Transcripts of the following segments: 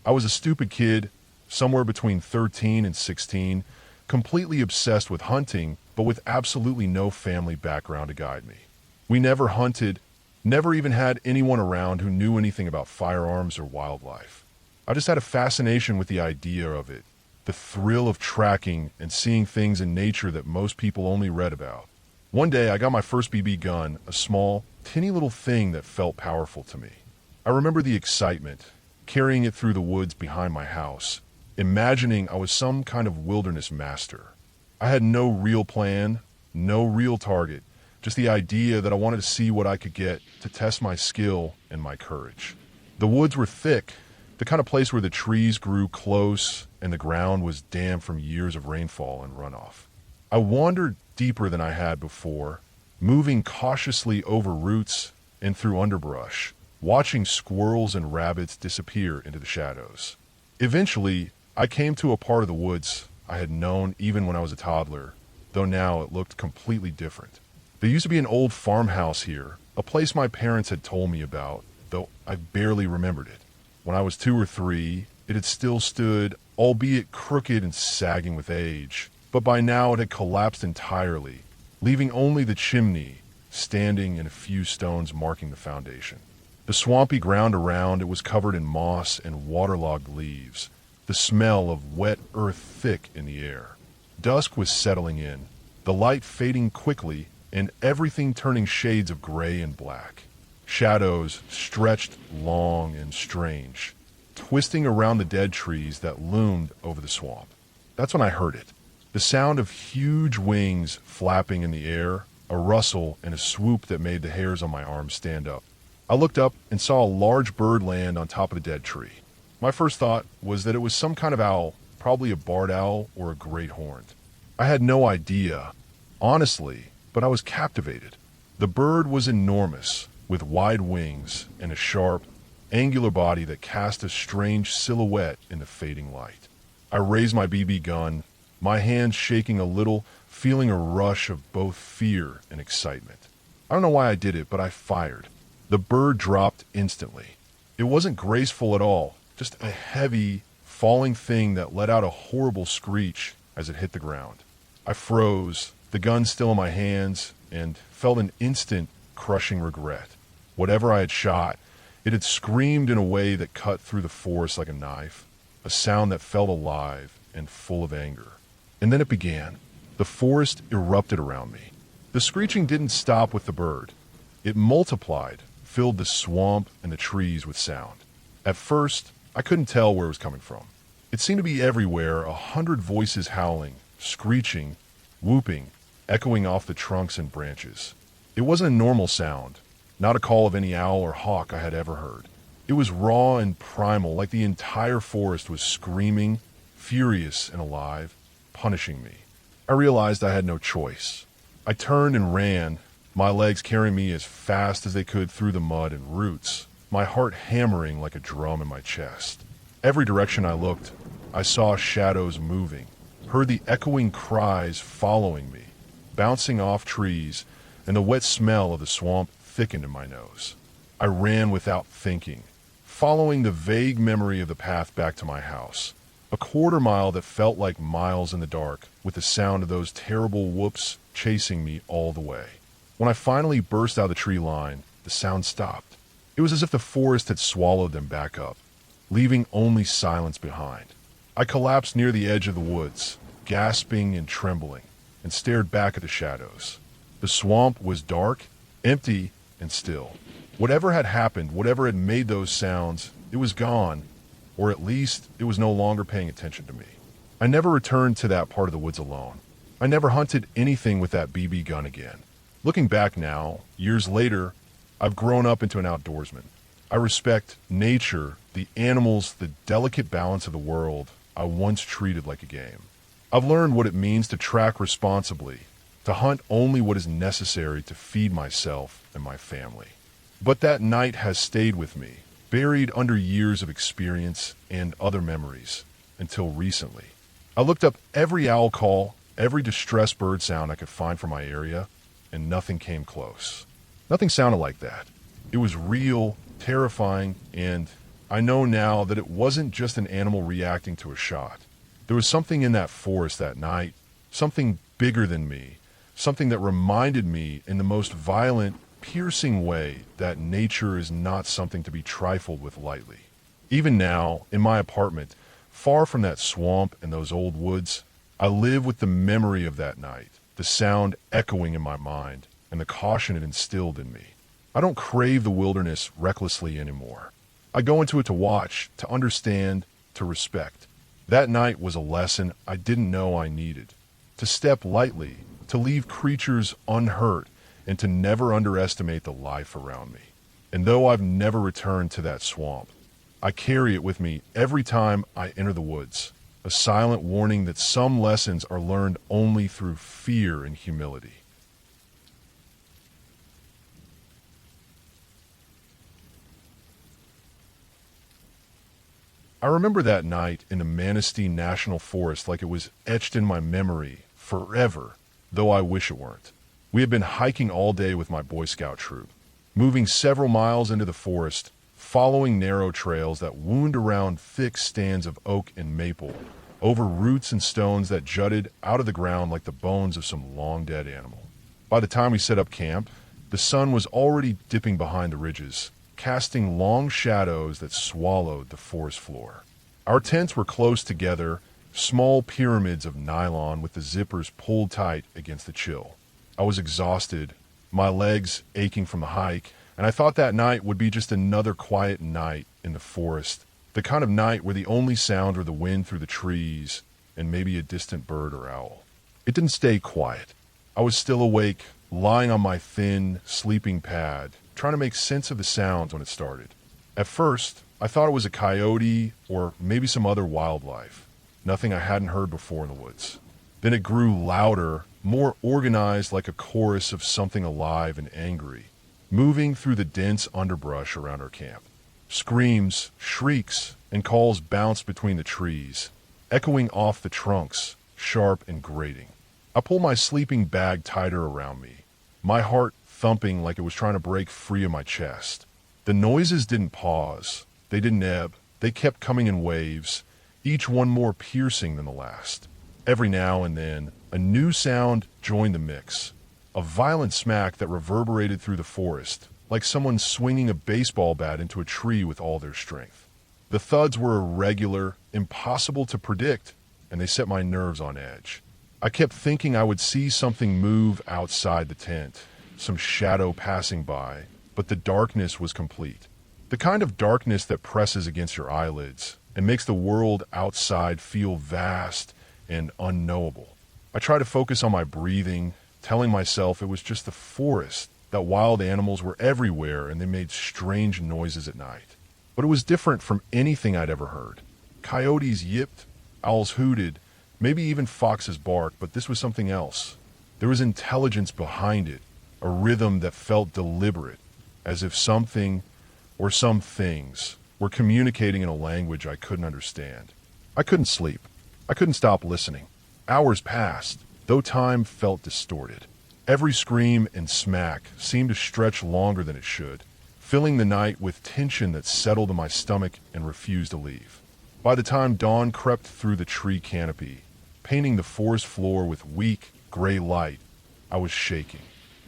I was a stupid kid, somewhere between 13 and 16, completely obsessed with hunting, but with absolutely no family background to guide me. We never hunted, never even had anyone around who knew anything about firearms or wildlife. I just had a fascination with the idea of it, the thrill of tracking and seeing things in nature that most people only read about. One day I got my first BB gun, a small, tinny little thing that felt powerful to me. I remember the excitement, carrying it through the woods behind my house, imagining I was some kind of wilderness master. I had no real plan, no real target, just the idea that I wanted to see what I could get to test my skill and my courage. The woods were thick, the kind of place where the trees grew close and the ground was damp from years of rainfall and runoff. I wandered deeper than I had before, moving cautiously over roots and through underbrush, watching squirrels and rabbits disappear into the shadows. Eventually, I came to a part of the woods I had known even when I was a toddler, though now it looked completely different. There used to be an old farmhouse here, a place my parents had told me about, though I barely remembered it. When I was 2 or 3, it had still stood, albeit crooked and sagging with age, but by now it had collapsed entirely, leaving only the chimney standing and a few stones marking the foundation. The swampy ground around it was covered in moss and waterlogged leaves, the smell of wet earth thick in the air. Dusk was settling in, the light fading quickly and everything turning shades of gray and black. Shadows stretched long and strange, twisting around the dead trees that loomed over the swamp. That's when I heard it. The sound of huge wings flapping in the air, a rustle and a swoop that made the hairs on my arms stand up. I looked up and saw a large bird land on top of a dead tree. My first thought was that it was some kind of owl, probably a barred owl or a great horned. I had no idea, honestly, but I was captivated. The bird was enormous, with wide wings and a sharp, angular body that cast a strange silhouette in the fading light. I raised my BB gun, my hands shaking a little, feeling a rush of both fear and excitement. I don't know why I did it, but I fired. The bird dropped instantly. It wasn't graceful at all, just a heavy, falling thing that let out a horrible screech as it hit the ground. I froze, the gun still in my hands, and felt an instant, crushing regret. Whatever I had shot, it had screamed in a way that cut through the forest like a knife, a sound that felt alive and full of anger. And then it began. The forest erupted around me. The screeching didn't stop with the bird. It multiplied, filled the swamp and the trees with sound. At first, I couldn't tell where it was coming from. It seemed to be everywhere, 100 voices howling, screeching, whooping, echoing off the trunks and branches. It wasn't a normal sound, not a call of any owl or hawk I had ever heard. It was raw and primal, like the entire forest was screaming, furious and alive, punishing me. I realized I had no choice. I turned and ran, my legs carrying me as fast as they could through the mud and roots, my heart hammering like a drum in my chest. Every direction I looked, I saw shadows moving, heard the echoing cries following me, bouncing off trees, and the wet smell of the swamp thickened in my nose. I ran without thinking, following the vague memory of the path back to my house, a quarter-mile that felt like miles in the dark, with the sound of those terrible whoops chasing me all the way. When I finally burst out of the tree line, the sound stopped. It was as if the forest had swallowed them back up, leaving only silence behind. I collapsed near the edge of the woods, gasping and trembling, and stared back at the shadows. The swamp was dark, empty, and still. Whatever had happened, whatever had made those sounds, it was gone, or at least it was no longer paying attention to me. I never returned to that part of the woods alone. I never hunted anything with that BB gun again. Looking back now, years later, I've grown up into an outdoorsman. I respect nature, the animals, the delicate balance of the world I once treated like a game. I've learned what it means to track responsibly, to hunt only what is necessary to feed myself and my family. But that night has stayed with me, buried under years of experience and other memories, until recently. I looked up every owl call, every distress bird sound I could find from my area, and nothing came close. Nothing sounded like that. It was real, terrifying, and I know now that it wasn't just an animal reacting to a shot. There was something in that forest that night, something bigger than me, something that reminded me in the most violent, piercing way that nature is not something to be trifled with lightly. Even now, in my apartment, far from that swamp and those old woods, I live with the memory of that night, the sound echoing in my mind, and the caution it instilled in me. I don't crave the wilderness recklessly anymore. I go into it to watch, to understand, to respect. That night was a lesson I didn't know I needed. To step lightly, to leave creatures unhurt, and to never underestimate the life around me. And though I've never returned to that swamp, I carry it with me every time I enter the woods, a silent warning that some lessons are learned only through fear and humility. I remember that night in the Manistee National Forest like it was etched in my memory forever, though I wish it weren't. We had been hiking all day with my Boy Scout troop, moving several miles into the forest, following narrow trails that wound around thick stands of oak and maple, over roots and stones that jutted out of the ground like the bones of some long-dead animal. By the time we set up camp, the sun was already dipping behind the ridges, casting long shadows that swallowed the forest floor. Our tents were close together, small pyramids of nylon with the zippers pulled tight against the chill. I was exhausted, my legs aching from the hike, and I thought that night would be just another quiet night in the forest, the kind of night where the only sound were the wind through the trees and maybe a distant bird or owl. It didn't stay quiet. I was still awake, lying on my thin, sleeping pad, trying to make sense of the sounds when it started. At first, I thought it was a coyote or maybe some other wildlife, nothing I hadn't heard before in the woods. Then it grew louder, more organized like a chorus of something alive and angry, moving through the dense underbrush around our camp. Screams, shrieks, and calls bounced between the trees, echoing off the trunks, sharp and grating. I pulled my sleeping bag tighter around me, my heart thumping like it was trying to break free of my chest. The noises didn't pause. They didn't ebb. They kept coming in waves, each one more piercing than the last. Every now and then, a new sound joined the mix, a violent smack that reverberated through the forest, like someone swinging a baseball bat into a tree with all their strength. The thuds were irregular, impossible to predict, and they set my nerves on edge. I kept thinking I would see something move outside the tent, some shadow passing by, but the darkness was complete. The kind of darkness that presses against your eyelids and makes the world outside feel vast and unknowable. I tried to focus on my breathing, telling myself it was just the forest, that wild animals were everywhere and they made strange noises at night. But it was different from anything I'd ever heard. Coyotes yipped, owls hooted, maybe even foxes barked, but this was something else. There was intelligence behind it, a rhythm that felt deliberate, as if something or some things were communicating in a language I couldn't understand. I couldn't sleep. I couldn't stop listening. Hours passed, though time felt distorted. Every scream and smack seemed to stretch longer than it should, filling the night with tension that settled in my stomach and refused to leave. By the time dawn crept through the tree canopy, painting the forest floor with weak, gray light, I was shaking.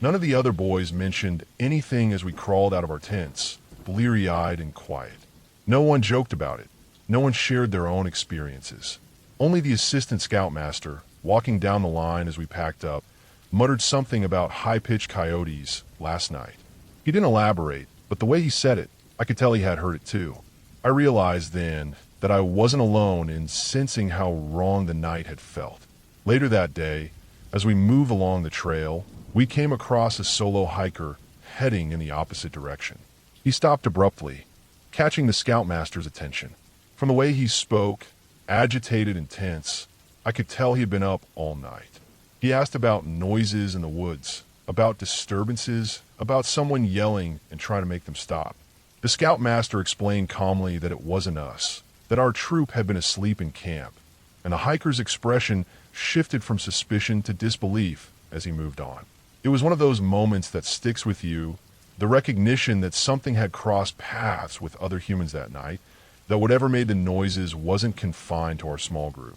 None of the other boys mentioned anything as we crawled out of our tents, bleary-eyed and quiet. No one joked about it. No one shared their own experiences. Only the assistant scoutmaster, walking down the line as we packed up, muttered something about high-pitched coyotes last night. He didn't elaborate, but the way he said it, I could tell he had heard it too. I realized then that I wasn't alone in sensing how wrong the night had felt. Later that day, as we moved along the trail, we came across a solo hiker heading in the opposite direction. He stopped abruptly, catching the scoutmaster's attention. From the way he spoke, agitated and tense, I could tell he had been up all night. He asked about noises in the woods, about disturbances, about someone yelling and trying to make them stop. The scoutmaster explained calmly that it wasn't us, that our troop had been asleep in camp, and the hiker's expression shifted from suspicion to disbelief as he moved on. It was one of those moments that sticks with you, The recognition that something had crossed paths with other humans that night, that whatever made the noises wasn't confined to our small group.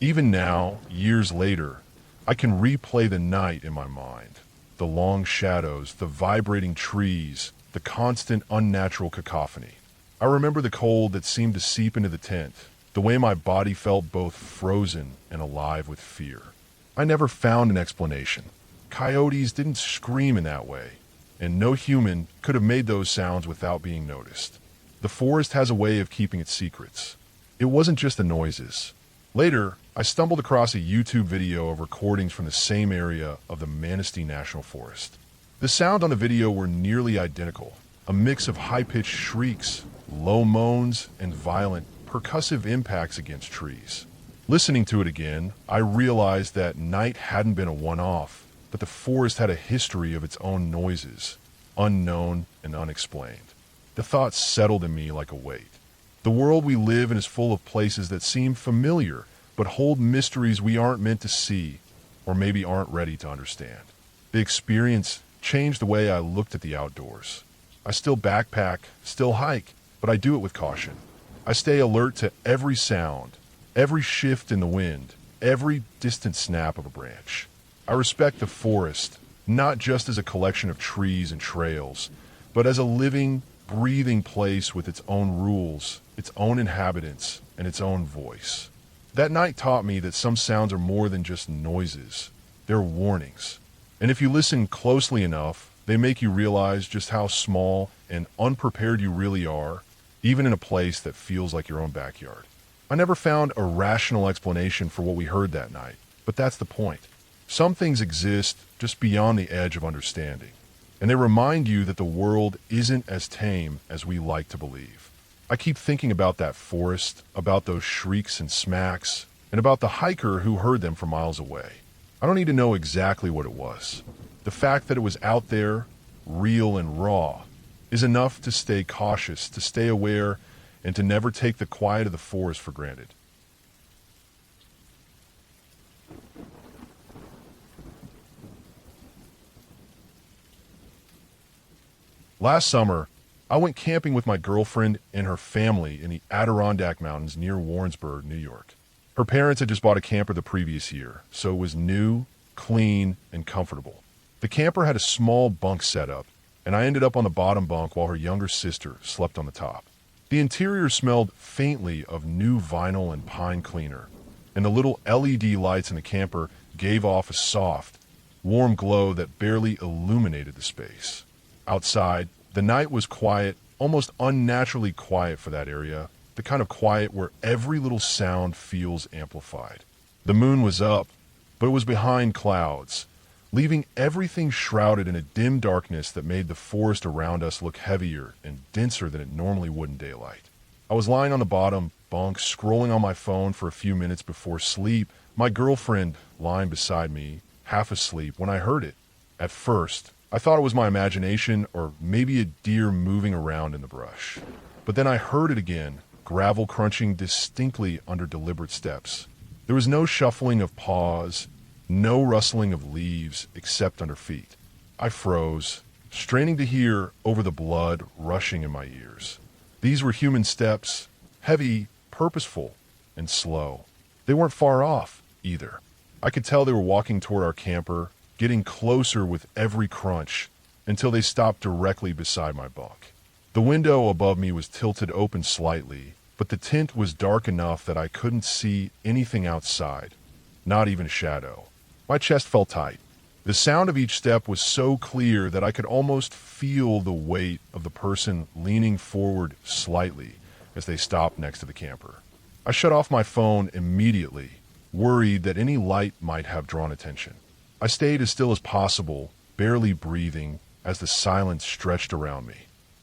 Even now, years later, I can replay the night in my mind. The long shadows, the vibrating trees, the constant unnatural cacophony. I remember the cold that seemed to seep into the tent, the way my body felt both frozen and alive with fear. I never found an explanation. Coyotes didn't scream in that way, and no human could have made those sounds without being noticed. The forest has a way of keeping its secrets. It wasn't just the noises. Later, I stumbled across a YouTube video of recordings from the same area of the Manistee National Forest. The sounds on the video were nearly identical, a mix of high-pitched shrieks, low moans, and violent, percussive impacts against trees. Listening to it again, I realized that night hadn't been a one-off, but the forest had a history of its own noises, unknown and unexplained. The thought settled in me like a weight. The world we live in is full of places that seem familiar, but hold mysteries we aren't meant to see, or maybe aren't ready to understand. The experience changed the way I looked at the outdoors. I still backpack, still hike, but I do it with caution. I stay alert to every sound, every shift in the wind, every distant snap of a branch. I respect the forest, not just as a collection of trees and trails, but as a living, breathing place with its own rules, its own inhabitants, and its own voice. That night taught me that some sounds are more than just noises. They're warnings. And if you listen closely enough, they make you realize just how small and unprepared you really are, even in a place that feels like your own backyard. I never found a rational explanation for what we heard that night, but that's the point. Some things exist just beyond the edge of understanding, and they remind you that the world isn't as tame as we like to believe. I keep thinking about that forest, about those shrieks and smacks, and about the hiker who heard them from miles away. I don't need to know exactly what it was. The fact that it was out there, real and raw, is enough to stay cautious, to stay aware, and to never take the quiet of the forest for granted. Last summer, I went camping with my girlfriend and her family in the Adirondack Mountains near Warrensburg, New York. Her parents had just bought a camper the previous year, so it was new, clean, and comfortable. The camper had a small bunk setup, and I ended up on the bottom bunk while her younger sister slept on the top. The interior smelled faintly of new vinyl and pine cleaner, and the little LED lights in the camper gave off a soft, warm glow that barely illuminated the space. Outside, the night was quiet, almost unnaturally quiet for that area, the kind of quiet where every little sound feels amplified. The moon was up, but it was behind clouds, leaving everything shrouded in a dim darkness that made the forest around us look heavier and denser than it normally would in daylight. I was lying on the bottom bunk, scrolling on my phone for a few minutes before sleep, my girlfriend lying beside me, half asleep, when I heard it. At first, I thought it was my imagination or maybe a deer moving around in the brush. But then I heard it again, gravel crunching distinctly under deliberate steps. There was no shuffling of paws, no rustling of leaves except under feet. I froze, straining to hear over the blood rushing in my ears. These were human steps, heavy, purposeful, and slow. They weren't far off, either. I could tell they were walking toward our camper, getting closer with every crunch, until they stopped directly beside my bunk. The window above me was tilted open slightly, but the tint was dark enough that I couldn't see anything outside, not even a shadow. My chest felt tight. The sound of each step was so clear that I could almost feel the weight of the person leaning forward slightly as they stopped next to the camper. I shut off my phone immediately, worried that any light might have drawn attention. I stayed as still as possible, barely breathing, as the silence stretched around me.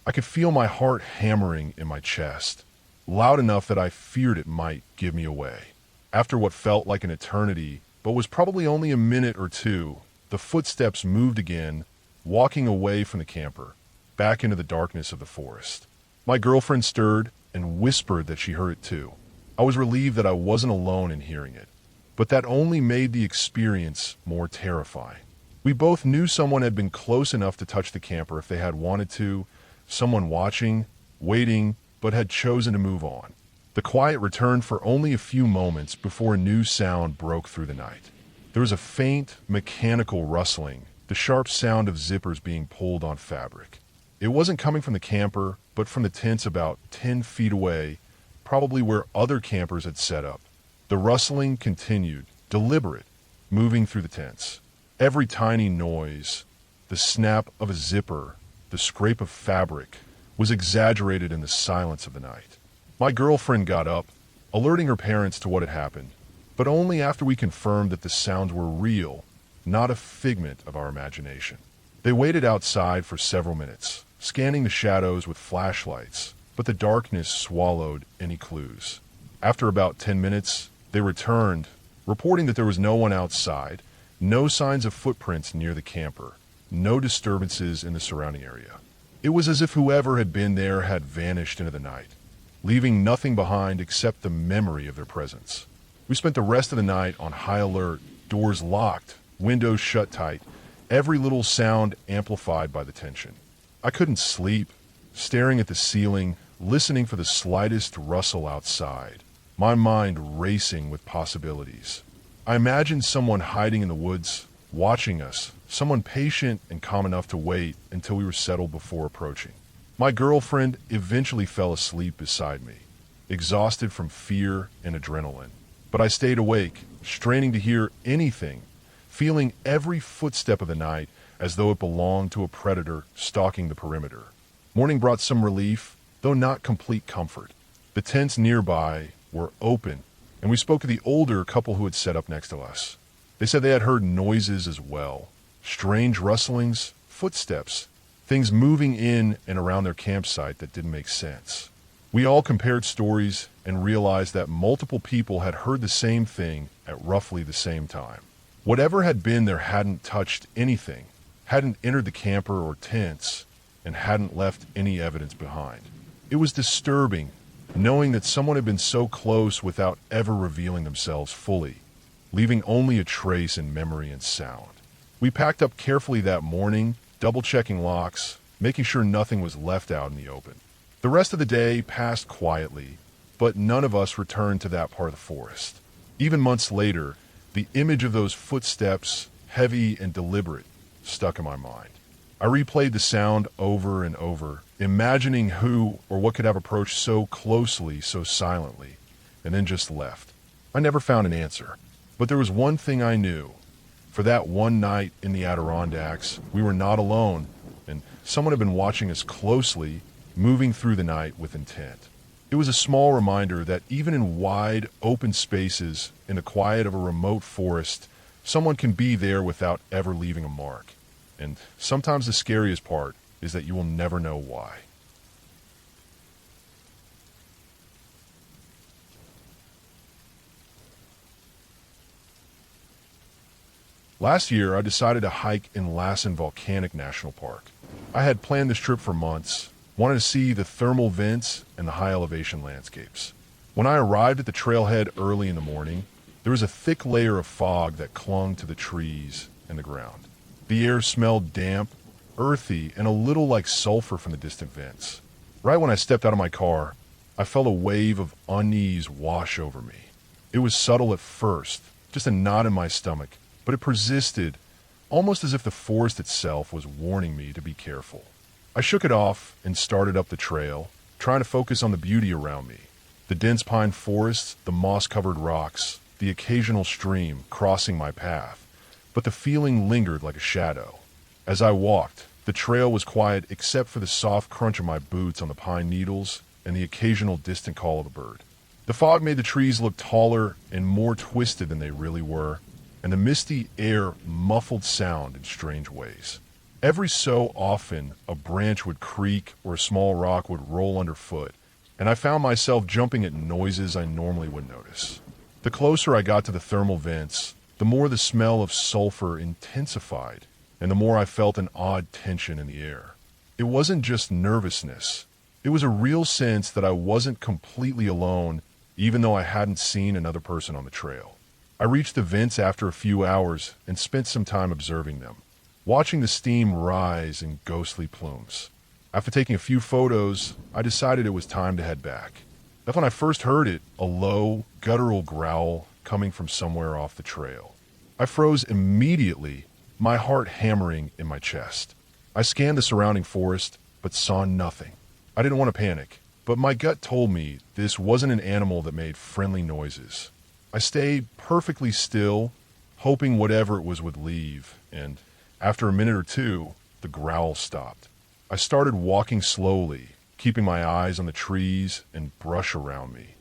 I could feel my heart hammering in my chest, loud enough that I feared it might give me away. After what felt like an eternity, but was probably only a minute or two, the footsteps moved again, walking away from the camper, back into the darkness of the forest. My girlfriend stirred and whispered that she heard it too. I was relieved that I wasn't alone in hearing it, but that only made the experience more terrifying. We both knew someone had been close enough to touch the camper if they had wanted to, someone watching, waiting, but had chosen to move on. The quiet returned for only a few moments before a new sound broke through the night. There was a faint, mechanical rustling, the sharp sound of zippers being pulled on fabric. It wasn't coming from the camper, but from the tents about 10 feet away, probably where other campers had set up. The rustling continued, deliberate, moving through the tents. Every tiny noise, the snap of a zipper, the scrape of fabric, was exaggerated in the silence of the night. My girlfriend got up, alerting her parents to what had happened, but only after we confirmed that the sounds were real, not a figment of our imagination. They waited outside for several minutes, scanning the shadows with flashlights, but the darkness swallowed any clues. After about 10 minutes, they returned, reporting that there was no one outside, no signs of footprints near the camper, no disturbances in the surrounding area. It was as if whoever had been there had vanished into the night, leaving nothing behind except the memory of their presence. We spent the rest of the night on high alert, doors locked, windows shut tight, every little sound amplified by the tension. I couldn't sleep, staring at the ceiling, listening for the slightest rustle outside, my mind racing with possibilities. I imagined someone hiding in the woods, watching us, someone patient and calm enough to wait until we were settled before approaching. My girlfriend eventually fell asleep beside me, exhausted from fear and adrenaline. But I stayed awake, straining to hear anything, feeling every footstep of the night as though it belonged to a predator stalking the perimeter. Morning brought some relief, though not complete comfort. The tents nearby were open, and we spoke to the older couple who had set up next to us. They said they had heard noises as well, strange rustlings, footsteps, things moving in and around their campsite that didn't make sense. We all compared stories and realized that multiple people had heard the same thing at roughly the same time. Whatever had been there hadn't touched anything, hadn't entered the camper or tents, and hadn't left any evidence behind. It was disturbing, knowing that someone had been so close without ever revealing themselves fully, leaving only a trace in memory and sound. We packed up carefully that morning, double-checking locks, making sure nothing was left out in the open. The rest of the day passed quietly, but none of us returned to that part of the forest. Even months later, the image of those footsteps, heavy and deliberate, stuck in my mind. I replayed the sound over and over, imagining who or what could have approached so closely, so silently, and then just left. I never found an answer, but there was one thing I knew. For that one night in the Adirondacks, we were not alone, and someone had been watching us closely, moving through the night with intent. It was a small reminder that even in wide, open spaces, in the quiet of a remote forest, someone can be there without ever leaving a mark. And sometimes the scariest part is that you will never know why. Last year, I decided to hike in Lassen Volcanic National Park. I had planned this trip for months, wanted to see the thermal vents and the high elevation landscapes. When I arrived at the trailhead early in the morning, there was a thick layer of fog that clung to the trees and the ground. The air smelled damp, earthy, and a little like sulfur from the distant vents. Right when I stepped out of my car, I felt a wave of unease wash over me. It was subtle at first, just a knot in my stomach, but it persisted, almost as if the forest itself was warning me to be careful. I shook it off and started up the trail, trying to focus on the beauty around me. The dense pine forests, the moss-covered rocks, the occasional stream crossing my path. But the feeling lingered like a shadow. As I walked, the trail was quiet except for the soft crunch of my boots on the pine needles and the occasional distant call of a bird. The fog made the trees look taller and more twisted than they really were, and the misty air muffled sound in strange ways. Every so often, a branch would creak or a small rock would roll underfoot, and I found myself jumping at noises I normally wouldn't notice. The closer I got to the thermal vents, the more the smell of sulfur intensified, and the more I felt an odd tension in the air. It wasn't just nervousness. It was a real sense that I wasn't completely alone, even though I hadn't seen another person on the trail. I reached the vents after a few hours and spent some time observing them. watching the steam rise in ghostly plumes. After taking a few photos, I decided it was time to head back. That's when I first heard it, a low, guttural growl coming from somewhere off the trail. I froze immediately, my heart hammering in my chest. I scanned the surrounding forest, but saw nothing. I didn't want to panic, but my gut told me this wasn't an animal that made friendly noises. I stayed perfectly still, hoping whatever it was would leave, and after a minute or two, the growl stopped. I started walking slowly, keeping my eyes on the trees and brush around me,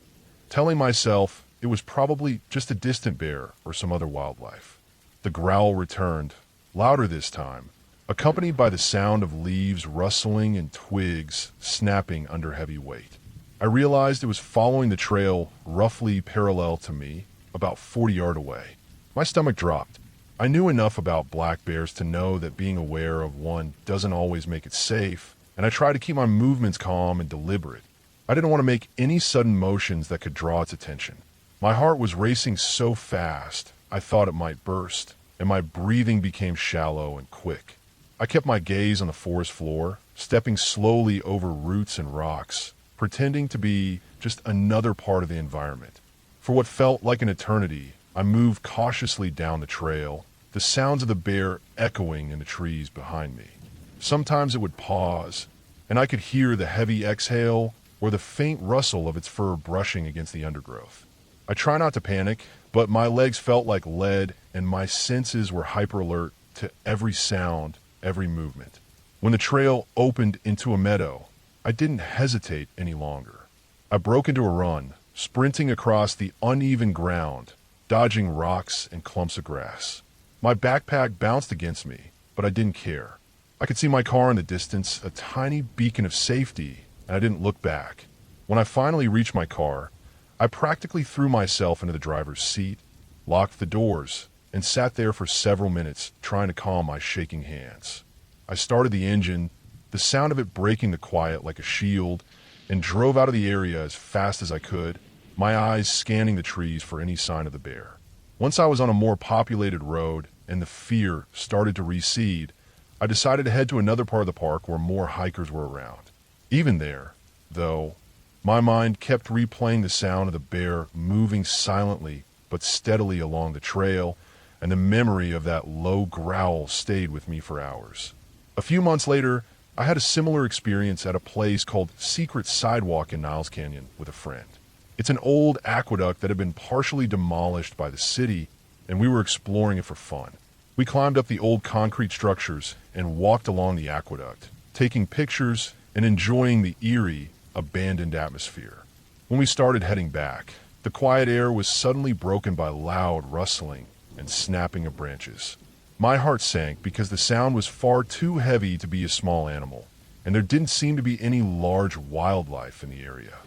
telling myself it was probably just a distant bear or some other wildlife. The growl returned, louder this time, accompanied by the sound of leaves rustling and twigs snapping under heavy weight. I realized it was following the trail roughly parallel to me, about 40 yards away. My stomach dropped. I knew enough about black bears to know that being aware of one doesn't always make it safe, and I tried to keep my movements calm and deliberate. I didn't want to make any sudden motions that could draw its attention. My heart was racing so fast, I thought it might burst, and my breathing became shallow and quick. I kept my gaze on the forest floor, stepping slowly over roots and rocks, pretending to be just another part of the environment. For what felt like an eternity, I moved cautiously down the trail, the sounds of the bear echoing in the trees behind me. Sometimes it would pause, and I could hear the heavy exhale or the faint rustle of its fur brushing against the undergrowth. I try not to panic, but my legs felt like lead and my senses were hyper alert to every sound, every movement. When the trail opened into a meadow, I didn't hesitate any longer. I broke into a run, sprinting across the uneven ground, dodging rocks and clumps of grass. My backpack bounced against me, but I didn't care. I could see my car in the distance, a tiny beacon of safety, and I didn't look back. When I finally reached my car, I practically threw myself into the driver's seat, locked the doors, and sat there for several minutes trying to calm my shaking hands. I started the engine, the sound of it breaking the quiet like a shield, and drove out of the area as fast as I could, my eyes scanning the trees for any sign of the bear. Once I was on a more populated road and the fear started to recede, I decided to head to another part of the park where more hikers were around. Even there, though, my mind kept replaying the sound of the bear moving silently but steadily along the trail, and the memory of that low growl stayed with me for hours. A few months later, I had a similar experience at a place called Secret Sidewalk in Niles Canyon with a friend. It's an old aqueduct that had been partially demolished by the city, and we were exploring it for fun. We climbed up the old concrete structures and walked along the aqueduct, taking pictures and enjoying the eerie, abandoned atmosphere. When we started heading back, the quiet air was suddenly broken by loud rustling and snapping of branches. My heart sank because the sound was far too heavy to be a small animal, and there didn't seem to be any large wildlife in the area.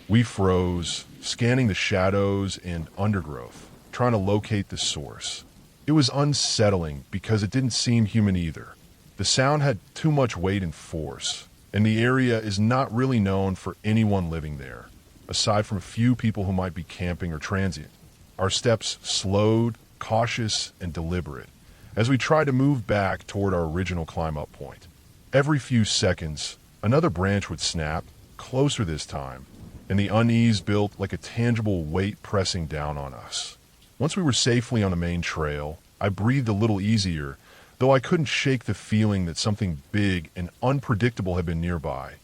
We froze, scanning the shadows and undergrowth, trying to locate the source. It was unsettling because it didn't seem human either. The sound had too much weight and force, and the area is not really known for anyone living there, aside from a few people who might be camping or transient. Our steps slowed, cautious, and deliberate, as we tried to move back toward our original climb-up point. Every few seconds, another branch would snap, closer this time, and the unease built like a tangible weight pressing down on us. Once we were safely on the main trail, I breathed a little easier, though I couldn't shake the feeling that something big and unpredictable had been nearby,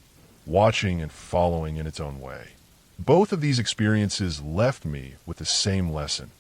watching and following in its own way. Both of these experiences left me with the same lesson.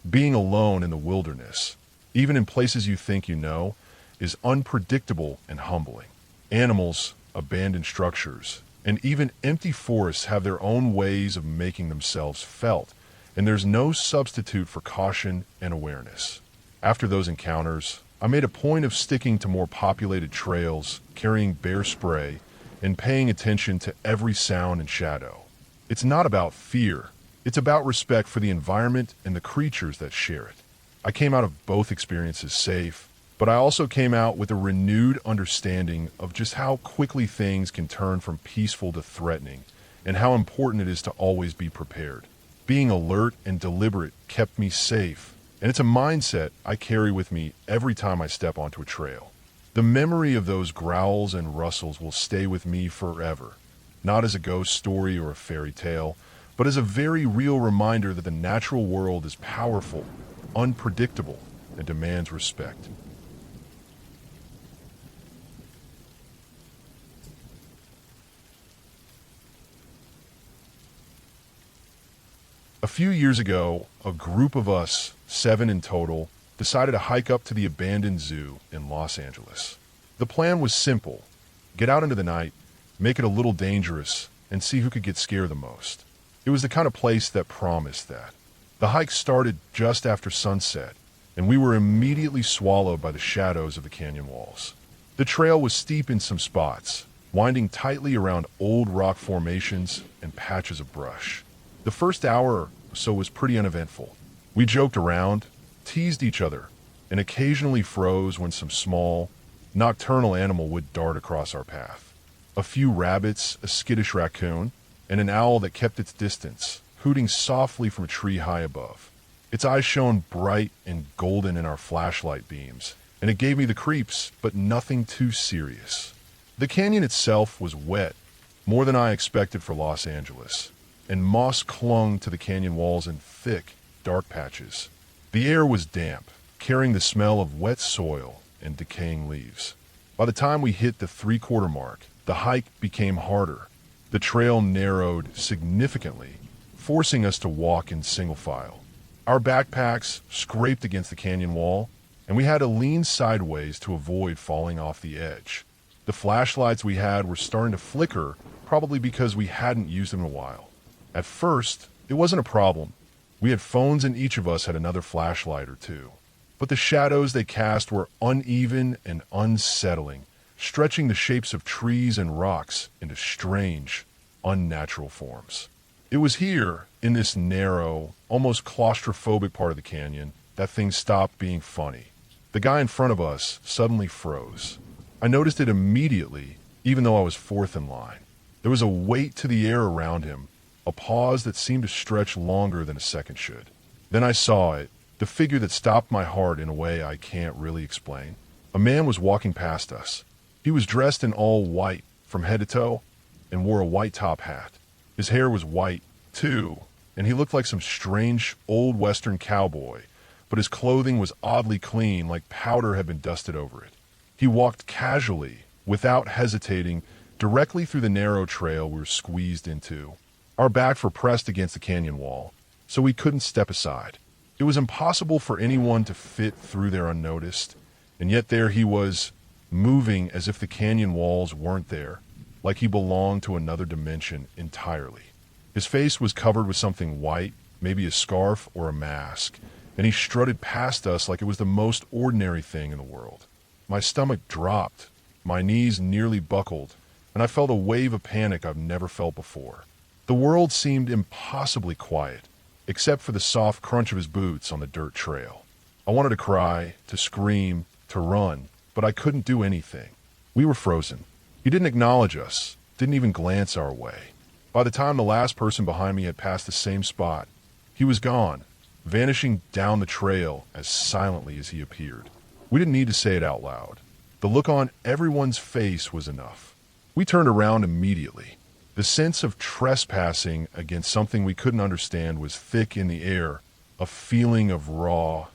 Being alone in the wilderness, even in places you think you know, is unpredictable and humbling. Animals, abandoned structures, and even empty forests have their own ways of making themselves felt, and there's no substitute for caution and awareness. After those encounters, I made a point of sticking to more populated trails, carrying bear spray, and paying attention to every sound and shadow. It's not about fear. It's about respect for the environment and the creatures that share it. I came out of both experiences safe, but I also came out with a renewed understanding of just how quickly things can turn from peaceful to threatening, and how important it is to always be prepared. Being alert and deliberate kept me safe, and it's a mindset I carry with me every time I step onto a trail. The memory of those growls and rustles will stay with me forever, not as a ghost story or a fairy tale, but as a very real reminder that the natural world is powerful, unpredictable, and demands respect. A few years ago, a group of us, 7 in total, decided to hike up to the abandoned zoo in Los Angeles. The plan was simple: get out into the night, make it a little dangerous, and see who could get scared the most. It was the kind of place that promised that. The hike started just after sunset, and we were immediately swallowed by the shadows of the canyon walls. The trail was steep in some spots, winding tightly around old rock formations and patches of brush. The first hour or so was pretty uneventful. We joked around, teased each other, and occasionally froze when some small, nocturnal animal would dart across our path. A few rabbits, a skittish raccoon, and an owl that kept its distance, hooting softly from a tree high above. Its eyes shone bright and golden in our flashlight beams, and it gave me the creeps, but nothing too serious. The canyon itself was wet, more than I expected for Los Angeles, and moss clung to the canyon walls in thick, dark patches. The air was damp, carrying the smell of wet soil and decaying leaves. By the time we hit the 3/4 mark, the hike became harder. The trail narrowed significantly, forcing us to walk in single file. Our backpacks scraped against the canyon wall, and we had to lean sideways to avoid falling off the edge. The flashlights we had were starting to flicker, probably because we hadn't used them in a while. At first, it wasn't a problem. We had phones and each of us had another flashlight or two. But the shadows they cast were uneven and unsettling, stretching the shapes of trees and rocks into strange, unnatural forms. It was here, in this narrow, almost claustrophobic part of the canyon, that things stopped being funny. The guy in front of us suddenly froze. I noticed it immediately, even though I was fourth in line. There was a weight to the air around him, a pause that seemed to stretch longer than a second should. Then I saw it, the figure that stopped my heart in a way I can't really explain. A man was walking past us. He was dressed in all white from head to toe and wore a white top hat. His hair was white, too, and he looked like some strange old western cowboy, but his clothing was oddly clean, like powder had been dusted over it. He walked casually, without hesitating, directly through the narrow trail we were squeezed into. Our backs were pressed against the canyon wall, so we couldn't step aside. It was impossible for anyone to fit through there unnoticed, and yet there he was, moving as if the canyon walls weren't there, like he belonged to another dimension entirely. His face was covered with something white, maybe a scarf or a mask, and he strutted past us like it was the most ordinary thing in the world. My stomach dropped, my knees nearly buckled, and I felt a wave of panic I've never felt before. The world seemed impossibly quiet, except for the soft crunch of his boots on the dirt trail. I wanted to cry, to scream, to run, but I couldn't do anything. We were frozen. He didn't acknowledge us, didn't even glance our way. By the time the last person behind me had passed the same spot, he was gone, vanishing down the trail as silently as he appeared. We didn't need to say it out loud. The look on everyone's face was enough. We turned around immediately. The sense of trespassing against something we couldn't understand was thick in the air, a feeling of raw,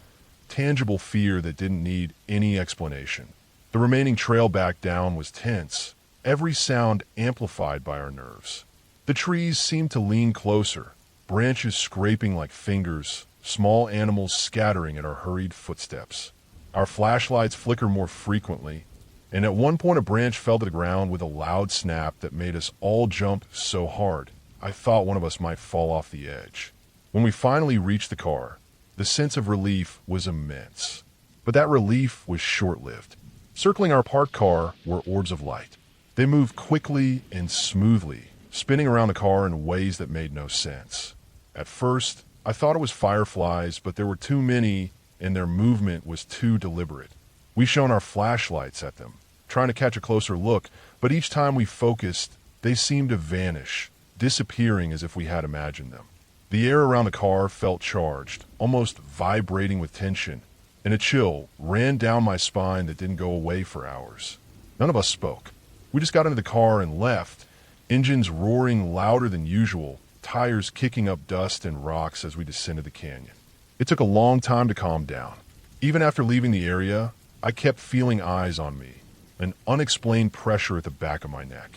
tangible fear that didn't need any explanation. The remaining trail back down was tense, every sound amplified by our nerves. The trees seemed to lean closer, branches scraping like fingers, small animals scattering at our hurried footsteps. Our flashlights flickered more frequently, and at one point a branch fell to the ground with a loud snap that made us all jump so hard I thought one of us might fall off the edge. When we finally reached the car, the sense of relief was immense. But that relief was short-lived. Circling our parked car were orbs of light. They moved quickly and smoothly, spinning around the car in ways that made no sense. At first, I thought it was fireflies, but there were too many and their movement was too deliberate. We shone our flashlights at them, trying to catch a closer look, but each time we focused, they seemed to vanish, disappearing as if we had imagined them. The air around the car felt charged, almost vibrating with tension, and a chill ran down my spine that didn't go away for hours. None of us spoke. We just got into the car and left, engines roaring louder than usual, tires kicking up dust and rocks as we descended the canyon. It took a long time to calm down. Even after leaving the area, I kept feeling eyes on me, an unexplained pressure at the back of my neck.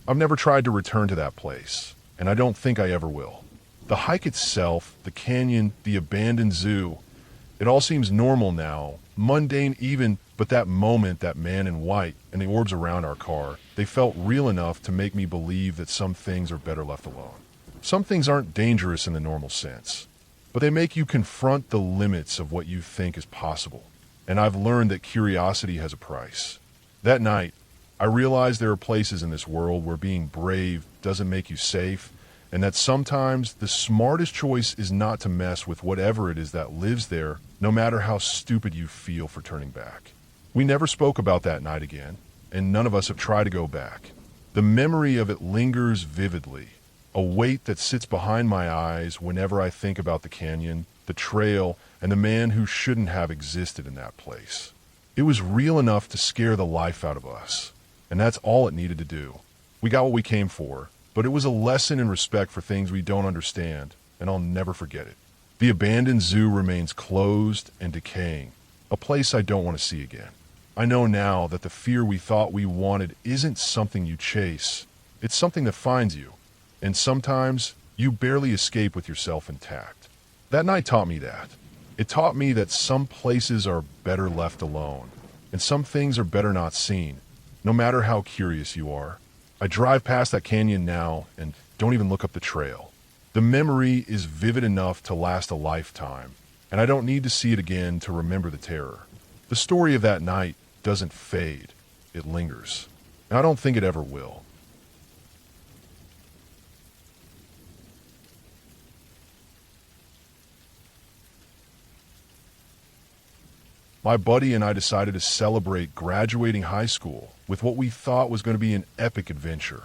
I've never tried to return to that place, and I don't think I ever will. The hike itself, the canyon, the abandoned zoo, it all seems normal now, mundane even, but that moment, that man in white, and the orbs around our car, they felt real enough to make me believe that some things are better left alone. Some things aren't dangerous in the normal sense, but they make you confront the limits of what you think is possible. And I've learned that curiosity has a price. That night, I realized there are places in this world where being brave doesn't make you safe, and that sometimes the smartest choice is not to mess with whatever it is that lives there, no matter how stupid you feel for turning back. We never spoke about that night again, and none of us have tried to go back. The memory of it lingers vividly, a weight that sits behind my eyes whenever I think about the canyon, the trail, and the man who shouldn't have existed in that place. It was real enough to scare the life out of us, and that's all it needed to do. We got what we came for, but it was a lesson in respect for things we don't understand, and I'll never forget it. The abandoned zoo remains closed and decaying, a place I don't want to see again. I know now that the fear we thought we wanted isn't something you chase. It's something that finds you, and sometimes you barely escape with yourself intact. That night taught me that. It taught me that some places are better left alone, and some things are better not seen, no matter how curious you are. I drive past that canyon now and don't even look up the trail. The memory is vivid enough to last a lifetime, and I don't need to see it again to remember the terror. The story of that night doesn't fade, it lingers, and I don't think it ever will. My buddy and I decided to celebrate graduating high school with what we thought was going to be an epic adventure,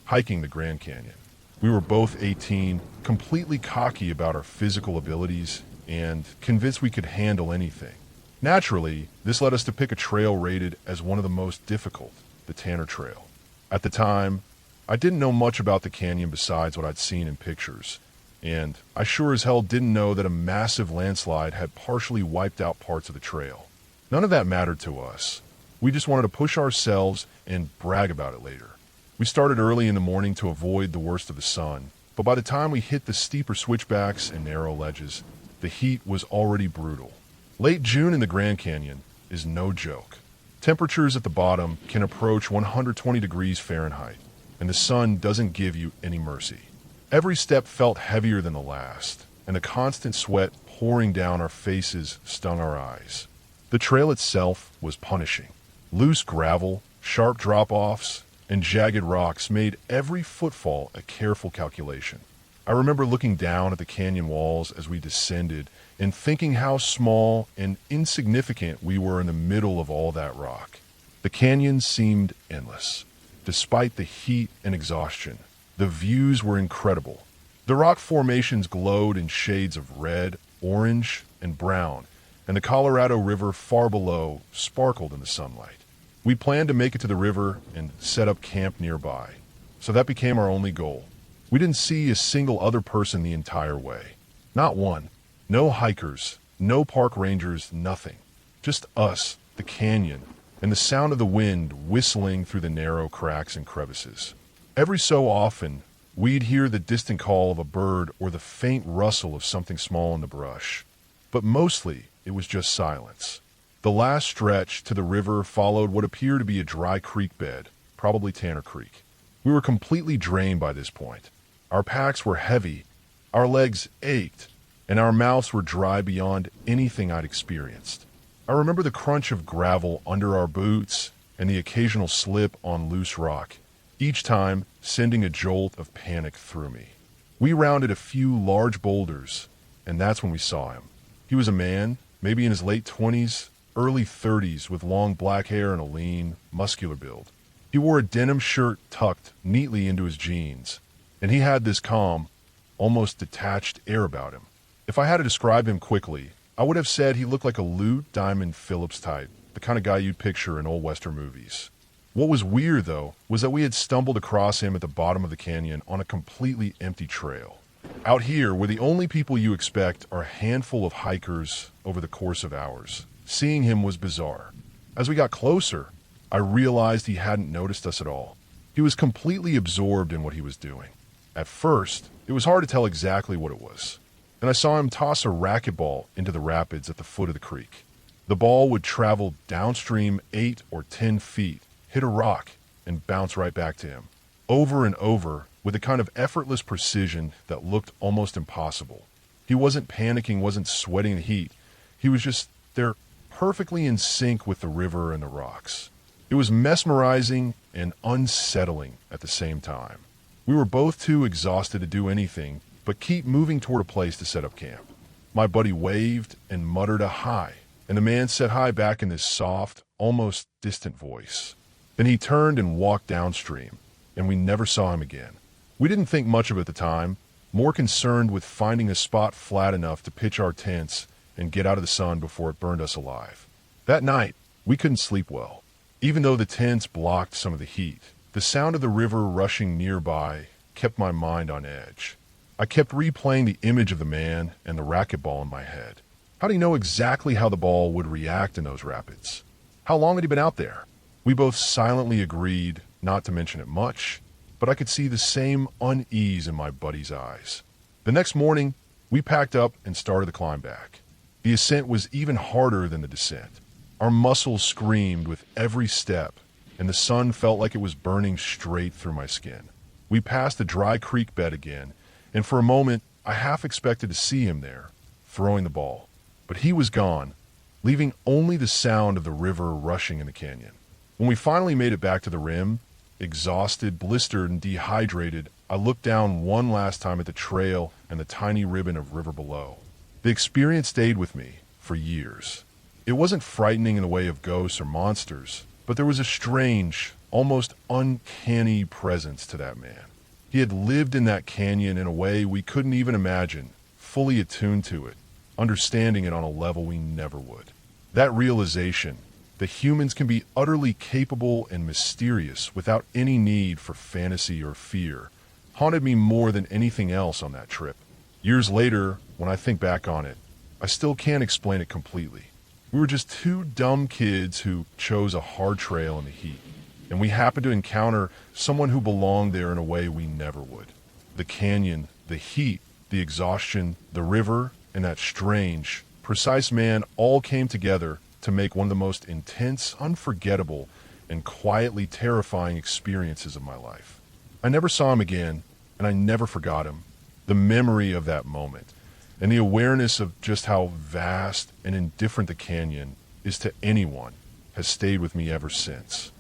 hiking the Grand Canyon. We were both 18, completely cocky about our physical abilities, and convinced we could handle anything. Naturally, this led us to pick a trail rated as one of the most difficult, the Tanner Trail. At the time, I didn't know much about the canyon besides what I'd seen in pictures, and I sure as hell didn't know that a massive landslide had partially wiped out parts of the trail. None of that mattered to us. We just wanted to push ourselves and brag about it later. We started early in the morning to avoid the worst of the sun, but by the time we hit the steeper switchbacks and narrow ledges, the heat was already brutal. Late June in the Grand Canyon is no joke. Temperatures at the bottom can approach 120 degrees Fahrenheit, and the sun doesn't give you any mercy. Every step felt heavier than the last, and the constant sweat pouring down our faces stung our eyes. The trail itself was punishing. Loose gravel, sharp drop-offs, and jagged rocks made every footfall a careful calculation. I remember looking down at the canyon walls as we descended and thinking how small and insignificant we were in the middle of all that rock. The canyon seemed endless. Despite the heat and exhaustion, the views were incredible. The rock formations glowed in shades of red, orange, and brown, and the Colorado River far below sparkled in the sunlight. We planned to make it to the river and set up camp nearby, so that became our only goal. We didn't see a single other person the entire way. Not one. No hikers, no park rangers, nothing. Just us, the canyon, and the sound of the wind whistling through the narrow cracks and crevices. Every so often, we'd hear the distant call of a bird or the faint rustle of something small in the brush. But mostly, it was just silence. The last stretch to the river followed what appeared to be a dry creek bed, probably Tanner Creek. We were completely drained by this point. Our packs were heavy, our legs ached, and our mouths were dry beyond anything I'd experienced. I remember the crunch of gravel under our boots and the occasional slip on loose rock, each time sending a jolt of panic through me. We rounded a few large boulders, and that's when we saw him. He was a man, maybe in his late 20s, early 30s, with long black hair and a lean, muscular build. He wore a denim shirt tucked neatly into his jeans, and he had this calm, almost detached air about him. If I had to describe him quickly, I would have said he looked like a Lou Diamond Phillips type, the kind of guy you'd picture in old Western movies. What was weird, though, was that we had stumbled across him at the bottom of the canyon on a completely empty trail. Out here, where the only people you expect are a handful of hikers over the course of hours, seeing him was bizarre. As we got closer, I realized he hadn't noticed us at all. He was completely absorbed in what he was doing. At first, it was hard to tell exactly what it was. Then I saw him toss a racquetball into the rapids at the foot of the creek. The ball would travel downstream 8 or 10 feet, hit a rock, and bounce right back to him. Over and over, with a kind of effortless precision that looked almost impossible. He wasn't panicking, wasn't sweating the heat. He was just there, perfectly in sync with the river and the rocks. It was mesmerizing and unsettling at the same time. We were both too exhausted to do anything but keep moving toward a place to set up camp. My buddy waved and muttered a hi, and the man said hi back in this soft, almost distant voice. Then he turned and walked downstream, and we never saw him again. We didn't think much of it at the time, more concerned with finding a spot flat enough to pitch our tents and get out of the sun before it burned us alive. That night, we couldn't sleep well. Even though the tents blocked some of the heat, the sound of the river rushing nearby kept my mind on edge. I kept replaying the image of the man and the racquetball in my head. How do you know exactly how the ball would react in those rapids? How long had he been out there? We both silently agreed not to mention it much, but I could see the same unease in my buddy's eyes. The next morning, we packed up and started the climb back. The ascent was even harder than the descent. Our muscles screamed with every step, and the sun felt like it was burning straight through my skin. We passed the dry creek bed again, and for a moment, I half expected to see him there, throwing the ball. But he was gone, leaving only the sound of the river rushing in the canyon. When we finally made it back to the rim, exhausted, blistered, and dehydrated, I looked down one last time at the trail and the tiny ribbon of river below. The experience stayed with me for years. It wasn't frightening in the way of ghosts or monsters, but there was a strange, almost uncanny presence to that man. He had lived in that canyon in a way we couldn't even imagine, fully attuned to it, understanding it on a level we never would. That realization that humans can be utterly capable and mysterious without any need for fantasy or fear haunted me more than anything else on that trip. Years later, when I think back on it, I still can't explain it completely. We were just two dumb kids who chose a hard trail in the heat, and we happened to encounter someone who belonged there in a way we never would. The canyon, the heat, the exhaustion, the river, and that strange, precise man all came together to make one of the most intense, unforgettable, and quietly terrifying experiences of my life. I never saw him again, and I never forgot him. The memory of that moment, and the awareness of just how vast and indifferent the canyon is to anyone, has stayed with me ever since.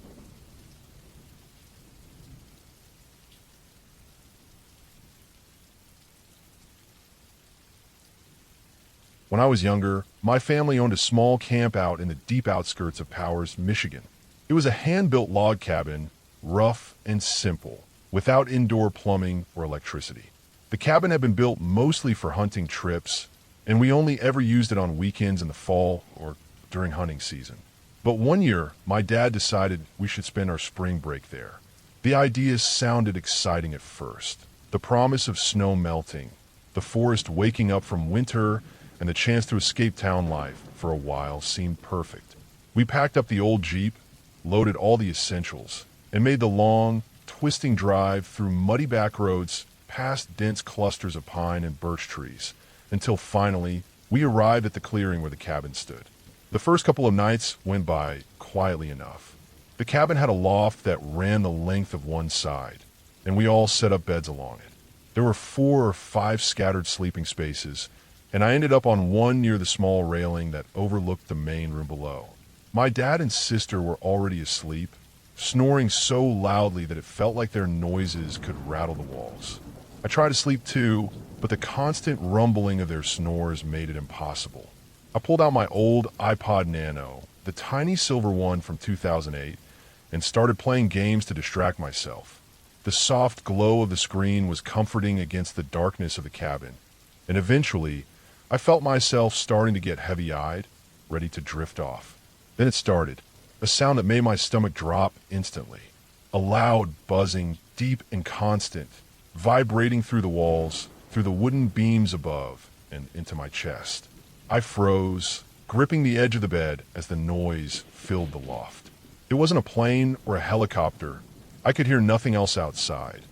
When I was younger, my family owned a small camp out in the deep outskirts of Powers, Michigan. It was a hand-built log cabin, rough and simple, without indoor plumbing or electricity. The cabin had been built mostly for hunting trips, and we only ever used it on weekends in the fall or during hunting season. But one year, my dad decided we should spend our spring break there. The idea sounded exciting at first. The promise of snow melting, the forest waking up from winter, and the chance to escape town life for a while seemed perfect. We packed up the old Jeep, loaded all the essentials, and made the long, twisting drive through muddy back roads past dense clusters of pine and birch trees, until finally we arrived at the clearing where the cabin stood. The first couple of nights went by quietly enough. The cabin had a loft that ran the length of one side, and we all set up beds along it. There were 4 or 5 scattered sleeping spaces, and I ended up on one near the small railing that overlooked the main room below. My dad and sister were already asleep, snoring so loudly that it felt like their noises could rattle the walls. I tried to sleep too, but the constant rumbling of their snores made it impossible. I pulled out my old iPod Nano, the tiny silver one from 2008, and started playing games to distract myself. The soft glow of the screen was comforting against the darkness of the cabin, and eventually, I felt myself starting to get heavy-eyed, ready to drift off. Then it started, a sound that made my stomach drop instantly. A loud buzzing, deep and constant, vibrating through the walls, through the wooden beams above, and into my chest. I froze, gripping the edge of the bed as the noise filled the loft. It wasn't a plane or a helicopter. I could hear nothing else outside.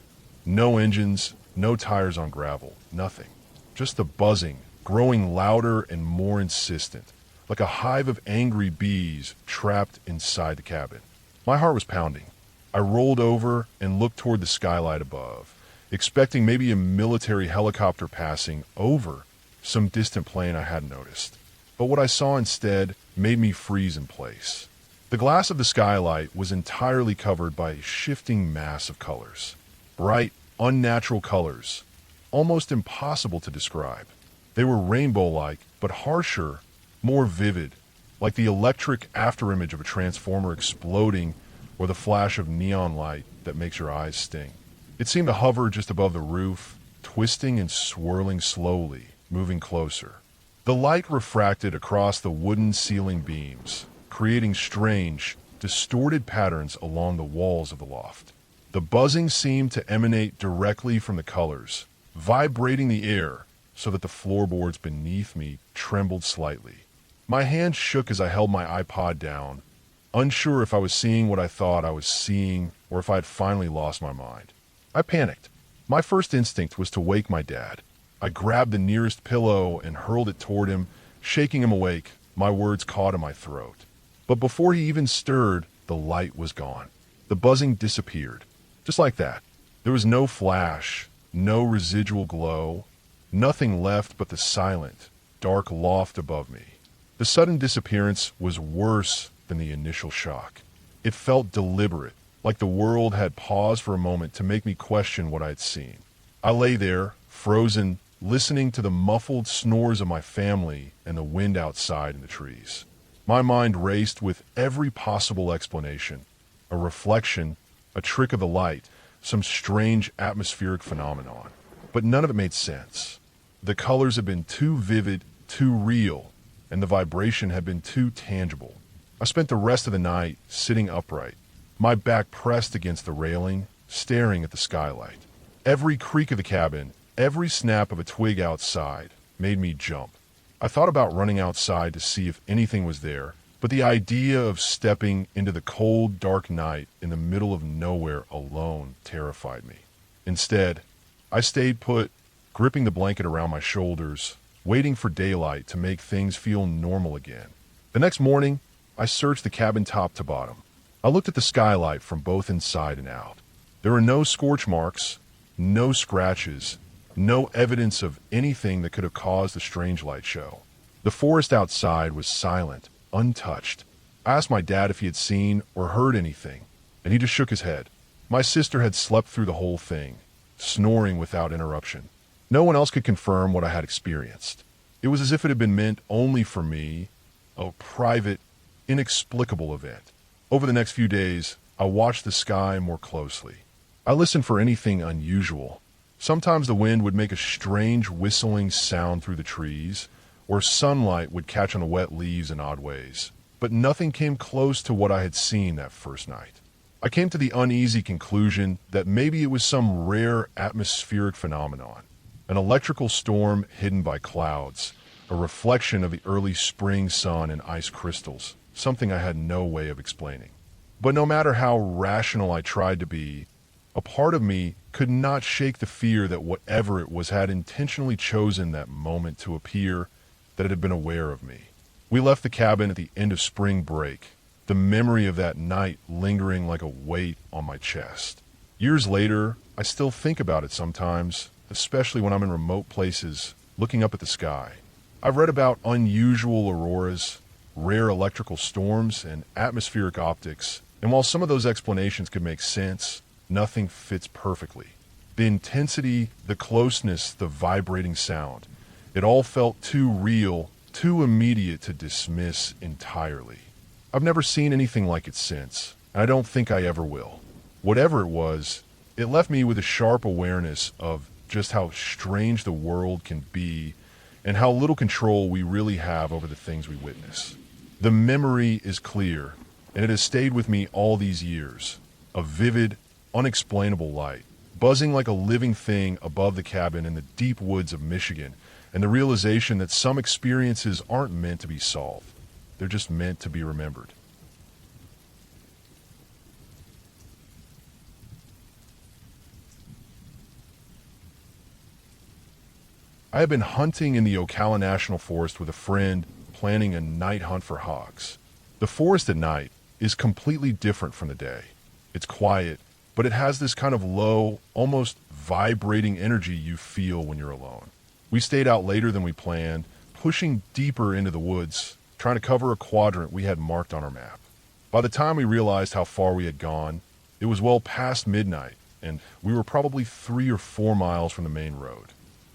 No engines, no tires on gravel, nothing. Just the buzzing, growing louder and more insistent, like a hive of angry bees trapped inside the cabin. My heart was pounding. I rolled over and looked toward the skylight above, expecting maybe a military helicopter passing over some distant plane I hadn't noticed. But what I saw instead made me freeze in place. The glass of the skylight was entirely covered by a shifting mass of colors. Bright, unnatural colors, almost impossible to describe. They were rainbow-like, but harsher, more vivid, like the electric afterimage of a transformer exploding or the flash of neon light that makes your eyes sting. It seemed to hover just above the roof, twisting and swirling slowly, moving closer. The light refracted across the wooden ceiling beams, creating strange, distorted patterns along the walls of the loft. The buzzing seemed to emanate directly from the colors, vibrating the air so that the floorboards beneath me trembled slightly. My hand shook as I held my iPod down, unsure if I was seeing what I thought I was seeing or if I had finally lost my mind. I panicked. My first instinct was to wake my dad. I grabbed the nearest pillow and hurled it toward him, shaking him awake, my words caught in my throat. But before he even stirred, the light was gone. The buzzing disappeared. Just like that. There was no flash, no residual glow, nothing left but the silent, dark loft above me. The sudden disappearance was worse than the initial shock. It felt deliberate, like the world had paused for a moment to make me question what I had seen. I lay there, frozen, listening to the muffled snores of my family and the wind outside in the trees. My mind raced with every possible explanation. A reflection, a trick of the light, some strange atmospheric phenomenon. But none of it made sense. The colors had been too vivid, too real, and the vibration had been too tangible. I spent the rest of the night sitting upright, my back pressed against the railing, staring at the skylight. Every creak of the cabin, every snap of a twig outside made me jump. I thought about running outside to see if anything was there, but the idea of stepping into the cold, dark night in the middle of nowhere alone terrified me. Instead, I stayed put, gripping the blanket around my shoulders, waiting for daylight to make things feel normal again. The next morning, I searched the cabin top to bottom. I looked at the skylight from both inside and out. There were no scorch marks, no scratches, no evidence of anything that could have caused the strange light show. The forest outside was silent, untouched. I asked my dad if he had seen or heard anything, and he just shook his head. My sister had slept through the whole thing, snoring without interruption. No one else could confirm what I had experienced. It was as if it had been meant only for me, a private, inexplicable event. Over the next few days, I watched the sky more closely. I listened for anything unusual. Sometimes the wind would make a strange whistling sound through the trees, or sunlight would catch on the wet leaves in odd ways. But nothing came close to what I had seen that first night. I came to the uneasy conclusion that maybe it was some rare atmospheric phenomenon, an electrical storm hidden by clouds, a reflection of the early spring sun and ice crystals, something I had no way of explaining. But no matter how rational I tried to be, a part of me could not shake the fear that whatever it was had intentionally chosen that moment to appear, that it had been aware of me. We left the cabin at the end of spring break, the memory of that night lingering like a weight on my chest. Years later, I still think about it sometimes, especially when I'm in remote places, looking up at the sky. I've read about unusual auroras, rare electrical storms, and atmospheric optics, and while some of those explanations could make sense, nothing fits perfectly. The intensity, the closeness, the vibrating sound, it all felt too real, too immediate to dismiss entirely. I've never seen anything like it since, and I don't think I ever will. Whatever it was, it left me with a sharp awareness of just how strange the world can be and how little control we really have over the things we witness. The memory is clear, and it has stayed with me all these years. A vivid, unexplainable light, buzzing like a living thing above the cabin in the deep woods of Michigan, and the realization that some experiences aren't meant to be solved. They're just meant to be remembered. I have been hunting in the Ocala National Forest with a friend, planning a night hunt for hogs. The forest at night is completely different from the day. It's quiet, but it has this kind of low, almost vibrating energy you feel when you're alone. We stayed out later than we planned, pushing deeper into the woods, trying to cover a quadrant we had marked on our map. By the time we realized how far we had gone, it was well past midnight, and we were probably 3 or 4 miles from the main road.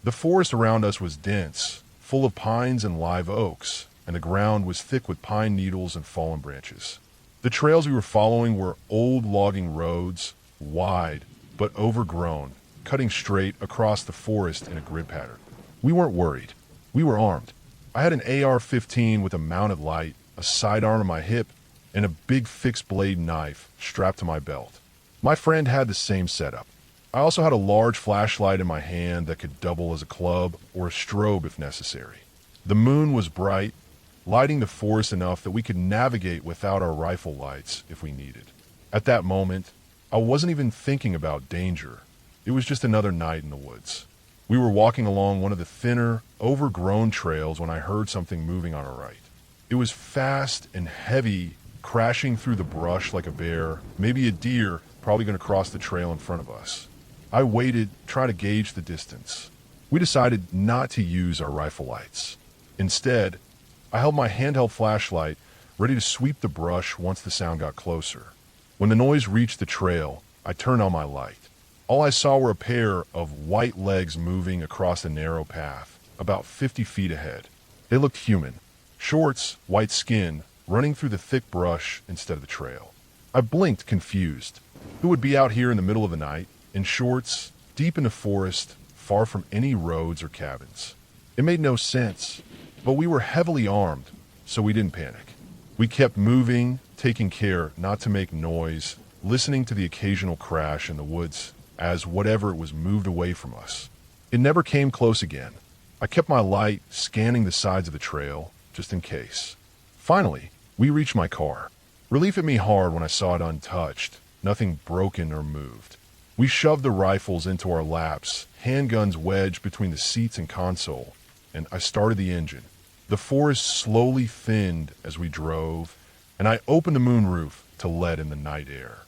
The forest around us was dense, full of pines and live oaks, and the ground was thick with pine needles and fallen branches. The trails we were following were old logging roads, wide but overgrown, cutting straight across the forest in a grid pattern. We weren't worried. We were armed. I had an AR-15 with a mounted light, a sidearm on my hip, and a big fixed-blade knife strapped to my belt. My friend had the same setup. I also had a large flashlight in my hand that could double as a club or a strobe if necessary. The moon was bright, lighting the forest enough that we could navigate without our rifle lights if we needed. At that moment, I wasn't even thinking about danger. It was just another night in the woods. We were walking along one of the thinner, overgrown trails when I heard something moving on our right. It was fast and heavy, crashing through the brush like a bear, maybe a deer, probably going to cross the trail in front of us. I waited, trying to gauge the distance. We decided not to use our rifle lights. Instead, I held my handheld flashlight, ready to sweep the brush once the sound got closer. When the noise reached the trail, I turned on my light. All I saw were a pair of white legs moving across a narrow path, about 50 feet ahead. They looked human. Shorts, white skin, running through the thick brush instead of the trail. I blinked, confused. Who would be out here in the middle of the night, in shorts, deep in the forest, far from any roads or cabins? It made no sense, but we were heavily armed, so we didn't panic. We kept moving, taking care not to make noise, listening to the occasional crash in the woods as whatever it was moved away from us. It never came close again. I kept my light scanning the sides of the trail, just in case. Finally, we reached my car. Relief hit me hard when I saw it untouched, nothing broken or moved. We shoved the rifles into our laps, handguns wedged between the seats and console, and I started the engine. The forest slowly thinned as we drove, and I opened the moonroof to let in the night air.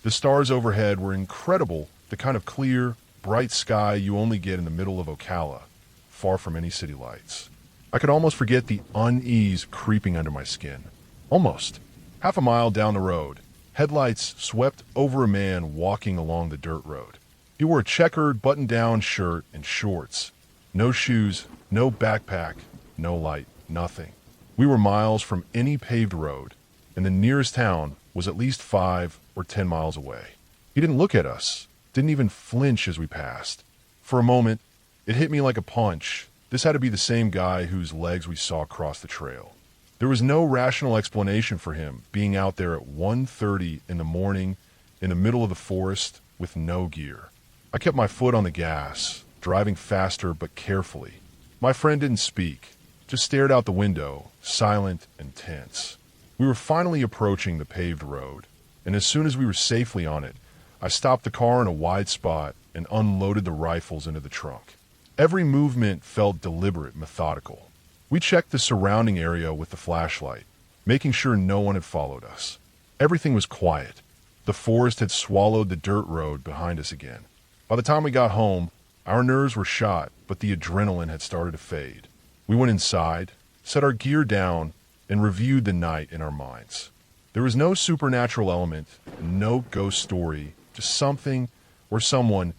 The stars overhead were incredible, the kind of clear, bright sky you only get in the middle of Ocala, far from any city lights. I could almost forget the unease creeping under my skin. Almost. Half a mile down the road, headlights swept over a man walking along the dirt road. He wore a checkered button-down shirt and shorts. No shoes, no backpack, no light, nothing. We were miles from any paved road, and the nearest town was at least 5 or 10 miles away. He didn't look at us, didn't even flinch as we passed. For a moment, it hit me like a punch. This had to be the same guy whose legs we saw cross the trail. There was no rational explanation for him being out there at 1:30 in the morning in the middle of the forest with no gear. I kept my foot on the gas, driving faster but carefully. My friend didn't speak, just stared out the window, silent and tense. We were finally approaching the paved road, and as soon as we were safely on it, I stopped the car in a wide spot and unloaded the rifles into the trunk. Every movement felt deliberate, methodical. We checked the surrounding area with the flashlight, making sure no one had followed us. Everything was quiet. The forest had swallowed the dirt road behind us again. By the time we got home, our nerves were shot, but the adrenaline had started to fade. We went inside, set our gear down, and reviewed the night in our minds. There was no supernatural element, no ghost story, just something or someone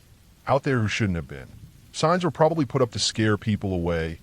out there who shouldn't have been. Signs were probably put up to scare people away,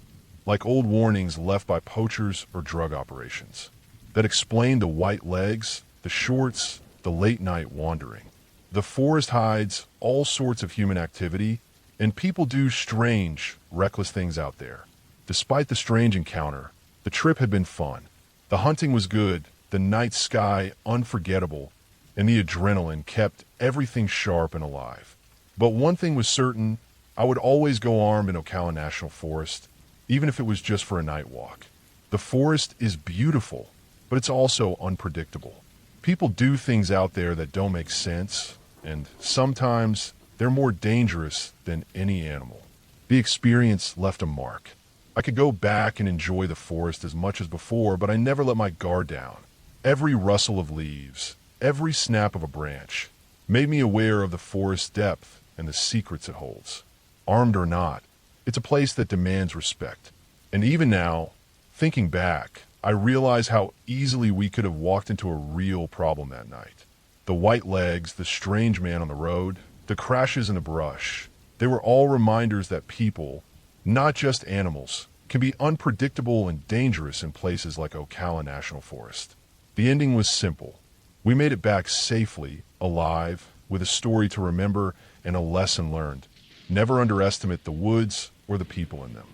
like old warnings left by poachers or drug operations, that explained the white legs, the shorts, the late-night wandering. The forest hides all sorts of human activity, and people do strange, reckless things out there. Despite the strange encounter, the trip had been fun. The hunting was good, the night sky unforgettable, and the adrenaline kept everything sharp and alive. But one thing was certain, I would always go armed in Ocala National Forest, even if it was just for a night walk. The forest is beautiful, but it's also unpredictable. People do things out there that don't make sense, and sometimes they're more dangerous than any animal. The experience left a mark. I could go back and enjoy the forest as much as before, but I never let my guard down. Every rustle of leaves, every snap of a branch, made me aware of the forest's depth and the secrets it holds. Armed or not, it's a place that demands respect. And even now, thinking back, I realize how easily we could have walked into a real problem that night. The white legs, the strange man on the road, the crashes in the brush, they were all reminders that people, not just animals, can be unpredictable and dangerous in places like Ocala National Forest. The ending was simple. We made it back safely, alive, with a story to remember and a lesson learned. Never underestimate the woods or the people in them.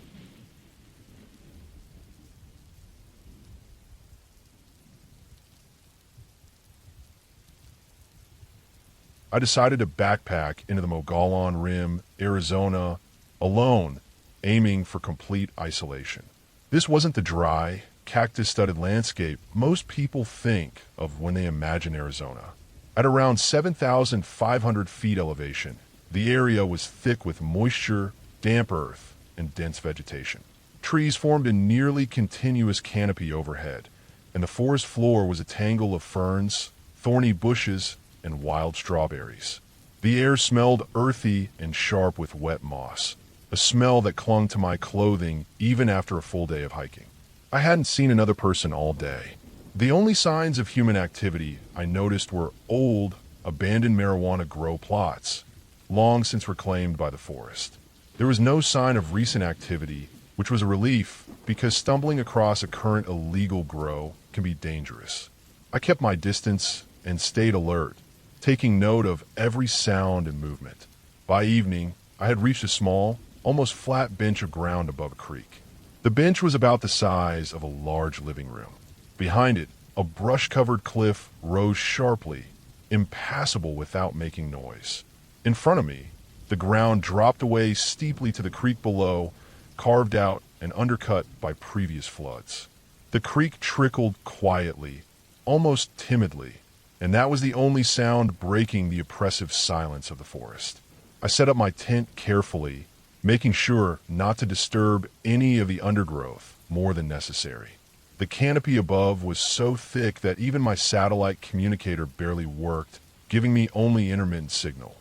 I decided to backpack into the Mogollon Rim, Arizona, alone, aiming for complete isolation. This wasn't the dry, cactus-studded landscape most people think of when they imagine Arizona. At around 7,500 feet elevation, the area was thick with moisture, damp earth, and dense vegetation. Trees formed a nearly continuous canopy overhead, and the forest floor was a tangle of ferns, thorny bushes, and wild strawberries. The air smelled earthy and sharp with wet moss, a smell that clung to my clothing even after a full day of hiking. I hadn't seen another person all day. The only signs of human activity I noticed were old, abandoned marijuana grow plots, long since reclaimed by the forest. There was no sign of recent activity, which was a relief because stumbling across a current illegal grow can be dangerous. I kept my distance and stayed alert, taking note of every sound and movement. By evening, I had reached a small, almost flat bench of ground above a creek. The bench was about the size of a large living room. Behind it, a brush-covered cliff rose sharply, impassable without making noise. In front of me, the ground dropped away steeply to the creek below, carved out and undercut by previous floods. The creek trickled quietly, almost timidly, and that was the only sound breaking the oppressive silence of the forest. I set up my tent carefully, making sure not to disturb any of the undergrowth more than necessary. The canopy above was so thick that even my satellite communicator barely worked, giving me only intermittent signal.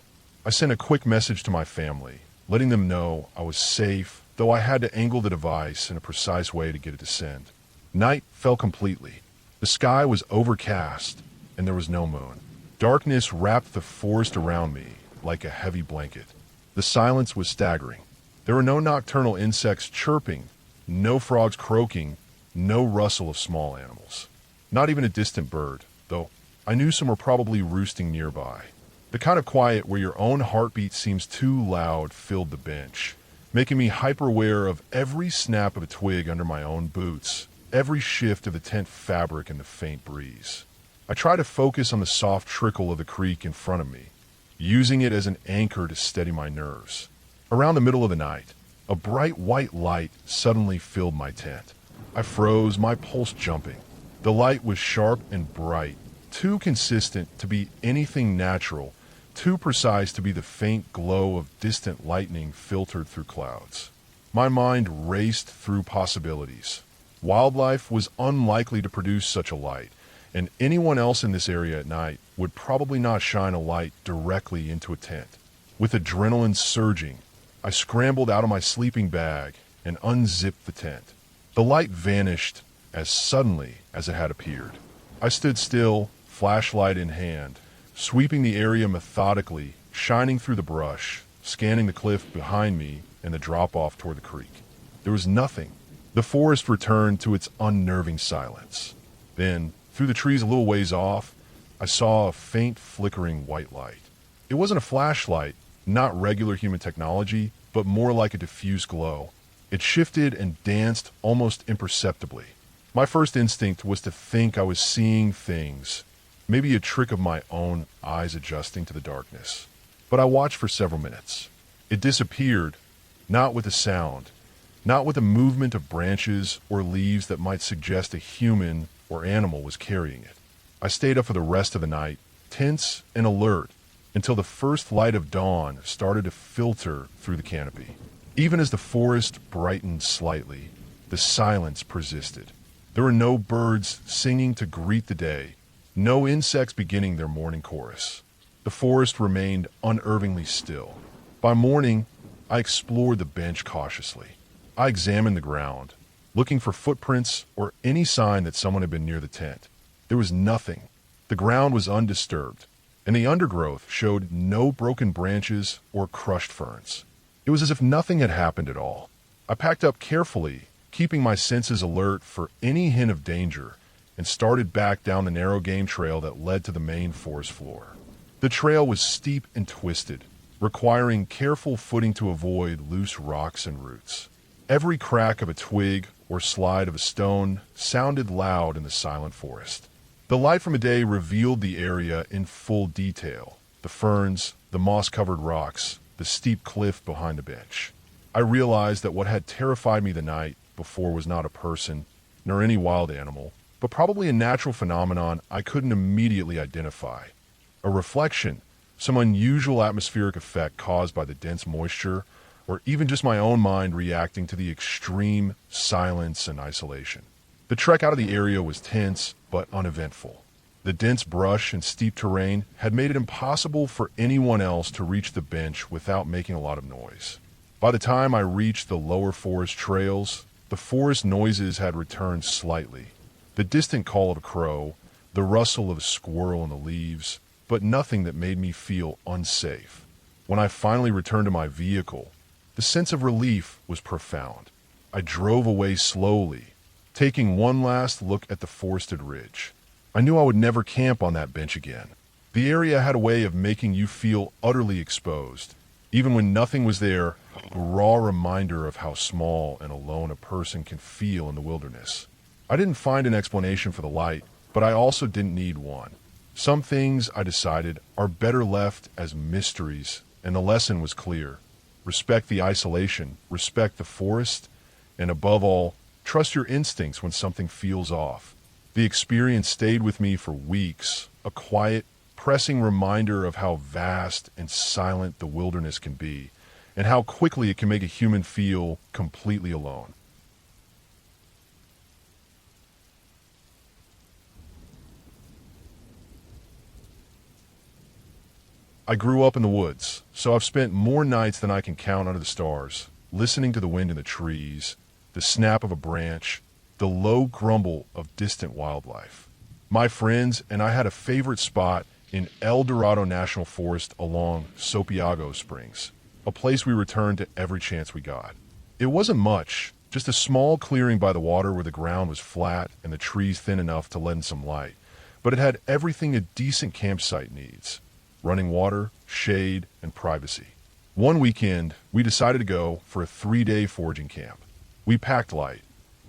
I sent a quick message to my family, letting them know I was safe, though I had to angle the device in a precise way to get it to send. Night fell completely. The sky was overcast, and there was no moon. Darkness wrapped the forest around me like a heavy blanket. The silence was staggering. There were no nocturnal insects chirping, no frogs croaking, no rustle of small animals. Not even a distant bird, though I knew some were probably roosting nearby. The kind of quiet where your own heartbeat seems too loud filled the bench, making me hyper-aware of every snap of a twig under my own boots, every shift of the tent fabric in the faint breeze. I tried to focus on the soft trickle of the creek in front of me, using it as an anchor to steady my nerves. Around the middle of the night, a bright white light suddenly filled my tent. I froze, my pulse jumping. The light was sharp and bright, too consistent to be anything natural, too precise to be the faint glow of distant lightning filtered through clouds. My mind raced through possibilities. Wildlife was unlikely to produce such a light, and anyone else in this area at night would probably not shine a light directly into a tent. With adrenaline surging, I scrambled out of my sleeping bag and unzipped the tent. The light vanished as suddenly as it had appeared. I stood still, flashlight in hand, sweeping the area methodically, shining through the brush, scanning the cliff behind me and the drop-off toward the creek. There was nothing. The forest returned to its unnerving silence. Then, through the trees a little ways off, I saw a faint flickering white light. It wasn't a flashlight, not regular human technology, but more like a diffuse glow. It shifted and danced almost imperceptibly. My first instinct was to think I was seeing things, maybe a trick of my own eyes adjusting to the darkness. But I watched for several minutes. It disappeared, not with a sound, not with a movement of branches or leaves that might suggest a human or animal was carrying it. I stayed up for the rest of the night, tense and alert, until the first light of dawn started to filter through the canopy. Even as the forest brightened slightly, the silence persisted. There were no birds singing to greet the day, no insects beginning their morning chorus. The forest remained unervingly still. By morning, I explored the bench cautiously. I examined the ground, looking for footprints or any sign that someone had been near the tent. There was nothing. The ground was undisturbed, and the undergrowth showed no broken branches or crushed ferns. It was as if nothing had happened at all. I packed up carefully, keeping my senses alert for any hint of danger, and started back down the narrow game trail that led to the main forest floor. The trail was steep and twisted, requiring careful footing to avoid loose rocks and roots. Every crack of a twig or slide of a stone sounded loud in the silent forest. The light from a day revealed the area in full detail: the ferns, the moss-covered rocks, the steep cliff behind the bench. I realized that what had terrified me the night before was not a person, nor any wild animal, but probably a natural phenomenon I couldn't immediately identify. A reflection, some unusual atmospheric effect caused by the dense moisture, or even just my own mind reacting to the extreme silence and isolation. The trek out of the area was tense but uneventful. The dense brush and steep terrain had made it impossible for anyone else to reach the bench without making a lot of noise. By the time I reached the lower forest trails, the forest noises had returned slightly. The distant call of a crow, the rustle of a squirrel in the leaves, but nothing that made me feel unsafe. When I finally returned to my vehicle, the sense of relief was profound. I drove away slowly, taking one last look at the forested ridge. I knew I would never camp on that bench again. The area had a way of making you feel utterly exposed. Even when nothing was there, a raw reminder of how small and alone a person can feel in the wilderness. I didn't find an explanation for the light, but I also didn't need one. Some things, I decided, are better left as mysteries, and the lesson was clear. Respect the isolation, respect the forest, and above all, trust your instincts when something feels off. The experience stayed with me for weeks, a quiet, pressing reminder of how vast and silent the wilderness can be, and how quickly it can make a human feel completely alone. I grew up in the woods, so I've spent more nights than I can count under the stars, listening to the wind in the trees, the snap of a branch, the low grumble of distant wildlife. My friends and I had a favorite spot in El Dorado National Forest along Sopiago Springs, a place we returned to every chance we got. It wasn't much, just a small clearing by the water where the ground was flat and the trees thin enough to let in some light, but it had everything a decent campsite needs: running water, shade, and privacy. One weekend, we decided to go for a 3-day foraging camp. We packed light: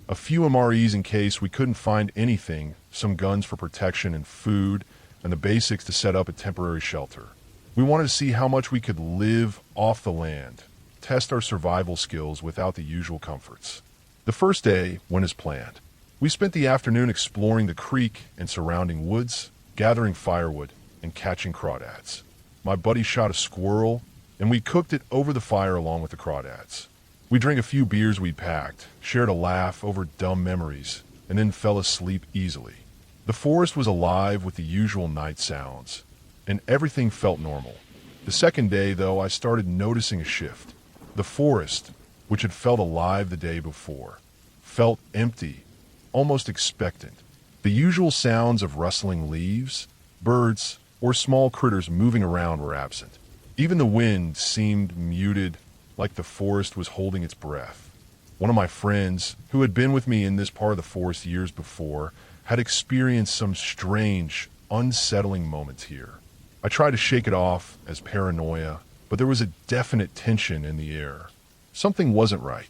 a few MREs in case we couldn't find anything, some guns for protection and food, and the basics to set up a temporary shelter. We wanted to see how much we could live off the land, test our survival skills without the usual comforts. The first day went as planned. We spent the afternoon exploring the creek and surrounding woods, gathering firewood, and catching crawdads. My buddy shot a squirrel, and we cooked it over the fire along with the crawdads. We drank a few beers we'd packed, shared a laugh over dumb memories, and then fell asleep easily. The forest was alive with the usual night sounds, and everything felt normal. The second day, though, I started noticing a shift. The forest, which had felt alive the day before, felt empty, almost expectant. The usual sounds of rustling leaves, birds, or small critters moving around were absent. Even the wind seemed muted, like the forest was holding its breath. One of my friends, who had been with me in this part of the forest years before, had experienced some strange, unsettling moments here. I tried to shake it off as paranoia, but there was a definite tension in the air. Something wasn't right.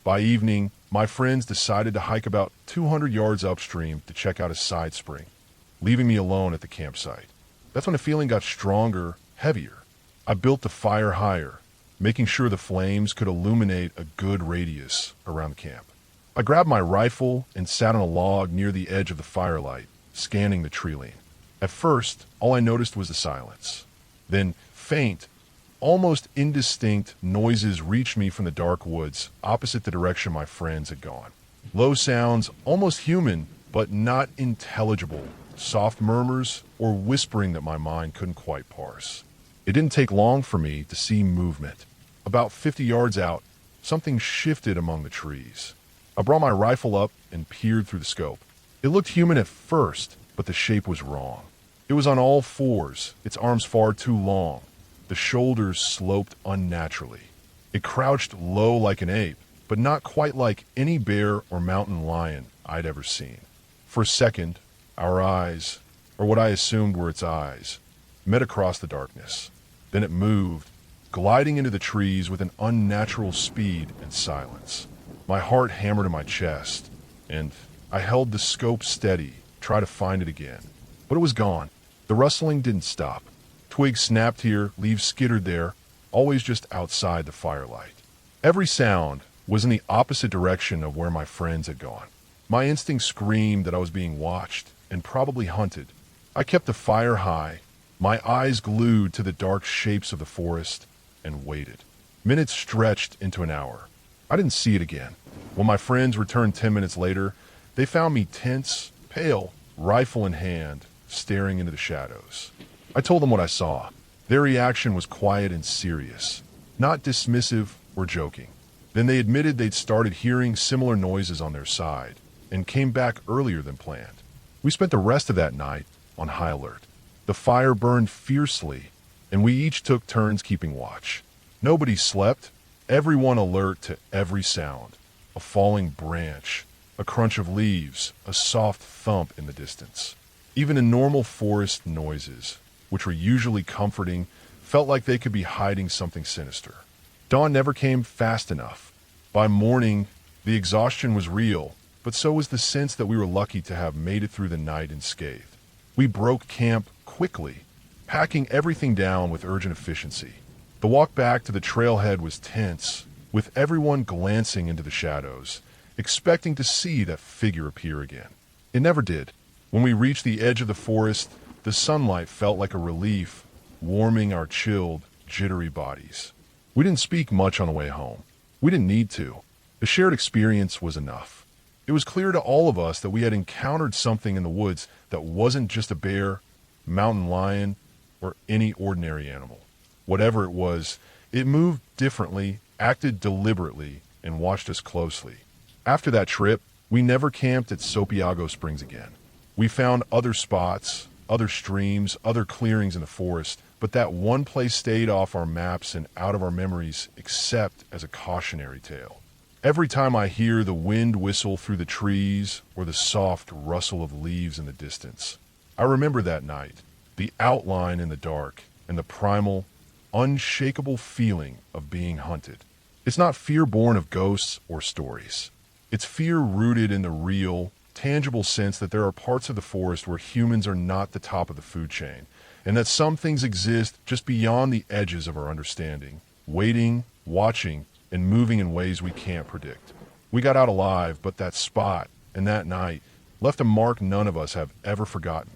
By evening, my friends decided to hike about 200 yards upstream to check out a side spring, leaving me alone at the campsite. That's when the feeling got stronger, heavier. I built the fire higher, making sure the flames could illuminate a good radius around the camp. I grabbed my rifle and sat on a log near the edge of the firelight, scanning the tree line. At first, all I noticed was the silence. Then, faint, almost indistinct noises reached me from the dark woods opposite the direction my friends had gone. Low sounds, almost human, but not intelligible. Soft murmurs or whispering that my mind couldn't quite parse. It didn't take long for me to see movement. About 50 yards out, something shifted among the trees. I brought my rifle up and peered through the scope. It looked human at first, but the shape was wrong. It was on all fours, its arms far too long. The shoulders sloped unnaturally. It crouched low like an ape, but not quite like any bear or mountain lion I'd ever seen. For a second, our eyes, or what I assumed were its eyes, met across the darkness. Then it moved, gliding into the trees with an unnatural speed and silence. My heart hammered in my chest, and I held the scope steady, tried to find it again. But it was gone. The rustling didn't stop. Twigs snapped here, leaves skittered there, always just outside the firelight. Every sound was in the opposite direction of where my friends had gone. My instinct screamed that I was being watched and probably hunted. I kept the fire high, my eyes glued to the dark shapes of the forest, and waited. Minutes stretched into an hour. I didn't see it again. When my friends returned 10 minutes later, they found me tense, pale, rifle in hand, staring into the shadows. I told them what I saw. Their reaction was quiet and serious, not dismissive or joking. Then they admitted they'd started hearing similar noises on their side and came back earlier than planned. We spent the rest of that night on high alert. The fire burned fiercely, and we each took turns keeping watch. Nobody slept, everyone alert to every sound. A falling branch, a crunch of leaves, a soft thump in the distance. Even the normal forest noises, which were usually comforting, felt like they could be hiding something sinister. Dawn never came fast enough. By morning, the exhaustion was real, but so was the sense that we were lucky to have made it through the night unscathed. We broke camp quickly, packing everything down with urgent efficiency. The walk back to the trailhead was tense, with everyone glancing into the shadows, expecting to see that figure appear again. It never did. When we reached the edge of the forest, the sunlight felt like a relief, warming our chilled, jittery bodies. We didn't speak much on the way home. We didn't need to. The shared experience was enough. It was clear to all of us that we had encountered something in the woods that wasn't just a bear, mountain lion, or any ordinary animal. Whatever it was, it moved differently, acted deliberately, and watched us closely. After that trip, we never camped at Sopiago Springs again. We found other spots, other streams, other clearings in the forest, but that one place stayed off our maps and out of our memories except as a cautionary tale. Every time I hear the wind whistle through the trees or the soft rustle of leaves in the distance, I remember that night, the outline in the dark, and the primal, unshakable feeling of being hunted. It's not fear born of ghosts or stories. It's fear rooted in the real, tangible sense that there are parts of the forest where humans are not the top of the food chain, and that some things exist just beyond the edges of our understanding, waiting, watching, and moving in ways we can't predict. We got out alive, but that spot and that night left a mark none of us have ever forgotten.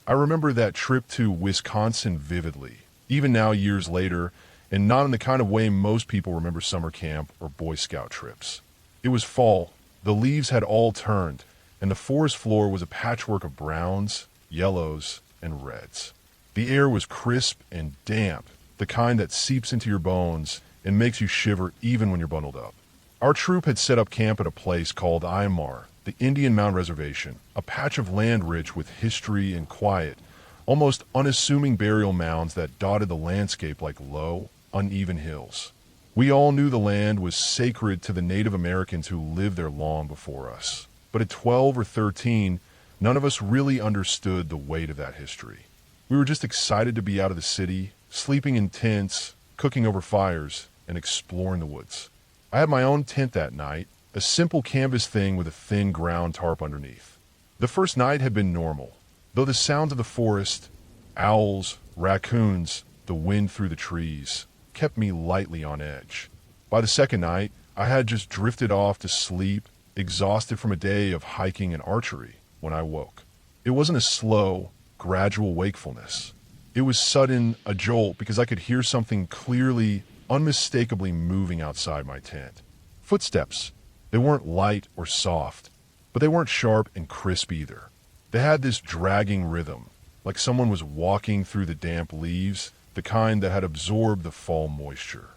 I remember that trip to Wisconsin vividly, even now years later, and not in the kind of way most people remember summer camp or Boy Scout trips. It was fall, the leaves had all turned, and the forest floor was a patchwork of browns, yellows, and reds. The air was crisp and damp, the kind that seeps into your bones and makes you shiver even when you're bundled up. Our troop had set up camp at a place called Aymar, the Indian Mound Reservation, a patch of land rich with history and quiet, almost unassuming burial mounds that dotted the landscape like low, uneven hills. We all knew the land was sacred to the Native Americans who lived there long before us. But at 12 or 13, None of us really understood the weight of that history. We were just excited to be out of the city, sleeping in tents, cooking over fires, and exploring the woods. I had my own tent that night, a simple canvas thing with a thin ground tarp underneath. The first night had been normal, though the sounds of the forest, owls, raccoons, the wind through the trees, kept me lightly on edge. By the second night, I had just drifted off to sleep, exhausted from a day of hiking and archery, when I woke. It wasn't a slow, gradual wakefulness. It was sudden, a jolt, because I could hear something clearly, unmistakably moving outside my tent. Footsteps. They weren't light or soft, but they weren't sharp and crisp either. They had this dragging rhythm, like someone was walking through the damp leaves, the kind that had absorbed the fall moisture.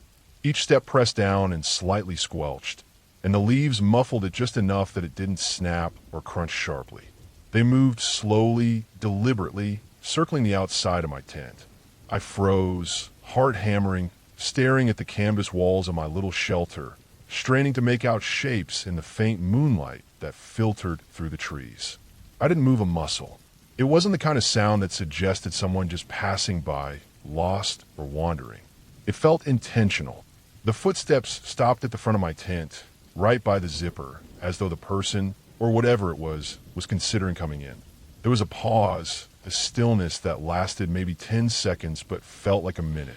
Each step pressed down and slightly squelched, and the leaves muffled it just enough that it didn't snap or crunch sharply. They moved slowly, deliberately, circling the outside of my tent. I froze, heart hammering, staring at the canvas walls of my little shelter, straining to make out shapes in the faint moonlight that filtered through the trees. I didn't move a muscle. It wasn't the kind of sound that suggested someone just passing by, lost or wandering. It felt intentional. The footsteps stopped at the front of my tent, right by the zipper, as though the person, or whatever it was considering coming in. There was a pause, a stillness that lasted maybe 10 seconds but felt like a minute.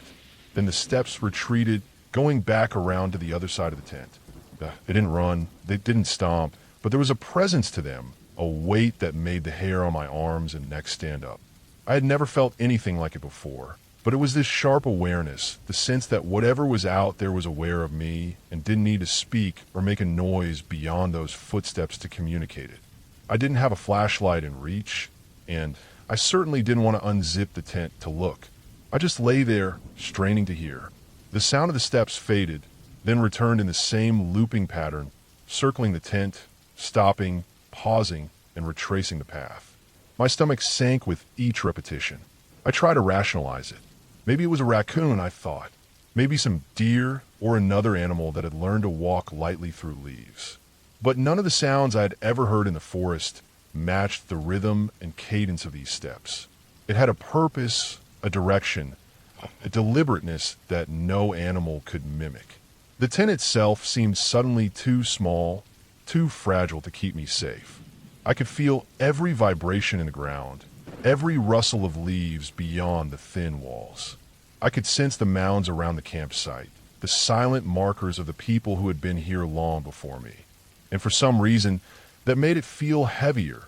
Then the steps retreated, going back around to the other side of the tent. They didn't run, they didn't stomp, but there was a presence to them, a weight that made the hair on my arms and neck stand up. I had never felt anything like it before, but it was this sharp awareness, the sense that whatever was out there was aware of me and didn't need to speak or make a noise beyond those footsteps to communicate it. I didn't have a flashlight in reach, and I certainly didn't want to unzip the tent to look. I just lay there, straining to hear. The sound of the steps faded, then returned in the same looping pattern, circling the tent, stopping, pausing, and retracing the path. My stomach sank with each repetition. I tried to rationalize it. Maybe it was a raccoon, I thought. Maybe some deer or another animal that had learned to walk lightly through leaves. But none of the sounds I had ever heard in the forest matched the rhythm and cadence of these steps. It had a purpose, a direction, a deliberateness that no animal could mimic. The tent itself seemed suddenly too small, too fragile to keep me safe. I could feel every vibration in the ground, every rustle of leaves beyond the thin walls. I could sense the mounds around the campsite, the silent markers of the people who had been here long before me. And for some reason, that made it feel heavier,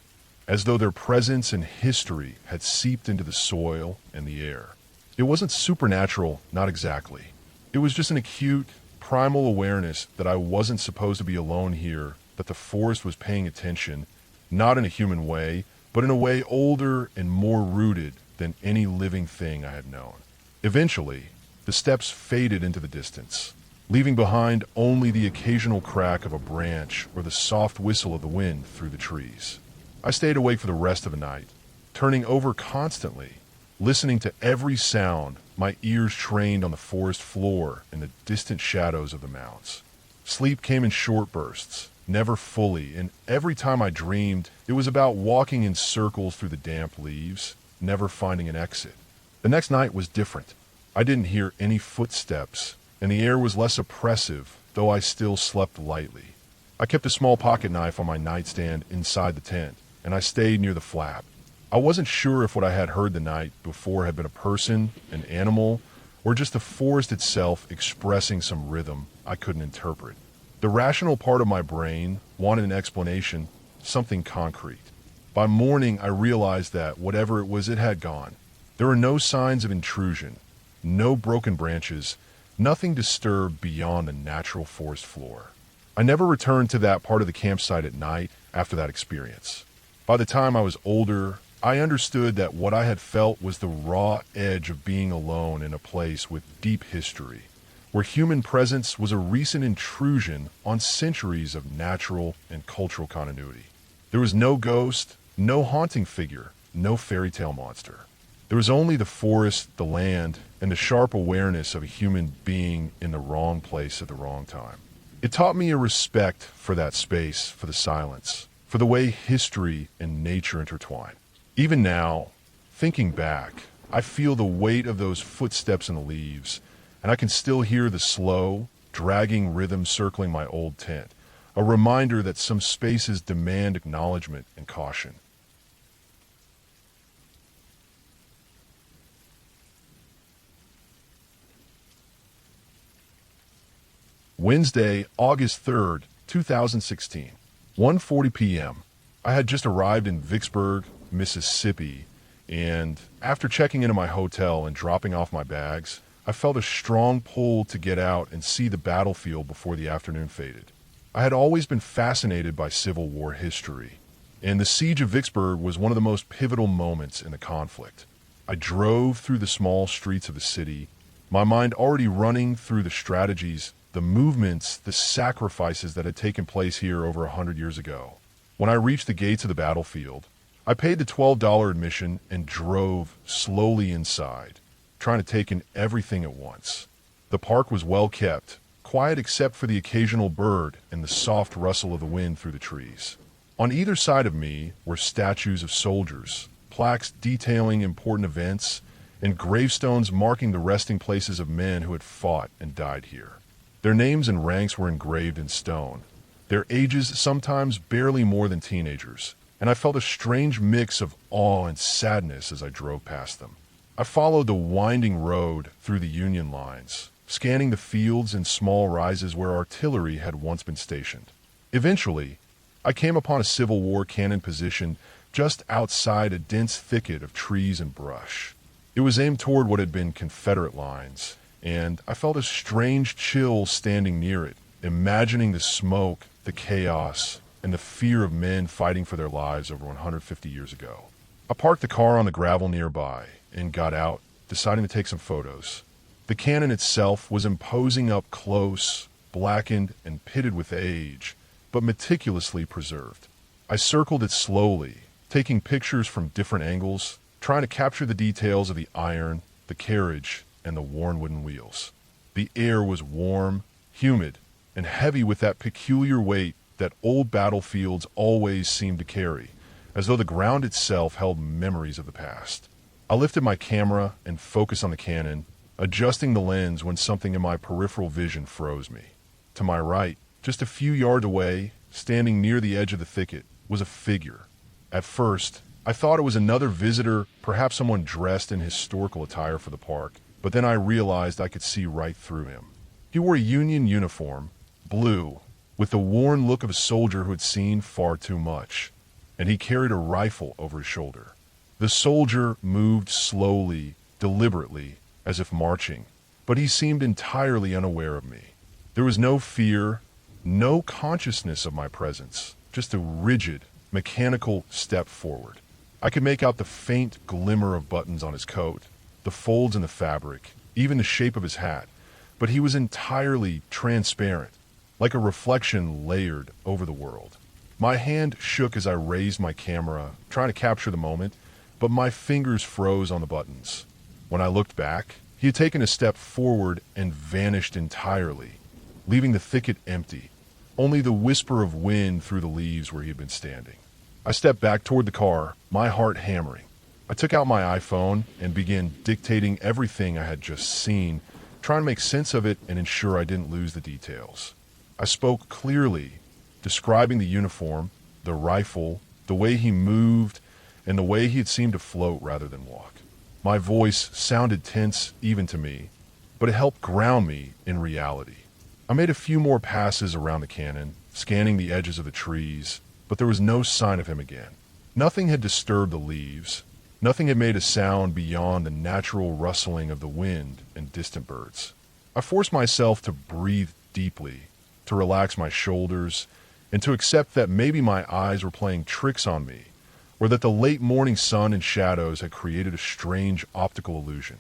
as though their presence and history had seeped into the soil and the air. It wasn't supernatural, not exactly. It was just an acute, primal awareness that I wasn't supposed to be alone here, that the forest was paying attention, not in a human way, but in a way older and more rooted than any living thing I had known. Eventually, the steps faded into the distance, leaving behind only the occasional crack of a branch or the soft whistle of the wind through the trees. I stayed awake for the rest of the night, turning over constantly, listening to every sound, my ears trained on the forest floor and the distant shadows of the mounds. Sleep came in short bursts, never fully, and every time I dreamed, it was about walking in circles through the damp leaves, never finding an exit. The next night was different. I didn't hear any footsteps, and the air was less oppressive, though I still slept lightly. I kept a small pocket knife on my nightstand inside the tent, and I stayed near the flap. I wasn't sure if what I had heard the night before had been a person, an animal, or just the forest itself expressing some rhythm I couldn't interpret. The rational part of my brain wanted an explanation, something concrete. By morning, I realized that whatever it was, it had gone. There were no signs of intrusion, no broken branches, nothing disturbed beyond the natural forest floor. I never returned to that part of the campsite at night after that experience. By the time I was older, I understood that what I had felt was the raw edge of being alone in a place with deep history, where human presence was a recent intrusion on centuries of natural and cultural continuity. There was no ghost, no haunting figure, no fairy tale monster. There was only the forest, the land, and the sharp awareness of a human being in the wrong place at the wrong time. It taught me a respect for that space, for the silence, for for the way history and nature intertwine. Even now, thinking back, I feel the weight of those footsteps in the leaves, and I can still hear the slow, dragging rhythm circling my old tent, a reminder that some spaces demand acknowledgement and caution. Wednesday, August 3rd, 2016, 1:40 p.m. I had just arrived in Vicksburg, Mississippi, and after checking into my hotel and dropping off my bags, I felt a strong pull to get out and see the battlefield before the afternoon faded. I had always been fascinated by Civil War history, and the siege of Vicksburg was one of the most pivotal moments in the conflict. I drove through the small streets of the city, my mind already running through the strategies, the movements, the sacrifices that had taken place here over 100 years ago. When I reached the gates of the battlefield, I paid the $12 admission and drove slowly inside, trying to take in everything at once. The park was well kept, quiet except for the occasional bird and the soft rustle of the wind through the trees. On either side of me were statues of soldiers, plaques detailing important events, and gravestones marking the resting places of men who had fought and died here. Their names and ranks were engraved in stone, their ages sometimes barely more than teenagers, and I felt a strange mix of awe and sadness as I drove past them. I followed the winding road through the Union lines, scanning the fields and small rises where artillery had once been stationed. Eventually, I came upon a Civil War cannon positioned just outside a dense thicket of trees and brush. It was aimed toward what had been Confederate lines, and I felt a strange chill standing near it, imagining the smoke, the chaos, and the fear of men fighting for their lives over 150 years ago. I parked the car on the gravel nearby and got out, deciding to take some photos. The cannon itself was imposing up close, blackened and pitted with age, but meticulously preserved. I circled it slowly, taking pictures from different angles, trying to capture the details of the iron, the carriage, and the worn wooden wheels. The air was warm, humid, and heavy with that peculiar weight that old battlefields always seemed to carry, as though the ground itself held memories of the past. I lifted my camera and focused on the cannon, adjusting the lens when something in my peripheral vision froze me. To my right, just a few yards away, standing near the edge of the thicket, was a figure. At first, I thought it was another visitor, perhaps someone dressed in historical attire for the park, but then I realized I could see right through him. He wore a Union uniform, blue, with the worn look of a soldier who had seen far too much, and he carried a rifle over his shoulder. The soldier moved slowly, deliberately, as if marching, but he seemed entirely unaware of me. There was no fear, no consciousness of my presence, just a rigid, mechanical step forward. I could make out the faint glimmer of buttons on his coat, the folds in the fabric, even the shape of his hat, but he was entirely transparent, like a reflection layered over the world. My hand shook as I raised my camera, trying to capture the moment, but my fingers froze on the buttons. When I looked back, he had taken a step forward and vanished entirely, leaving the thicket empty, only the whisper of wind through the leaves where he had been standing. I stepped back toward the car, my heart hammering. I took out my iPhone and began dictating everything I had just seen, trying to make sense of it and ensure I didn't lose the details. I spoke clearly, describing the uniform, the rifle, the way he moved, and the way he had seemed to float rather than walk. My voice sounded tense even to me, but it helped ground me in reality. I made a few more passes around the cannon, scanning the edges of the trees, but there was no sign of him again. Nothing had disturbed the leaves. Nothing had made a sound beyond the natural rustling of the wind and distant birds. I forced myself to breathe deeply, to relax my shoulders, and to accept that maybe my eyes were playing tricks on me, or that the late morning sun and shadows had created a strange optical illusion.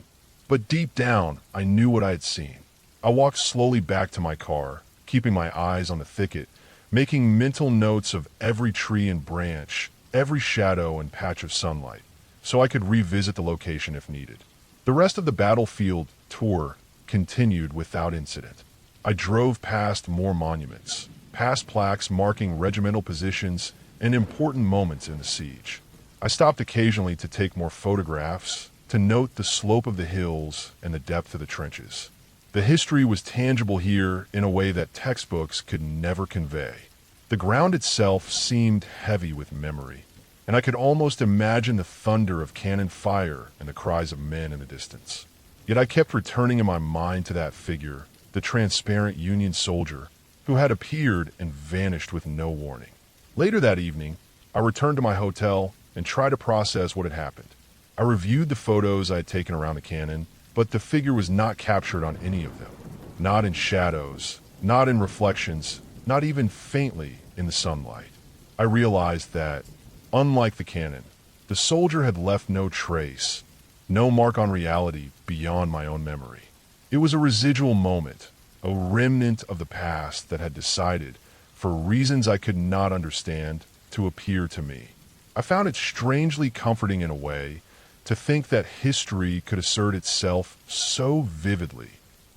But deep down, I knew what I had seen. I walked slowly back to my car, keeping my eyes on the thicket, making mental notes of every tree and branch, every shadow and patch of sunlight, so I could revisit the location if needed. The rest of the battlefield tour continued without incident. I drove past more monuments, past plaques marking regimental positions, and important moments in the siege. I stopped occasionally to take more photographs, to note the slope of the hills and the depth of the trenches. The history was tangible here in a way that textbooks could never convey. The ground itself seemed heavy with memory, and I could almost imagine the thunder of cannon fire and the cries of men in the distance. Yet I kept returning in my mind to that figure, the transparent Union soldier, who had appeared and vanished with no warning. Later that evening, I returned to my hotel and tried to process what had happened. I reviewed the photos I had taken around the cannon, but the figure was not captured on any of them. Not in shadows, not in reflections, not even faintly in the sunlight. I realized that, unlike the cannon, the soldier had left no trace, no mark on reality beyond my own memory. It was a residual moment, a remnant of the past that had decided, for reasons I could not understand, to appear to me. I found it strangely comforting in a way to think that history could assert itself so vividly,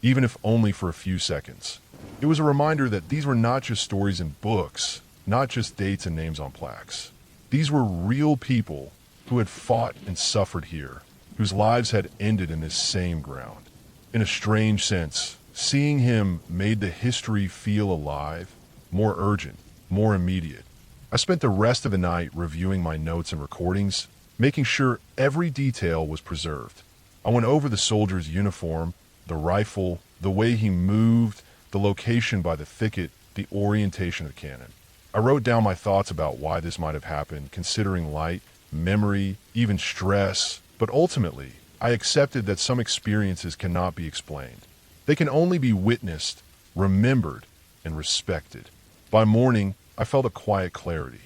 even if only for a few seconds. It was a reminder that these were not just stories in books, not just dates and names on plaques. These were real people who had fought and suffered here, whose lives had ended in this same ground. In a strange sense, seeing him made the history feel alive, more urgent, more immediate. I spent the rest of the night reviewing my notes and recordings, making sure every detail was preserved. I went over the soldier's uniform, the rifle, the way he moved, the location by the thicket, the orientation of the cannon. I wrote down my thoughts about why this might have happened, considering light, memory, even stress, but ultimately, I accepted that some experiences cannot be explained. They can only be witnessed, remembered, and respected. By morning, I felt a quiet clarity.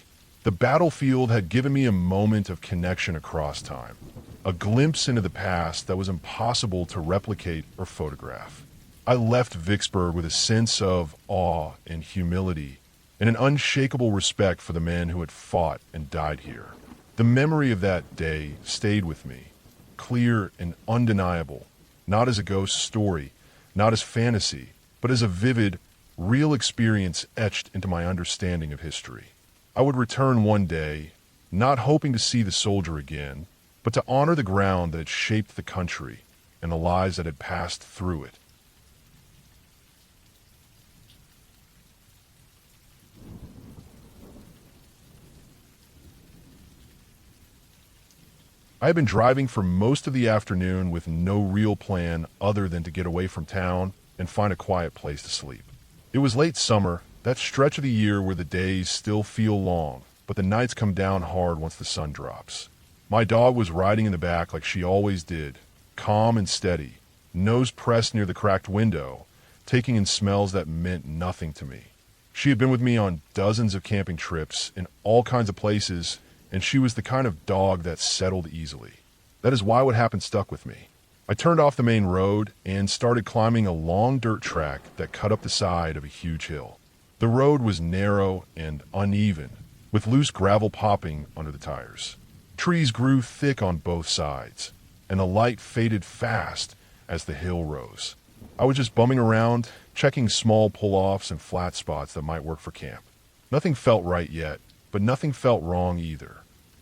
The battlefield had given me a moment of connection across time, a glimpse into the past that was impossible to replicate or photograph. I left Vicksburg with a sense of awe and humility and an unshakable respect for the men who had fought and died here. The memory of that day stayed with me, clear and undeniable, not as a ghost story, not as fantasy, but as a vivid, real experience etched into my understanding of history. I would return one day, not hoping to see the soldier again, but to honor the ground that had shaped the country and the lives that had passed through it. I had been driving for most of the afternoon with no real plan other than to get away from town and find a quiet place to sleep. It was late summer, that stretch of the year where the days still feel long, but the nights come down hard once the sun drops. My dog was riding in the back like she always did, calm and steady, nose pressed near the cracked window, taking in smells that meant nothing to me. She had been with me on dozens of camping trips in all kinds of places, and she was the kind of dog that settled easily. That is why what happened stuck with me. I turned off the main road and started climbing a long dirt track that cut up the side of a huge hill. The road was narrow and uneven, with loose gravel popping under the tires. Trees grew thick on both sides, and the light faded fast as the hill rose. I was just bumming around, checking small pull-offs and flat spots that might work for camp. Nothing felt right yet, but nothing felt wrong either.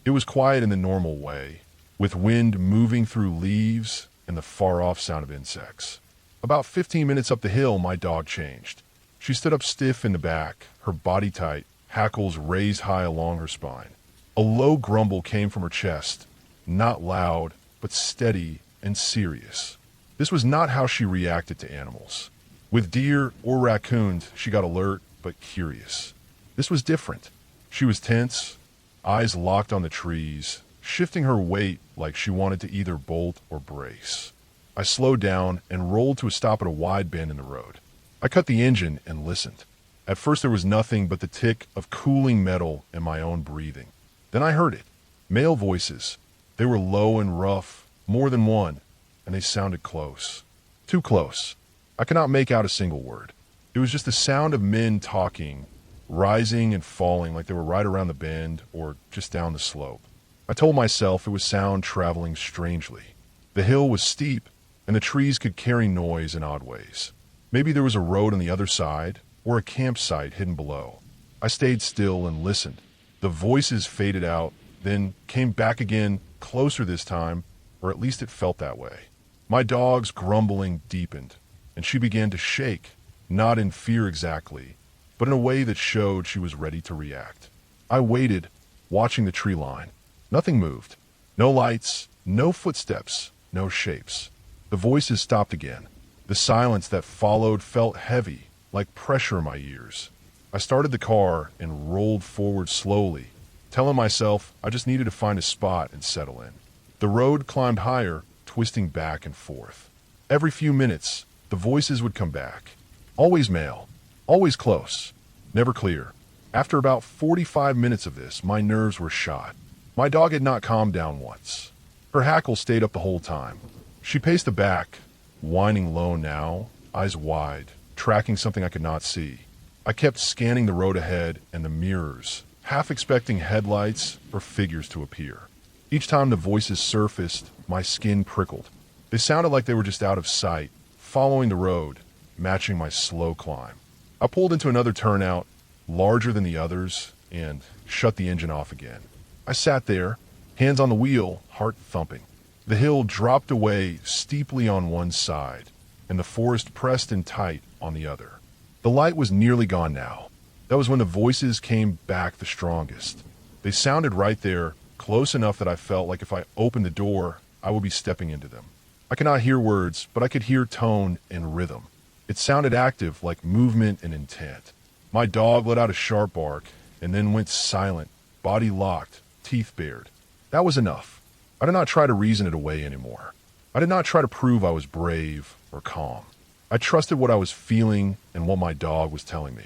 It was quiet in the normal way, with wind moving through leaves and the far-off sound of insects. About 15 minutes up the hill, my dog changed. She stood up stiff in the back, her body tight, hackles raised high along her spine. A low grumble came from her chest, not loud, but steady and serious. This was not how she reacted to animals. With deer or raccoons, she got alert but curious. This was different. She was tense, eyes locked on the trees, shifting her weight like she wanted to either bolt or brace. I slowed down and rolled to a stop at a wide bend in the road. I cut the engine and listened. At first there was nothing but the tick of cooling metal and my own breathing. Then I heard it. Male voices. They were low and rough, more than one, and they sounded close. Too close. I could not make out a single word. It was just the sound of men talking, rising and falling like they were right around the bend or just down the slope. I told myself it was sound traveling strangely. The hill was steep, and the trees could carry noise in odd ways. Maybe there was a road on the other side, or a campsite hidden below. I stayed still and listened. The voices faded out, then came back again, closer this time, or at least it felt that way. My dog's grumbling deepened, and she began to shake, not in fear exactly, but in a way that showed she was ready to react. I waited, watching the tree line. Nothing moved. No lights, no footsteps, no shapes. The voices stopped again. The silence that followed felt heavy, like pressure in my ears. I started the car and rolled forward slowly, telling myself I just needed to find a spot and settle in. The road climbed higher, twisting back and forth. Every few minutes, the voices would come back. Always male, always close, never clear. After about 45 minutes of this, my nerves were shot. My dog had not calmed down once. Her hackle stayed up the whole time. She paced the back, whining low now, eyes wide, tracking something I could not see. I kept scanning the road ahead and the mirrors, half expecting headlights or figures to appear. Each time the voices surfaced, my skin prickled. They sounded like they were just out of sight, following the road, matching my slow climb. I pulled into another turnout, larger than the others, and shut the engine off again. I sat there, hands on the wheel, heart thumping. The hill dropped away steeply on one side, and the forest pressed in tight on the other. The light was nearly gone now. That was when the voices came back the strongest. They sounded right there, close enough that I felt like if I opened the door, I would be stepping into them. I could not hear words, but I could hear tone and rhythm. It sounded active, like movement and intent. My dog let out a sharp bark, and then went silent, body locked, teeth bared. That was enough. I did not try to reason it away anymore. I did not try to prove I was brave or calm. I trusted what I was feeling and what my dog was telling me.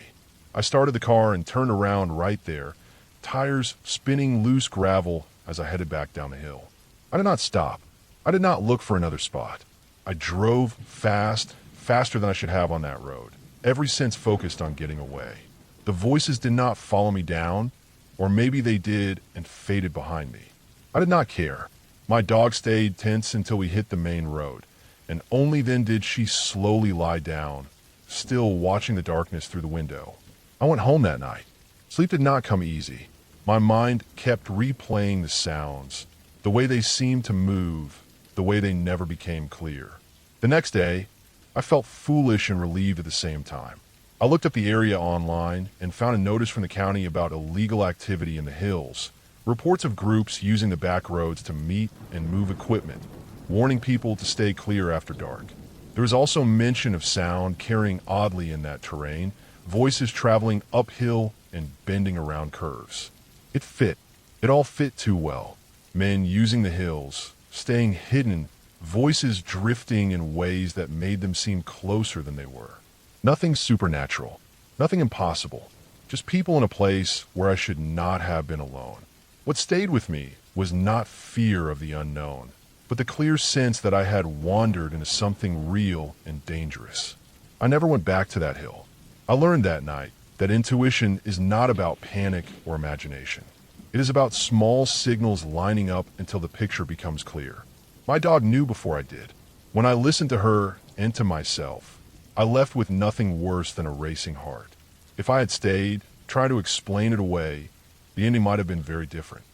I started the car and turned around right there, tires spinning loose gravel as I headed back down the hill. I did not stop. I did not look for another spot. I drove fast, faster than I should have on that road, every sense focused on getting away. The voices did not follow me down, or maybe they did and faded behind me. I did not care. My dog stayed tense until we hit the main road, and only then did she slowly lie down, still watching the darkness through the window. I went home that night. Sleep did not come easy. My mind kept replaying the sounds, the way they seemed to move, the way they never became clear. The next day, I felt foolish and relieved at the same time. I looked up the area online and found a notice from the county about illegal activity in the hills, reports of groups using the back roads to meet and move equipment, warning people to stay clear after dark. There was also mention of sound carrying oddly in that terrain, voices traveling uphill and bending around curves. It fit. It all fit too well. Men using the hills, staying hidden, voices drifting in ways that made them seem closer than they were. Nothing supernatural, nothing impossible, just people in a place where I should not have been alone. What stayed with me was not fear of the unknown, but the clear sense that I had wandered into something real and dangerous. I never went back to that hill. I learned that night that intuition is not about panic or imagination. It is about small signals lining up until the picture becomes clear. My dog knew before I did. When I listened to her and to myself, I left with nothing worse than a racing heart. If I had stayed, trying to explain it away, the ending might have been very different.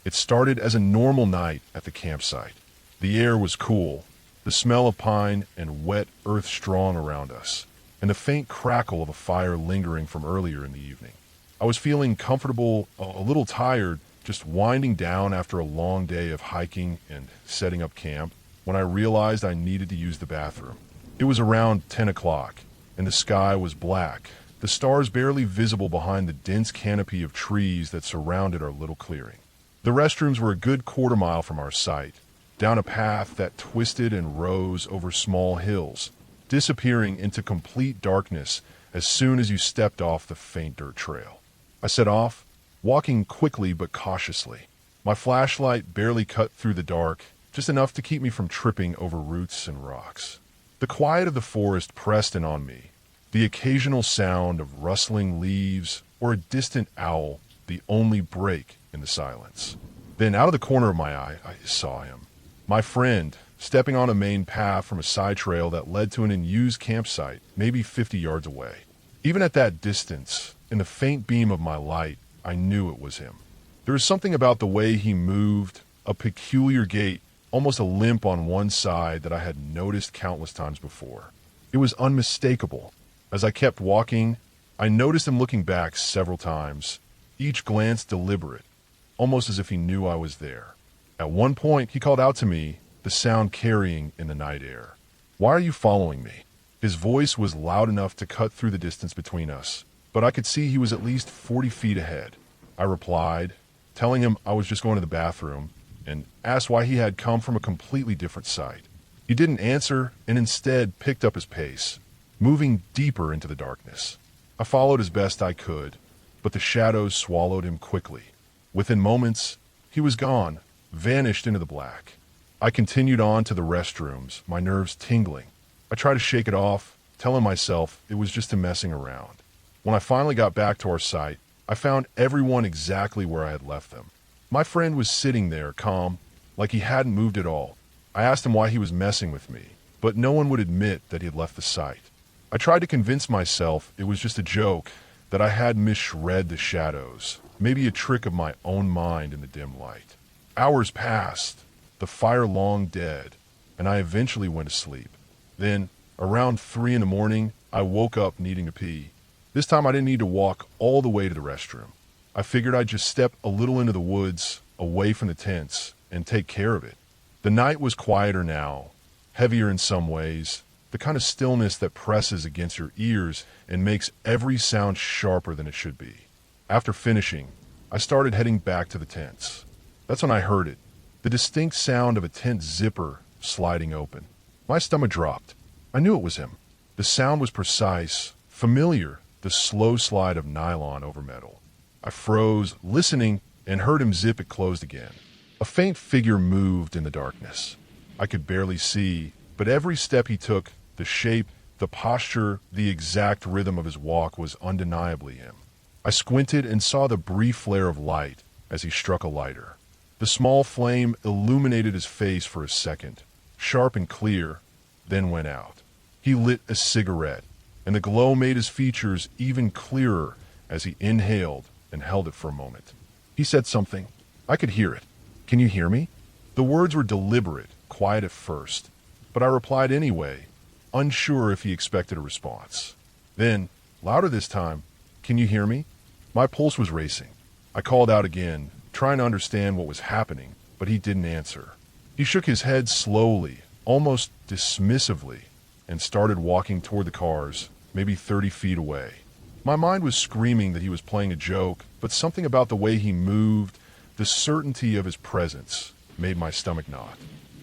It started as a normal night at the campsite. The air was cool, the smell of pine and wet earth strong around us, and the faint crackle of a fire lingering from earlier in the evening. I was feeling comfortable, a little tired, just winding down after a long day of hiking and setting up camp, when I realized I needed to use the bathroom. It was around 10 o'clock, and the sky was black, the stars barely visible behind the dense canopy of trees that surrounded our little clearing. The restrooms were a good quarter mile from our site, down a path that twisted and rose over small hills, disappearing into complete darkness as soon as you stepped off the faint dirt trail. I set off, walking quickly but cautiously. My flashlight barely cut through the dark, just enough to keep me from tripping over roots and rocks. The quiet of the forest pressed in on me, the occasional sound of rustling leaves or a distant owl, the only break in the silence. Then out of the corner of my eye, I saw him. My friend, stepping on a main path from a side trail that led to an unused campsite, maybe 50 yards away. Even at that distance, in the faint beam of my light, I knew it was him. There was something about the way he moved, a peculiar gait, almost a limp on one side that I had noticed countless times before. It was unmistakable. As I kept walking, I noticed him looking back several times, each glance deliberate, almost as if he knew I was there. At one point, he called out to me, the sound carrying in the night air. "Why are you following me?" His voice was loud enough to cut through the distance between us, but I could see he was at least 40 feet ahead. I replied, telling him I was just going to the bathroom, and asked why he had come from a completely different site. He didn't answer and instead picked up his pace, moving deeper into the darkness. I followed as best I could, but the shadows swallowed him quickly. Within moments, he was gone, vanished into the black. I continued on to the restrooms, my nerves tingling. I tried to shake it off, telling myself it was just him messing around. When I finally got back to our site, I found everyone exactly where I had left them. My friend was sitting there, calm, like he hadn't moved at all. I asked him why he was messing with me, but no one would admit that he had left the site. I tried to convince myself it was just a joke, that I had misread the shadows, maybe a trick of my own mind in the dim light. Hours passed, the fire long dead, and I eventually went to sleep. Then, around 3 a.m, I woke up needing to pee. This time I didn't need to walk all the way to the restroom. I figured I'd just step a little into the woods, away from the tents, and take care of it. The night was quieter now, heavier in some ways, the kind of stillness that presses against your ears and makes every sound sharper than it should be. After finishing, I started heading back to the tents. That's when I heard it, the distinct sound of a tent zipper sliding open. My stomach dropped. I knew it was him. The sound was precise, familiar, the slow slide of nylon over metal. I froze, listening, and heard him zip it closed again. A faint figure moved in the darkness. I could barely see, but every step he took, the shape, the posture, the exact rhythm of his walk was undeniably him. I squinted and saw the brief flare of light as he struck a lighter. The small flame illuminated his face for a second, sharp and clear, then went out. He lit a cigarette, and the glow made his features even clearer as he inhaled and held it for a moment. He said something. I could hear it. "Can you hear me?" The words were deliberate, quiet at first, but I replied anyway, unsure if he expected a response. Then, louder this time, "Can you hear me?" My pulse was racing. I called out again, trying to understand what was happening, but he didn't answer. He shook his head slowly, almost dismissively, and started walking toward the cars, maybe 30 feet away. My mind was screaming that he was playing a joke, but something about the way he moved, the certainty of his presence, made my stomach knot.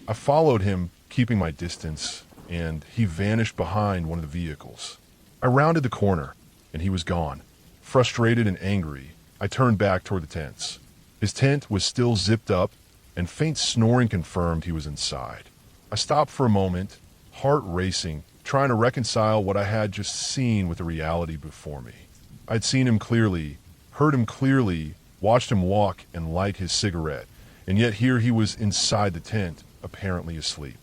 I followed him, keeping my distance, and he vanished behind one of the vehicles. I rounded the corner, and he was gone. Frustrated and angry, I turned back toward the tents. His tent was still zipped up, and faint snoring confirmed he was inside. I stopped for a moment, heart racing, trying to reconcile what I had just seen with the reality before me. I'd seen him clearly, heard him clearly, watched him walk and light his cigarette, and yet here he was inside the tent, apparently asleep.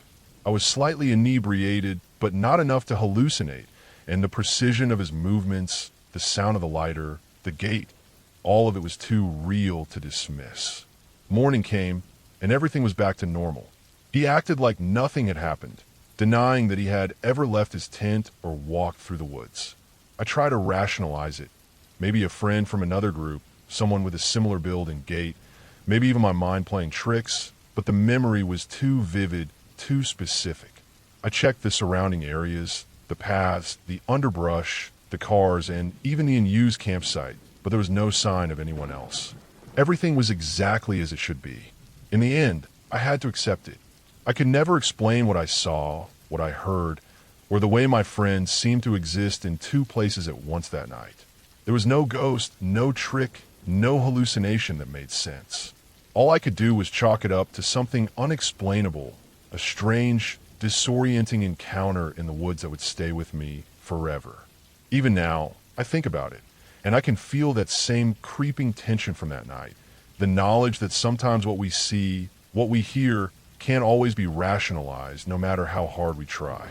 I was slightly inebriated, but not enough to hallucinate, and the precision of his movements, the sound of the lighter, the gait, all of it was too real to dismiss. Morning came, and everything was back to normal. He acted like nothing had happened, denying that he had ever left his tent or walked through the woods. I tried to rationalize it. Maybe a friend from another group, someone with a similar build and gait, maybe even my mind playing tricks, but the memory was too vivid, too specific. I checked the surrounding areas, the paths, the underbrush, the cars, and even the unused campsite, but there was no sign of anyone else. Everything was exactly as it should be. In the end, I had to accept it. I could never explain what I saw, what I heard, or the way my friend seemed to exist in two places at once that night. There was no ghost, no trick, no hallucination that made sense. All I could do was chalk it up to something unexplainable, a strange, disorienting encounter in the woods that would stay with me forever. Even now, I think about it, and I can feel that same creeping tension from that night, the knowledge that sometimes what we see, what we hear, can't always be rationalized no matter how hard we try.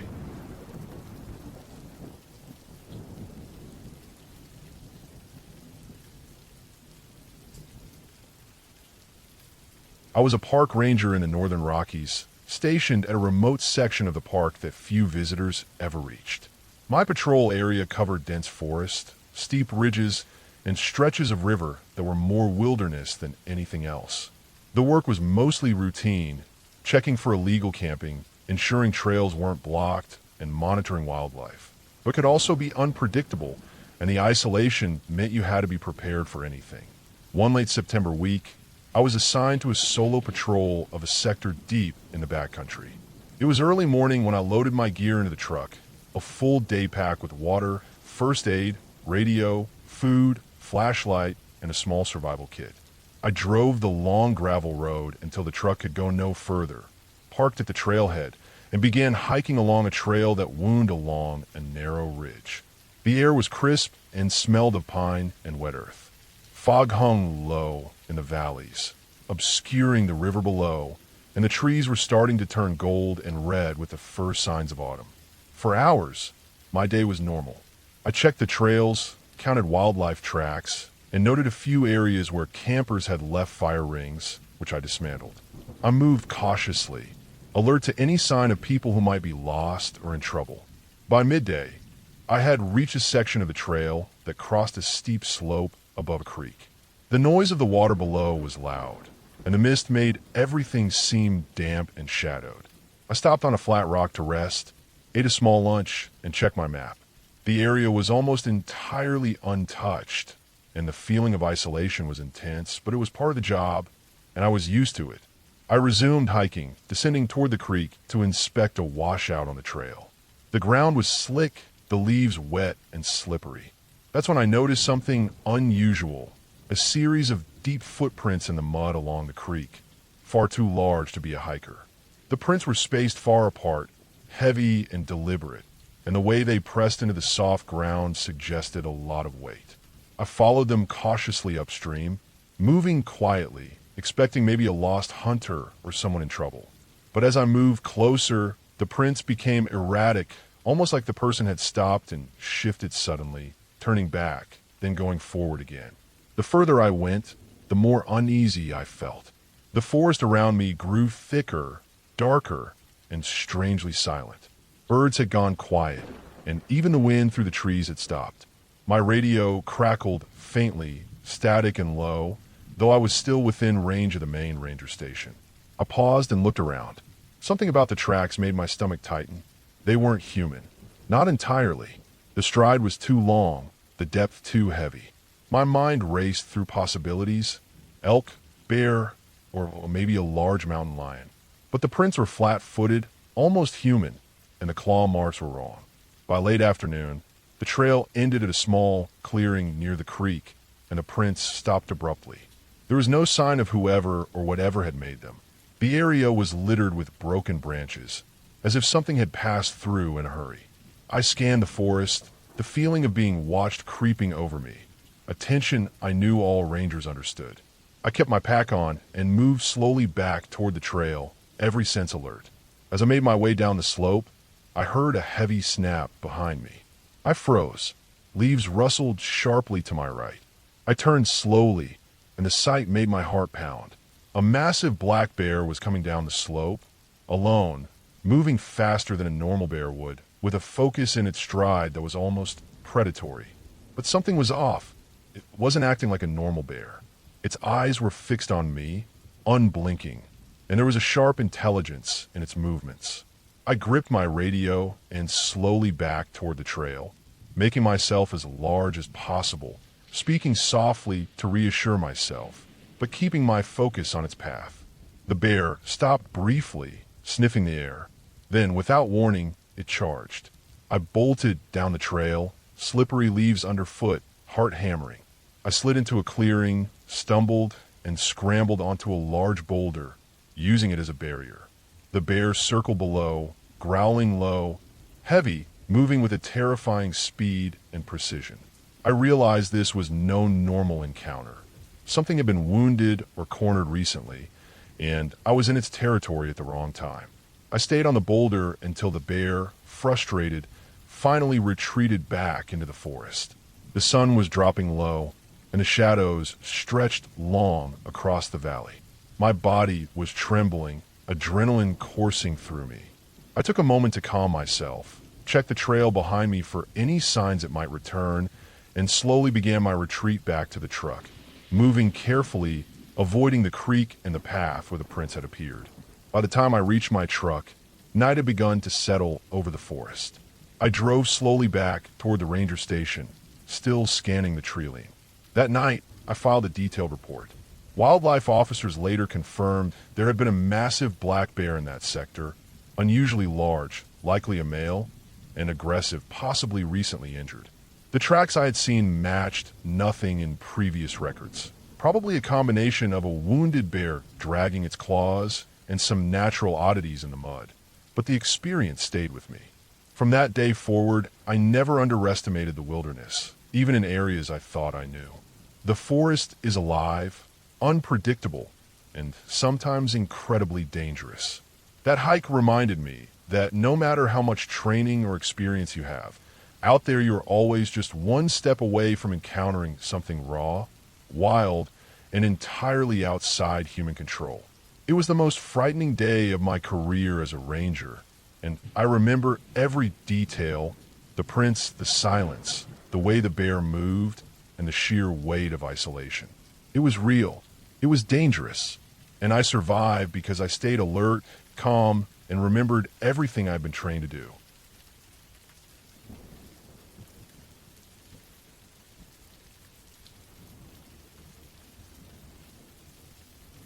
I was a park ranger in the Northern Rockies, stationed at a remote section of the park that few visitors ever reached. My patrol area covered dense forest, steep ridges, and stretches of river that were more wilderness than anything else. The work was mostly routine, checking for illegal camping, ensuring trails weren't blocked, and monitoring wildlife. But could also be unpredictable, and the isolation meant you had to be prepared for anything. One late September week, I was assigned to a solo patrol of a sector deep in the backcountry. It was early morning when I loaded my gear into the truck, a full day pack with water, first aid, radio, food, flashlight, and a small survival kit. I drove the long gravel road until the truck could go no further, parked at the trailhead, and began hiking along a trail that wound along a narrow ridge. The air was crisp and smelled of pine and wet earth. Fog hung low in the valleys, obscuring the river below, and the trees were starting to turn gold and red with the first signs of autumn. For hours, my day was normal. I checked the trails, counted wildlife tracks, and noted a few areas where campers had left fire rings, which I dismantled. I moved cautiously, alert to any sign of people who might be lost or in trouble. By midday, I had reached a section of the trail that crossed a steep slope above a creek. The noise of the water below was loud, and the mist made everything seem damp and shadowed. I stopped on a flat rock to rest, ate a small lunch, and checked my map. The area was almost entirely untouched, and the feeling of isolation was intense, but it was part of the job, and I was used to it. I resumed hiking, descending toward the creek to inspect a washout on the trail. The ground was slick, the leaves wet and slippery. That's when I noticed something unusual, a series of deep footprints in the mud along the creek, far too large to be a hiker. The prints were spaced far apart, heavy and deliberate, and the way they pressed into the soft ground suggested a lot of weight. I followed them cautiously upstream, moving quietly, expecting maybe a lost hunter or someone in trouble. But as I moved closer, the prints became erratic, almost like the person had stopped and shifted suddenly, turning back, then going forward again. The further I went, the more uneasy I felt. The forest around me grew thicker, darker, and strangely silent. Birds had gone quiet, and even the wind through the trees had stopped. My radio crackled faintly, static and low, though I was still within range of the main ranger station. I paused and looked around. Something about the tracks made my stomach tighten. They weren't human. Not entirely. The stride was too long, the depth too heavy. My mind raced through possibilities: elk, bear, or maybe a large mountain lion. But the prints were flat-footed, almost human, and the claw marks were wrong. By late afternoon, the trail ended at a small clearing near the creek, and the prints stopped abruptly. There was no sign of whoever or whatever had made them. The area was littered with broken branches, as if something had passed through in a hurry. I scanned the forest, the feeling of being watched creeping over me, a tension I knew all rangers understood. I kept my pack on and moved slowly back toward the trail, every sense alert. As I made my way down the slope, I heard a heavy snap behind me. I froze. Leaves rustled sharply to my right. I turned slowly, and the sight made my heart pound. A massive black bear was coming down the slope, alone, moving faster than a normal bear would, with a focus in its stride that was almost predatory. But something was off. It wasn't acting like a normal bear. Its eyes were fixed on me, unblinking, and there was a sharp intelligence in its movements. I gripped my radio and slowly backed toward the trail, making myself as large as possible, speaking softly to reassure myself, but keeping my focus on its path. The bear stopped briefly, sniffing the air. Then, without warning, it charged. I bolted down the trail, slippery leaves underfoot, heart hammering. I slid into a clearing, stumbled, and scrambled onto a large boulder, using it as a barrier. The bear circled below, growling low, heavy, moving with a terrifying speed and precision. I realized this was no normal encounter. Something had been wounded or cornered recently, and I was in its territory at the wrong time. I stayed on the boulder until the bear, frustrated, finally retreated back into the forest. The sun was dropping low, and the shadows stretched long across the valley. My body was trembling, adrenaline coursing through me. I took a moment to calm myself, checked the trail behind me for any signs it might return, and slowly began my retreat back to the truck, moving carefully, avoiding the creek and the path where the prints had appeared. By the time I reached my truck, night had begun to settle over the forest. I drove slowly back toward the ranger station, still scanning the tree line. That night, I filed a detailed report. Wildlife officers later confirmed there had been a massive black bear in that sector, unusually large, likely a male, and aggressive, possibly recently injured. The tracks I had seen matched nothing in previous records. Probably a combination of a wounded bear dragging its claws and some natural oddities in the mud. But the experience stayed with me. From that day forward, I never underestimated the wilderness, even in areas I thought I knew. The forest is alive, unpredictable, and sometimes incredibly dangerous. That hike reminded me that no matter how much training or experience you have, out there you're always just one step away from encountering something raw, wild, and entirely outside human control. It was the most frightening day of my career as a ranger, and I remember every detail, the prints, the silence, the way the bear moved, and the sheer weight of isolation. It was real. It was dangerous. And I survived because I stayed alert, calm, and remembered everything I'd been trained to do.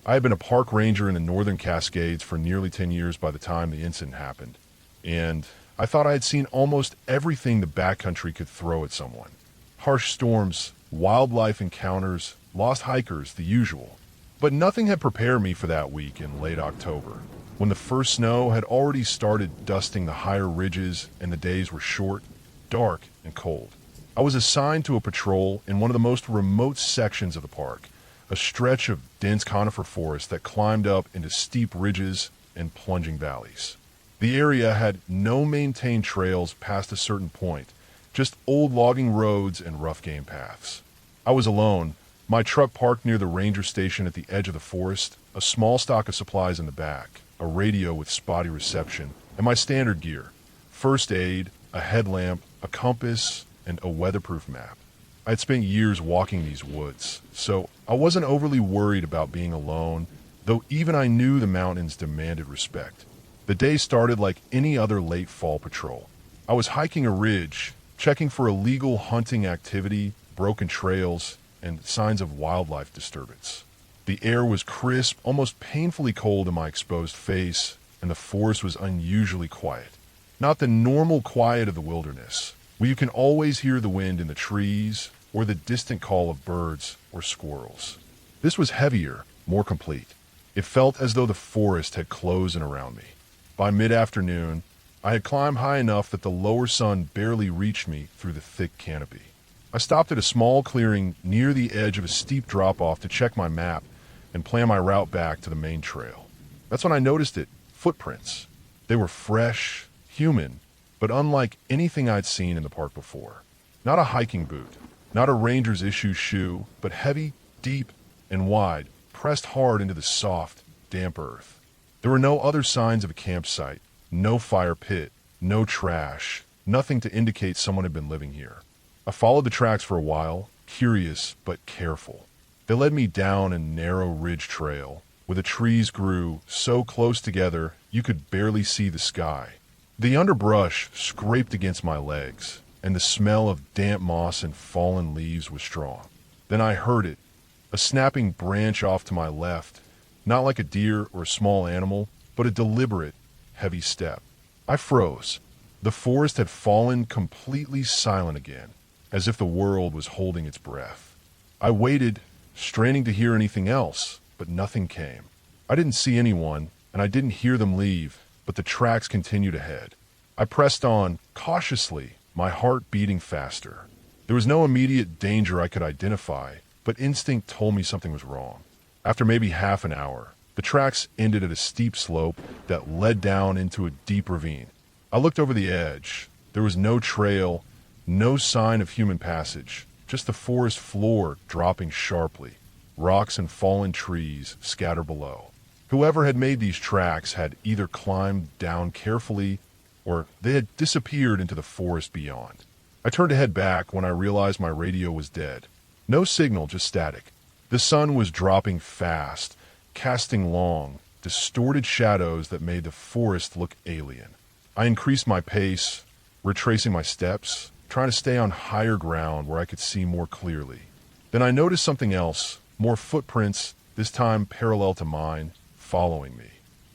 I had been a park ranger in the Northern Cascades for nearly 10 years by the time the incident happened, and I thought I had seen almost everything the backcountry could throw at someone. Harsh storms, wildlife encounters, lost hikers, the usual. But nothing had prepared me for that week in late October, when the first snow had already started dusting the higher ridges and the days were short, dark, and cold. I was assigned to a patrol in one of the most remote sections of the park, a stretch of dense conifer forest that climbed up into steep ridges and plunging valleys. The area had no maintained trails past a certain point, just old logging roads and rough game paths. I was alone, my truck parked near the ranger station at the edge of the forest, a small stock of supplies in the back, a radio with spotty reception, and my standard gear: first aid, a headlamp, a compass, and a weatherproof map. I had spent years walking these woods, so I wasn't overly worried about being alone, though even I knew the mountains demanded respect. The day started like any other late fall patrol. I was hiking a ridge, checking for illegal hunting activity, broken trails, and signs of wildlife disturbance. The air was crisp, almost painfully cold in my exposed face, and the forest was unusually quiet. Not the normal quiet of the wilderness, where you can always hear the wind in the trees or the distant call of birds or squirrels. This was heavier, more complete. It felt as though the forest had closed in around me. By mid-afternoon, I had climbed high enough that the lower sun barely reached me through the thick canopy. I stopped at a small clearing near the edge of a steep drop-off to check my map and plan my route back to the main trail. That's when I noticed it: footprints. They were fresh, human, but unlike anything I'd seen in the park before. Not a hiking boot, not a ranger's issue shoe, but heavy, deep, and wide, pressed hard into the soft, damp earth. There were no other signs of a campsite, no fire pit, no trash, nothing to indicate someone had been living here. I followed the tracks for a while, curious but careful. They led me down a narrow ridge trail, where the trees grew so close together you could barely see the sky. The underbrush scraped against my legs, and the smell of damp moss and fallen leaves was strong. Then I heard it, a snapping branch off to my left, not like a deer or a small animal, but a deliberate, heavy step. I froze. The forest had fallen completely silent again, as if the world was holding its breath. I waited, straining to hear anything else, but nothing came. I didn't see anyone, and I didn't hear them leave, but the tracks continued ahead. I pressed on, cautiously, my heart beating faster. There was no immediate danger I could identify, but instinct told me something was wrong. After maybe half an hour, The tracks ended at a steep slope that led down into a deep ravine. I looked over the edge. There was no trail, no sign of human passage, just the forest floor dropping sharply, rocks and fallen trees scattered below. Whoever had made these tracks had either climbed down carefully or they had disappeared into the forest beyond. I turned to head back when I realized my radio was dead. No signal, just static. The sun was dropping fast, casting long, distorted shadows that made the forest look alien. I increased my pace, retracing my steps, trying to stay on higher ground where I could see more clearly. Then I noticed something else, more footprints, this time parallel to mine, following me.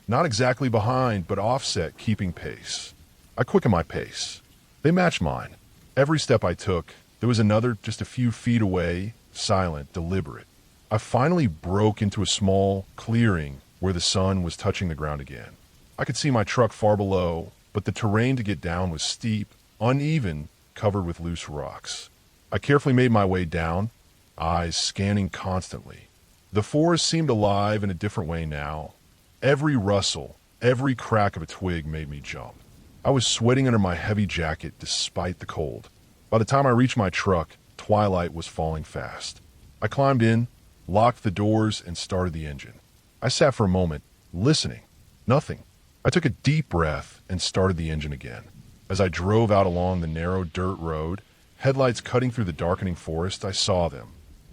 Not exactly behind, but offset, keeping pace. I quickened my pace. They matched mine. Every step I took, there was another just a few feet away, silent, deliberate. I finally broke into a small clearing where the sun was touching the ground again. I could see my truck far below, but the terrain to get down was steep, uneven, covered with loose rocks. I carefully made my way down, eyes scanning constantly. The forest seemed alive in a different way now. Every rustle, every crack of a twig made me jump. I was sweating under my heavy jacket despite the cold. By the time I reached my truck, twilight was falling fast. I climbed in, locked the doors, and started the engine. I sat for a moment, listening. Nothing. I took a deep breath and started the engine again. As I drove out along the narrow dirt road, headlights cutting through the darkening forest, I saw them,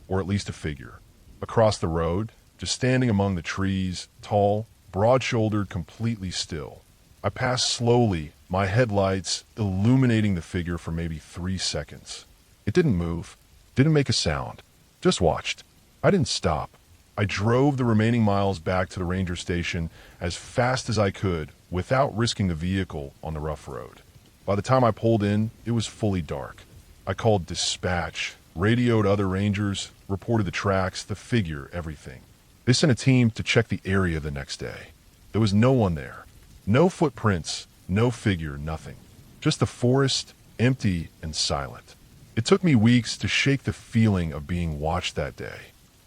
or at least a figure. Across the road, just standing among the trees, tall, broad-shouldered, completely still. I passed slowly, my headlights illuminating the figure for maybe 3 seconds. It didn't move, didn't make a sound, just watched. I didn't stop. I drove the remaining miles back to the ranger station as fast as I could without risking the vehicle on the rough road. By the time I pulled in, it was fully dark. I called dispatch, radioed other rangers, reported the tracks, the figure, everything. They sent a team to check the area the next day. There was no one there. No footprints, no figure, nothing. Just the forest, empty and silent. It took me weeks to shake the feeling of being watched that day.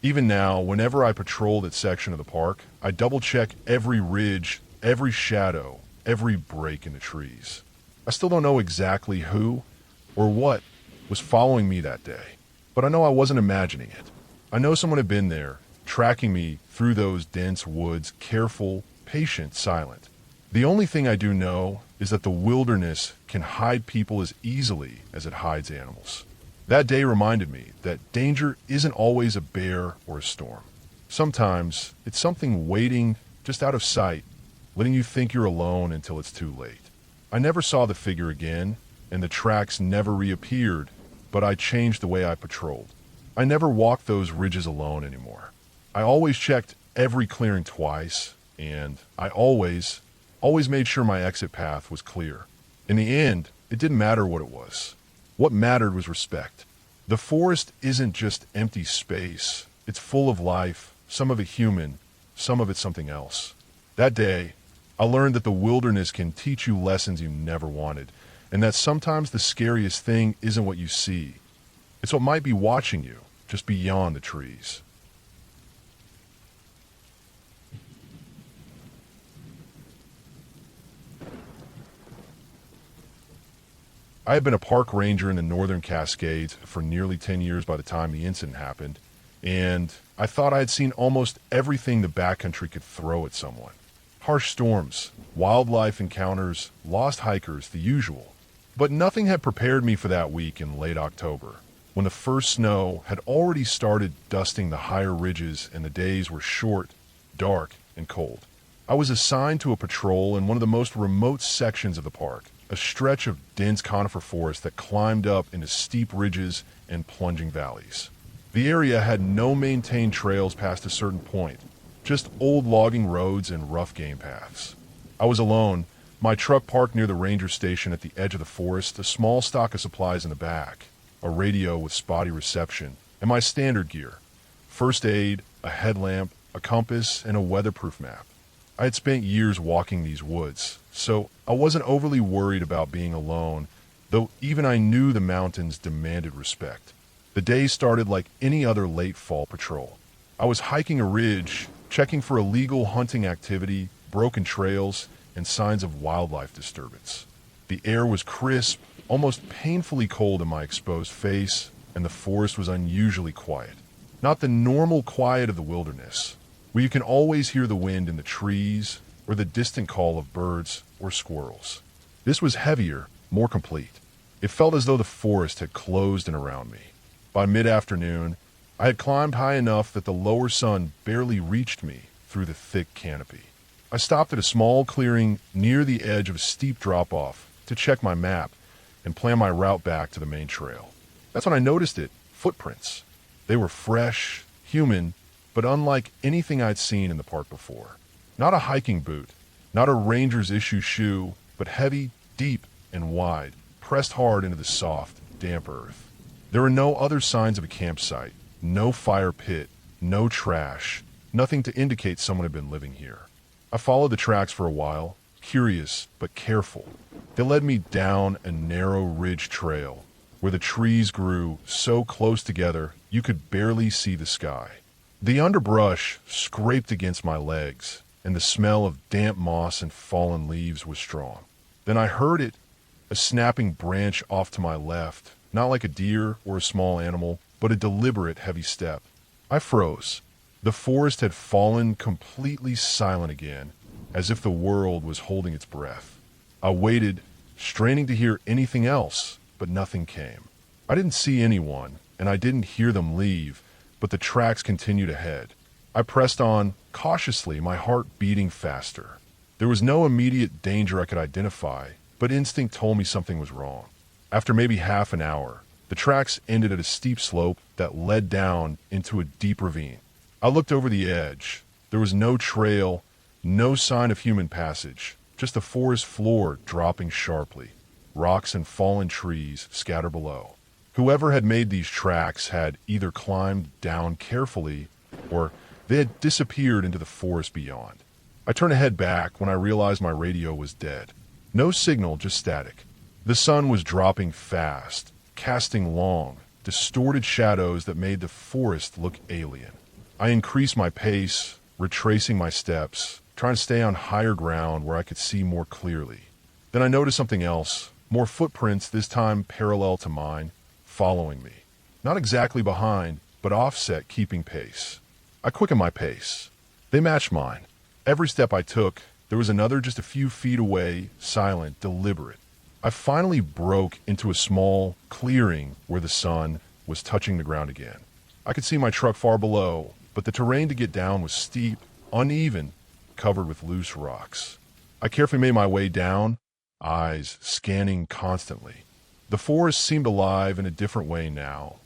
Even now, whenever I patrol that section of the park, I double-check every ridge, every shadow, every break in the trees. I still don't know exactly who or what was following me that day, but I know I wasn't imagining it. I know someone had been there, tracking me through those dense woods, careful, patient, silent. The only thing I do know is that the wilderness can hide people as easily as it hides animals. That day reminded me that danger isn't always a bear or a storm. Sometimes it's something waiting just out of sight, letting you think you're alone until it's too late. I never saw the figure again, and the tracks never reappeared, but I changed the way I patrolled. I never walked those ridges alone anymore. I always checked every clearing twice, and I always made sure my exit path was clear. In the end, it didn't matter what it was. What mattered was respect. The forest isn't just empty space. It's full of life, some of it human, some of it something else. That day, I learned that the wilderness can teach you lessons you never wanted, and that sometimes the scariest thing isn't what you see. It's what might be watching you, just beyond the trees. I had been a park ranger in the northern Cascades for nearly 10 years by the time the incident happened, and I thought I had seen almost everything the backcountry could throw at someone. Harsh storms, wildlife encounters, lost hikers, the usual. But nothing had prepared me for that week in late October, when the first snow had already started dusting the higher ridges and the days were short, dark, and cold. I was assigned to a patrol in one of the most remote sections of the park, a stretch of dense conifer forest that climbed up into steep ridges and plunging valleys. The area had no maintained trails past a certain point, just old logging roads and rough game paths. I was alone, my truck parked near the ranger station at the edge of the forest, a small stock of supplies in the back, a radio with spotty reception, and my standard gear: first aid, a headlamp, a compass, and a weatherproof map. I had spent years walking these woods, so I wasn't overly worried about being alone, though even I knew the mountains demanded respect. The day started like any other late fall patrol. I was hiking a ridge, checking for illegal hunting activity, broken trails, and signs of wildlife disturbance. The air was crisp, almost painfully cold in my exposed face, and the forest was unusually quiet. Not the normal quiet of the wilderness, where you can always hear the wind in the trees or the distant call of birds or squirrels. This was heavier, more complete. It felt as though the forest had closed in around me. By mid-afternoon, I had climbed high enough that the lower sun barely reached me through the thick canopy. I stopped at a small clearing near the edge of a steep drop-off to check my map and plan my route back to the main trail. That's when I noticed it, footprints. They were fresh, human, but unlike anything I'd seen in the park before. Not a hiking boot, not a ranger's issue shoe, but heavy, deep, and wide, pressed hard into the soft, damp earth. There were no other signs of a campsite, no fire pit, no trash, nothing to indicate someone had been living here. I followed the tracks for a while, curious but careful. They led me down a narrow ridge trail, where the trees grew so close together you could barely see the sky. The underbrush scraped against my legs, and the smell of damp moss and fallen leaves was strong. Then I heard it, a snapping branch off to my left, not like a deer or a small animal, but a deliberate heavy step. I froze. The forest had fallen completely silent again, as if the world was holding its breath. I waited, straining to hear anything else, but nothing came. I didn't see anyone, and I didn't hear them leave, but the tracks continued ahead. I pressed on, cautiously, my heart beating faster. There was no immediate danger I could identify, but instinct told me something was wrong. After maybe half an hour, the tracks ended at a steep slope that led down into a deep ravine. I looked over the edge. There was no trail, no sign of human passage, just the forest floor dropping sharply, rocks and fallen trees scattered below. Whoever had made these tracks had either climbed down carefully or they had disappeared into the forest beyond. I turned to head back when I realized my radio was dead. No signal, just static. The sun was dropping fast, casting long, distorted shadows that made the forest look alien. I increased my pace, retracing my steps, trying to stay on higher ground where I could see more clearly. Then I noticed something else, more footprints, this time parallel to mine, following me. Not exactly behind, but offset, keeping pace. I quickened my pace. They matched mine. Every step I took, there was another just a few feet away, silent, deliberate. I finally broke into a small clearing where the sun was touching the ground again. I could see my truck far below, but the terrain to get down was steep, uneven, covered with loose rocks. I carefully made my way down, eyes scanning constantly. The forest seemed alive in a different way now.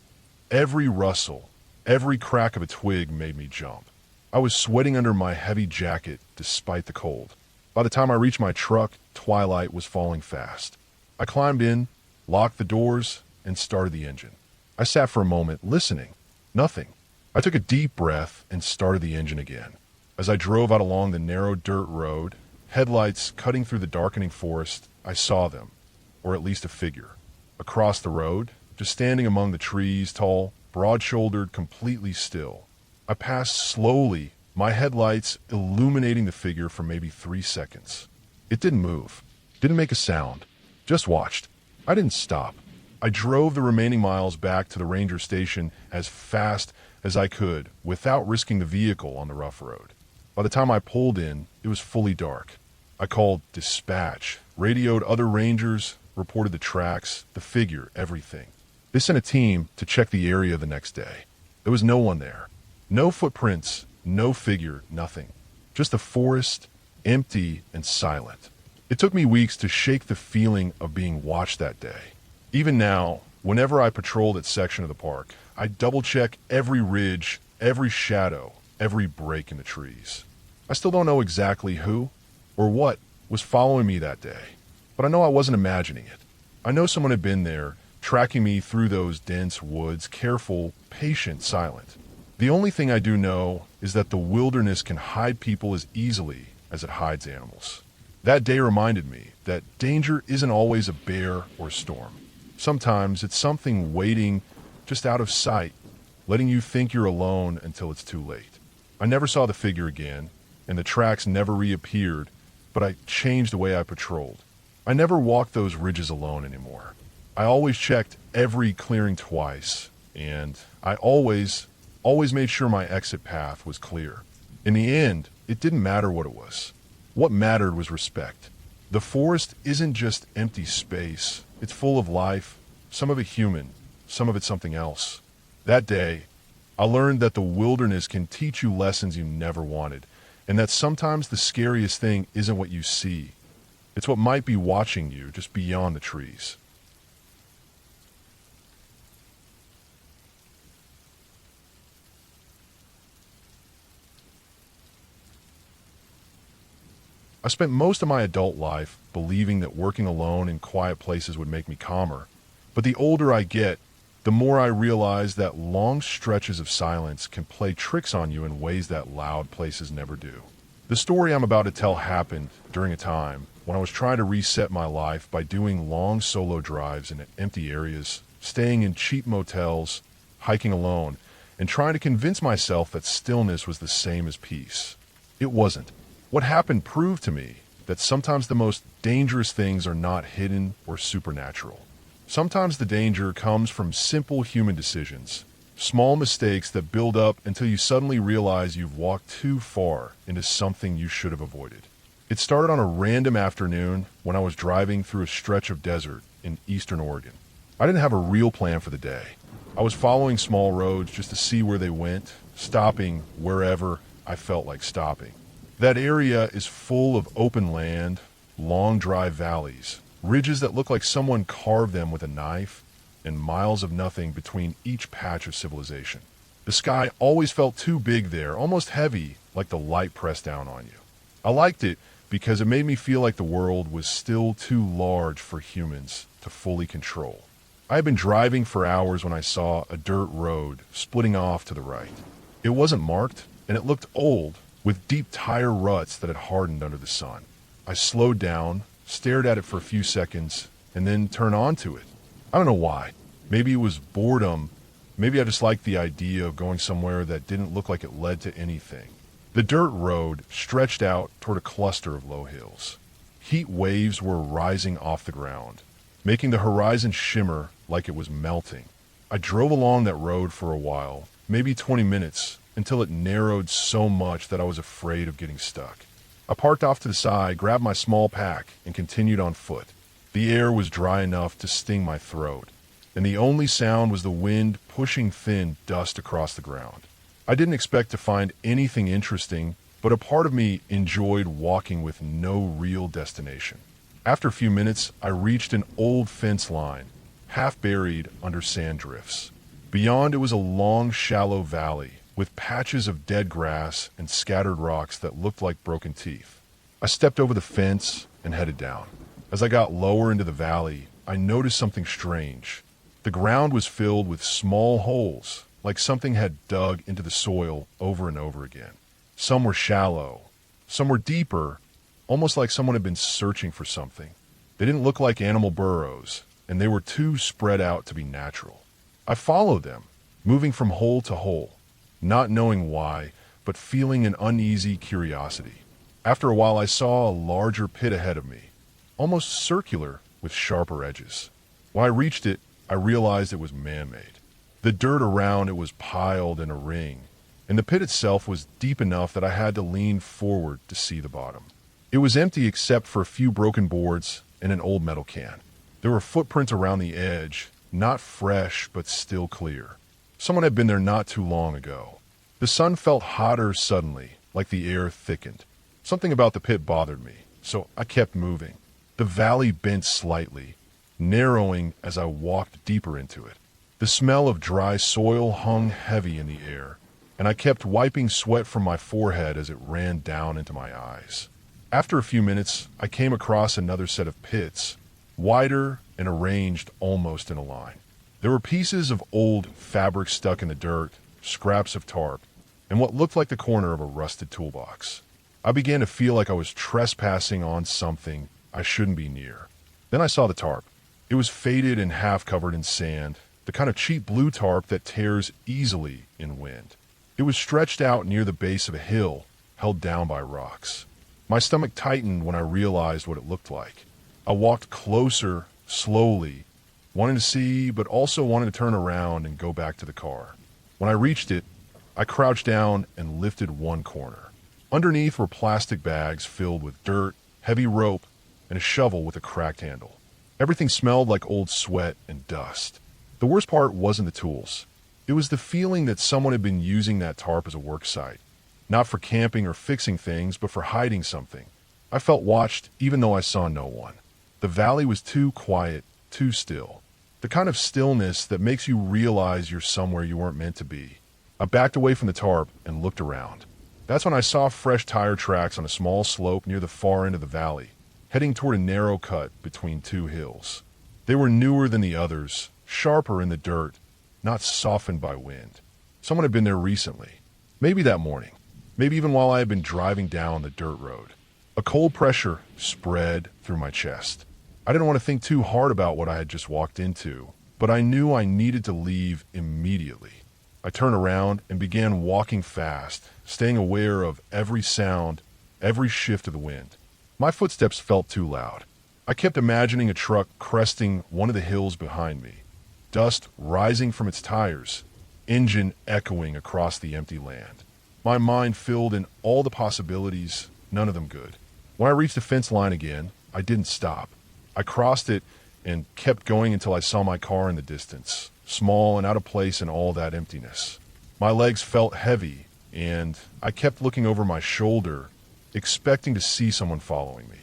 Every rustle, every crack of a twig made me jump. I was sweating under my heavy jacket despite the cold. By the time I reached my truck, twilight was falling fast. I climbed in, locked the doors, and started the engine. I sat for a moment, listening. Nothing. I took a deep breath and started the engine again. As I drove out along the narrow dirt road, headlights cutting through the darkening forest, I saw them, or at least a figure. Across the road, just standing among the trees, tall, broad-shouldered, completely still. I passed slowly, my headlights illuminating the figure for maybe 3 seconds. It didn't move, didn't make a sound, just watched. I didn't stop. I drove the remaining miles back to the ranger station as fast as I could without risking the vehicle on the rough road. By the time I pulled in, it was fully dark. I called dispatch, radioed other rangers, reported the tracks, the figure, everything. They sent a team to check the area the next day. There was no one there. No footprints, no figure, nothing. Just the forest, empty and silent. It took me weeks to shake the feeling of being watched that day. Even now, whenever I patrol that section of the park, I double-check every ridge, every shadow, every break in the trees. I still don't know exactly who or what was following me that day, but I know I wasn't imagining it. I know someone had been there, tracking me through those dense woods, careful, patient, silent. The only thing I do know is that the wilderness can hide people as easily as it hides animals. That day reminded me that danger isn't always a bear or a storm. Sometimes it's something waiting just out of sight, letting you think you're alone until it's too late. I never saw the figure again, and the tracks never reappeared, but I changed the way I patrolled. I never walked those ridges alone anymore. I always checked every clearing twice, and I always made sure my exit path was clear. In the end, it didn't matter what it was. What mattered was respect. The forest isn't just empty space. It's full of life, some of it human, some of it something else. That day, I learned that the wilderness can teach you lessons you never wanted, and that sometimes the scariest thing isn't what you see. It's what might be watching you just beyond the trees. I spent most of my adult life believing that working alone in quiet places would make me calmer. But the older I get, the more I realize that long stretches of silence can play tricks on you in ways that loud places never do. The story I'm about to tell happened during a time when I was trying to reset my life by doing long solo drives in empty areas, staying in cheap motels, hiking alone, and trying to convince myself that stillness was the same as peace. It wasn't. What happened proved to me that sometimes the most dangerous things are not hidden or supernatural. Sometimes the danger comes from simple human decisions, small mistakes that build up until you suddenly realize you've walked too far into something you should have avoided. It started on a random afternoon when I was driving through a stretch of desert in eastern Oregon. I didn't have a real plan for the day. I was following small roads just to see where they went, stopping wherever I felt like stopping. That area is full of open land, long dry valleys, ridges that look like someone carved them with a knife, and miles of nothing between each patch of civilization. The sky always felt too big there, almost heavy, like the light pressed down on you. I liked it because it made me feel like the world was still too large for humans to fully control. I had been driving for hours when I saw a dirt road splitting off to the right. It wasn't marked, and it looked old, with deep tire ruts that had hardened under the sun. I slowed down, stared at it for a few seconds, and then turned onto it. I don't know why. Maybe it was boredom. Maybe I just liked the idea of going somewhere that didn't look like it led to anything. The dirt road stretched out toward a cluster of low hills. Heat waves were rising off the ground, making the horizon shimmer like it was melting. I drove along that road for a while, maybe 20 minutes, until it narrowed so much that I was afraid of getting stuck. I parked off to the side, grabbed my small pack, and continued on foot. The air was dry enough to sting my throat, and the only sound was the wind pushing thin dust across the ground. I didn't expect to find anything interesting, but a part of me enjoyed walking with no real destination. After a few minutes, I reached an old fence line, half buried under sand drifts. Beyond it was a long, shallow valley, with patches of dead grass and scattered rocks that looked like broken teeth. I stepped over the fence and headed down. As I got lower into the valley, I noticed something strange. The ground was filled with small holes, like something had dug into the soil over and over again. Some were shallow, some were deeper, almost like someone had been searching for something. They didn't look like animal burrows, and they were too spread out to be natural. I followed them, moving from hole to hole, not knowing why, but feeling an uneasy curiosity. After a while, I saw a larger pit ahead of me, almost circular with sharper edges. When I reached it, I realized it was man-made. The dirt around it was piled in a ring, and the pit itself was deep enough that I had to lean forward to see the bottom. It was empty except for a few broken boards and an old metal can. There were footprints around the edge, not fresh but still clear. Someone had been there not too long ago. The sun felt hotter suddenly, like the air thickened. Something about the pit bothered me, so I kept moving. The valley bent slightly, narrowing as I walked deeper into it. The smell of dry soil hung heavy in the air, and I kept wiping sweat from my forehead as it ran down into my eyes. After a few minutes, I came across another set of pits, wider and arranged almost in a line. There were pieces of old fabric stuck in the dirt, scraps of tarp, and what looked like the corner of a rusted toolbox. I began to feel like I was trespassing on something I shouldn't be near. Then I saw the tarp. It was faded and half covered in sand, the kind of cheap blue tarp that tears easily in wind. It was stretched out near the base of a hill, held down by rocks. My stomach tightened when I realized what it looked like. I walked closer, slowly, wanting to see, but also wanting to turn around and go back to the car. When I reached it, I crouched down and lifted one corner. Underneath were plastic bags filled with dirt, heavy rope, and a shovel with a cracked handle. Everything smelled like old sweat and dust. The worst part wasn't the tools. It was the feeling that someone had been using that tarp as a work site. Not for camping or fixing things, but for hiding something. I felt watched even though I saw no one. The valley was too quiet, too still. The kind of stillness that makes you realize you're somewhere you weren't meant to be. I backed away from the tarp and looked around. That's when I saw fresh tire tracks on a small slope near the far end of the valley, heading toward a narrow cut between two hills. They were newer than the others, sharper in the dirt, not softened by wind. Someone had been there recently. Maybe that morning. Maybe even while I had been driving down the dirt road. A cold pressure spread through my chest. I didn't want to think too hard about what I had just walked into, but I knew I needed to leave immediately. I turned around and began walking fast, staying aware of every sound, every shift of the wind. My footsteps felt too loud. I kept imagining a truck cresting one of the hills behind me, dust rising from its tires, engine echoing across the empty land. My mind filled in all the possibilities, none of them good. When I reached the fence line again, I didn't stop. I crossed it and kept going until I saw my car in the distance, small and out of place in all that emptiness. My legs felt heavy, and I kept looking over my shoulder, expecting to see someone following me.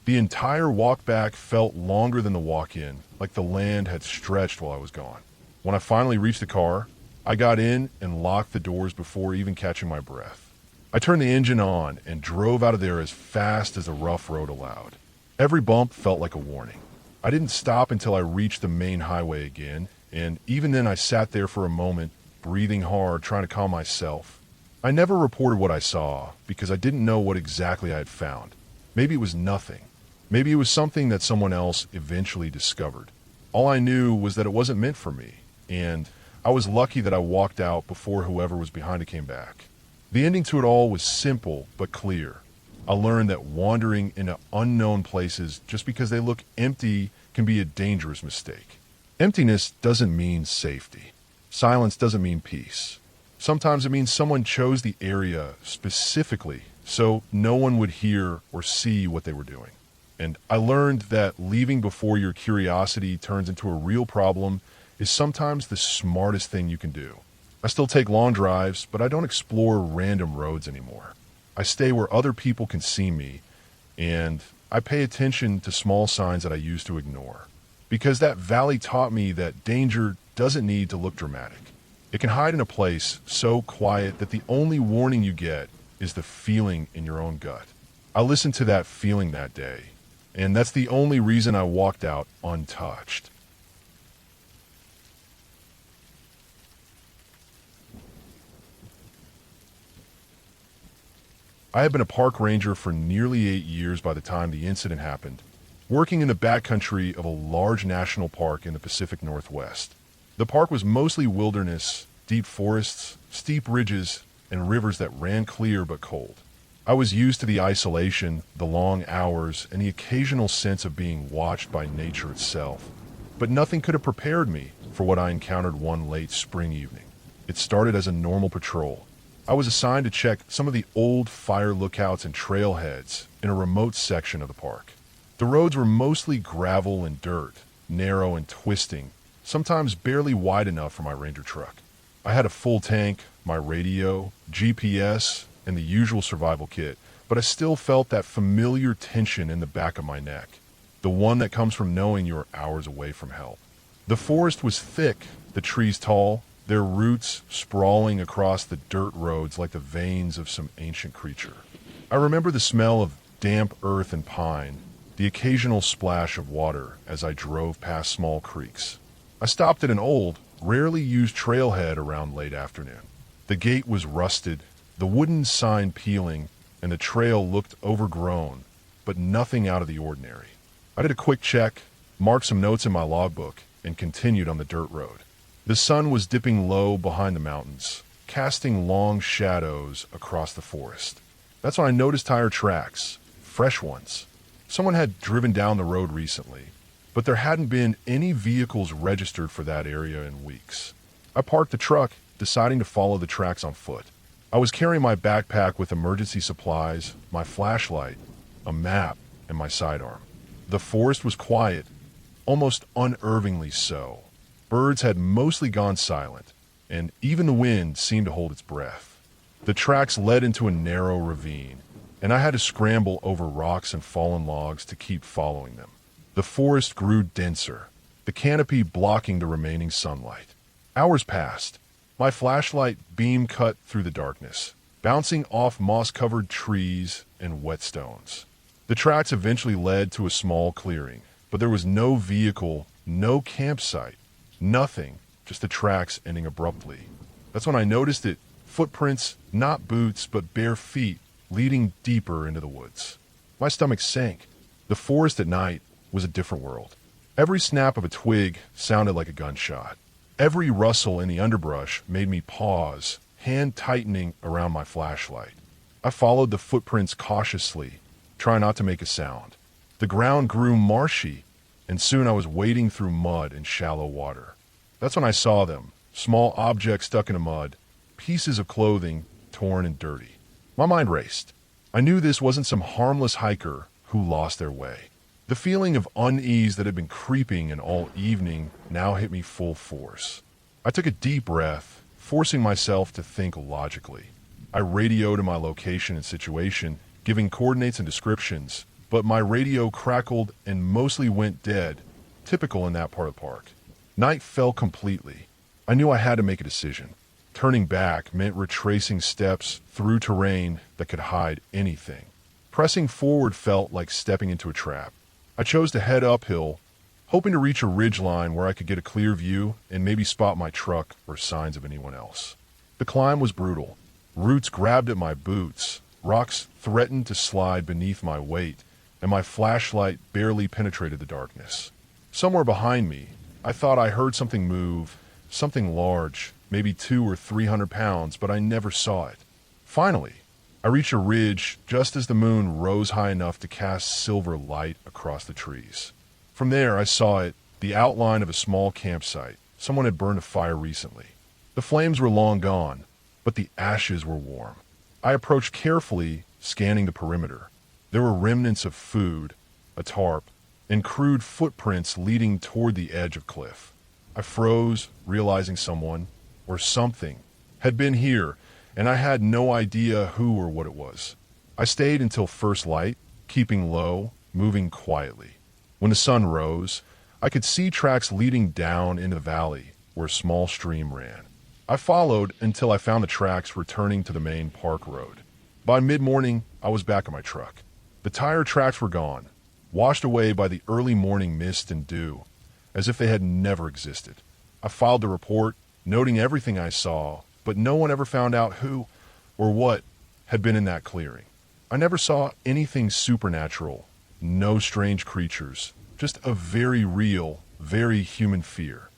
The entire walk back felt longer than the walk in, like the land had stretched while I was gone. When I finally reached the car, I got in and locked the doors before even catching my breath. I turned the engine on and drove out of there as fast as the rough road allowed. Every bump felt like a warning. I didn't stop until I reached the main highway again, and even then I sat there for a moment, breathing hard, trying to calm myself. I never reported what I saw because I didn't know what exactly I had found. Maybe it was nothing. Maybe it was something that someone else eventually discovered. All I knew was that it wasn't meant for me, and I was lucky that I walked out before whoever was behind it came back. The ending to it all was simple but clear. I learned that wandering into unknown places just because they look empty can be a dangerous mistake. Emptiness doesn't mean safety. Silence doesn't mean peace. Sometimes it means someone chose the area specifically so no one would hear or see what they were doing. And I learned that leaving before your curiosity turns into a real problem is sometimes the smartest thing you can do. I still take long drives, but I don't explore random roads anymore. I stay where other people can see me, and I pay attention to small signs that I used to ignore. Because that valley taught me that danger doesn't need to look dramatic. It can hide in a place so quiet that the only warning you get is the feeling in your own gut. I listened to that feeling that day, and that's the only reason I walked out untouched. I had been a park ranger for nearly 8 years by the time the incident happened, working in the backcountry of a large national park in the Pacific Northwest. The park was mostly wilderness, deep forests, steep ridges, and rivers that ran clear but cold. I was used to the isolation, the long hours, and the occasional sense of being watched by nature itself. But nothing could have prepared me for what I encountered one late spring evening. It started as a normal patrol. I was assigned to check some of the old fire lookouts and trailheads in a remote section of the park. The roads were mostly gravel and dirt, narrow and twisting, sometimes barely wide enough for my ranger truck. I had a full tank, my radio, GPS, and the usual survival kit, but I still felt that familiar tension in the back of my neck, the one that comes from knowing you are hours away from help. The forest was thick, the trees tall, their roots sprawling across the dirt roads like the veins of some ancient creature. I remember the smell of damp earth and pine, the occasional splash of water as I drove past small creeks. I stopped at an old, rarely used trailhead around late afternoon. The gate was rusted, the wooden sign peeling, and the trail looked overgrown, but nothing out of the ordinary. I did a quick check, marked some notes in my logbook, and continued on the dirt road. The sun was dipping low behind the mountains, casting long shadows across the forest. That's when I noticed tire tracks, fresh ones. Someone had driven down the road recently, but there hadn't been any vehicles registered for that area in weeks. I parked the truck, deciding to follow the tracks on foot. I was carrying my backpack with emergency supplies, my flashlight, a map, and my sidearm. The forest was quiet, almost unnervingly so. Birds had mostly gone silent, and even the wind seemed to hold its breath. The tracks led into a narrow ravine, and I had to scramble over rocks and fallen logs to keep following them. The forest grew denser, the canopy blocking the remaining sunlight. Hours passed. My flashlight beam cut through the darkness, bouncing off moss-covered trees and wet stones. The tracks eventually led to a small clearing, but there was no vehicle, no campsite, nothing, just the tracks ending abruptly. That's when I noticed it. Footprints, not boots, but bare feet, leading deeper into the woods. My stomach sank. The forest at night was a different world. Every snap of a twig sounded like a gunshot. Every rustle in the underbrush made me pause, hand tightening around my flashlight. I followed the footprints cautiously, trying not to make a sound. The ground grew marshy, and soon I was wading through mud and shallow water. That's when I saw them, small objects stuck in the mud, pieces of clothing torn and dirty. My mind raced. I knew this wasn't some harmless hiker who lost their way. The feeling of unease that had been creeping in all evening now hit me full force. I took a deep breath, forcing myself to think logically. I radioed my location and situation, giving coordinates and descriptions, but my radio crackled and mostly went dead, typical in that part of the park. Night fell completely. I knew I had to make a decision. Turning back meant retracing steps through terrain that could hide anything. Pressing forward felt like stepping into a trap. I chose to head uphill, hoping to reach a ridgeline where I could get a clear view and maybe spot my truck or signs of anyone else. The climb was brutal. Roots grabbed at my boots, rocks threatened to slide beneath my weight, and my flashlight barely penetrated the darkness. Somewhere behind me, I thought I heard something move, something large, maybe 200 or 300 pounds, but I never saw it. Finally, I reached a ridge just as the moon rose high enough to cast silver light across the trees. From there, I saw it, the outline of a small campsite. Someone had burned a fire recently. The flames were long gone, but the ashes were warm. I approached carefully, scanning the perimeter. There were remnants of food, a tarp, and crude footprints leading toward the edge of cliff. I froze, realizing someone, or something, had been here, and I had no idea who or what it was. I stayed until first light, keeping low, moving quietly. When the sun rose, I could see tracks leading down into the valley where a small stream ran. I followed until I found the tracks returning to the main park road. By mid-morning, I was back at my truck. The tire tracks were gone, washed away by the early morning mist and dew, as if they had never existed. I filed the report, noting everything I saw, but no one ever found out who or what had been in that clearing. I never saw anything supernatural, no strange creatures, just a very real, very human fear.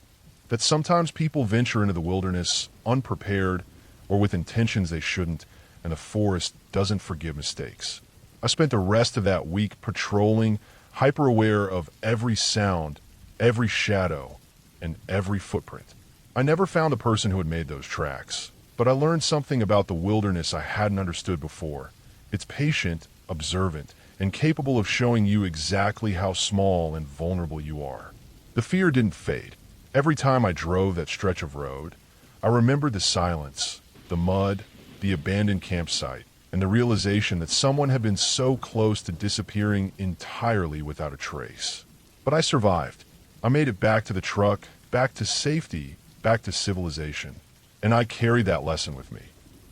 That sometimes people venture into the wilderness unprepared or with intentions they shouldn't, and the forest doesn't forgive mistakes. I spent the rest of that week patrolling, hyper-aware of every sound, every shadow, and every footprint. I never found the person who had made those tracks, but I learned something about the wilderness I hadn't understood before. It's patient, observant, and capable of showing you exactly how small and vulnerable you are. The fear didn't fade. Every time I drove that stretch of road, I remembered the silence, the mud, the abandoned campsite, and the realization that someone had been so close to disappearing entirely without a trace. But I survived. I made it back to the truck, back to safety, back to civilization. And I carry that lesson with me.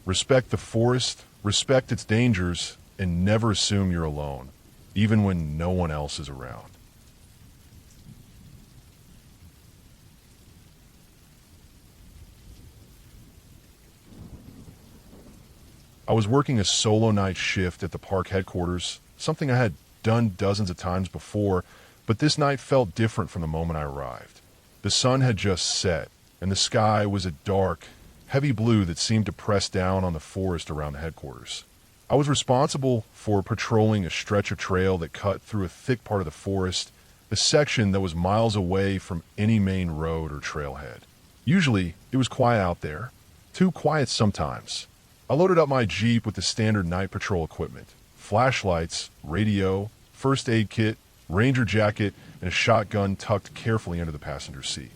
Respect the forest, respect its dangers, and never assume you're alone, even when no one else is around. I was working a solo night shift at the park headquarters, something I had done dozens of times before, but this night felt different from the moment I arrived. The sun had just set, and the sky was a dark, heavy blue that seemed to press down on the forest around the headquarters. I was responsible for patrolling a stretch of trail that cut through a thick part of the forest, a section that was miles away from any main road or trailhead. Usually, it was quiet out there. Too quiet sometimes. I loaded up my Jeep with the standard night patrol equipment: flashlights, radio, first aid kit, ranger jacket, and a shotgun tucked carefully under the passenger seat.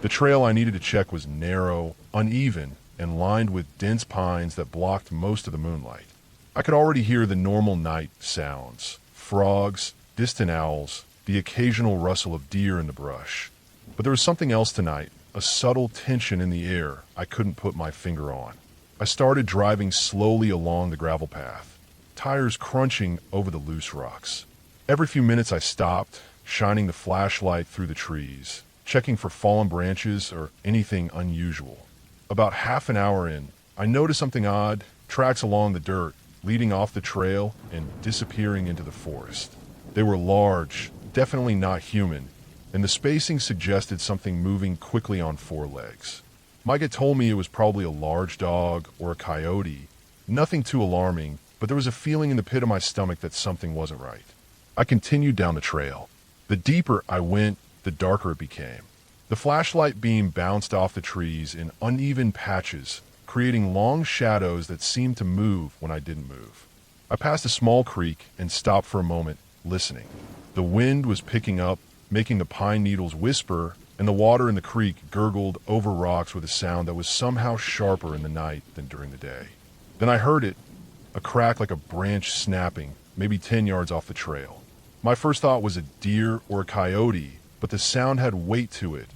The trail I needed to check was narrow, uneven, and lined with dense pines that blocked most of the moonlight. I could already hear the normal night sounds: frogs, distant owls, the occasional rustle of deer in the brush. But there was something else tonight, a subtle tension in the air I couldn't put my finger on. I started driving slowly along the gravel path, tires crunching over the loose rocks. Every few minutes I stopped, shining the flashlight through the trees, checking for fallen branches or anything unusual. About half an hour in, I noticed something odd: tracks along the dirt, leading off the trail and disappearing into the forest. They were large, definitely not human, and the spacing suggested something moving quickly on four legs. Mike had told me it was probably a large dog or a coyote. Nothing too alarming, but there was a feeling in the pit of my stomach that something wasn't right. I continued down the trail. The deeper I went, the darker it became. The flashlight beam bounced off the trees in uneven patches, creating long shadows that seemed to move when I didn't move. I passed a small creek and stopped for a moment, listening. The wind was picking up, making the pine needles whisper, and the water in the creek gurgled over rocks with a sound that was somehow sharper in the night than during the day. Then I heard it, a crack like a branch snapping, maybe 10 yards off the trail. My first thought was a deer or a coyote, but the sound had weight to it,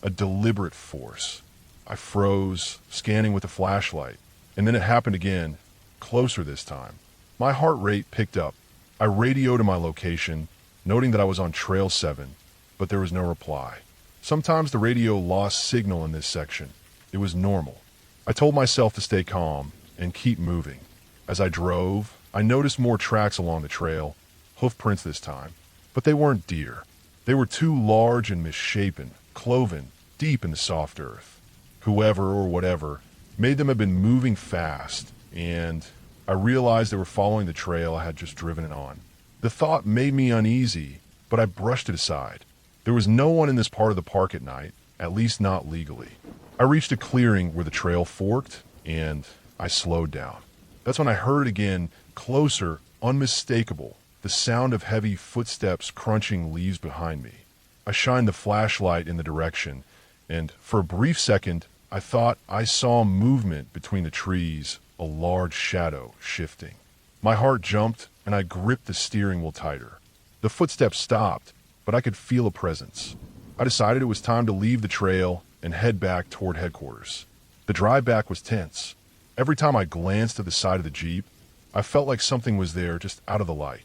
a deliberate force. I froze, scanning with the flashlight, and then it happened again, closer this time. My heart rate picked up. I radioed to my location, noting that I was on Trail 7, but there was no reply. Sometimes the radio lost signal in this section. It was normal. I told myself to stay calm and keep moving. As I drove, I noticed more tracks along the trail, hoof prints this time, but they weren't deer. They were too large and misshapen, cloven, deep in the soft earth. Whoever or whatever made them have been moving fast, and I realized they were following the trail I had just driven it on. The thought made me uneasy, but I brushed it aside. There was no one in this part of the park at night, at least not legally. I reached a clearing where the trail forked, and I slowed down. That's when I heard it again, closer, unmistakable, the sound of heavy footsteps crunching leaves behind me. I shined the flashlight in the direction, and for a brief second, I thought I saw movement between the trees, a large shadow shifting. My heart jumped, and I gripped the steering wheel tighter. The footsteps stopped, but I could feel a presence. I decided it was time to leave the trail and head back toward headquarters. The drive back was tense. Every time I glanced to the side of the Jeep, I felt like something was there just out of the light.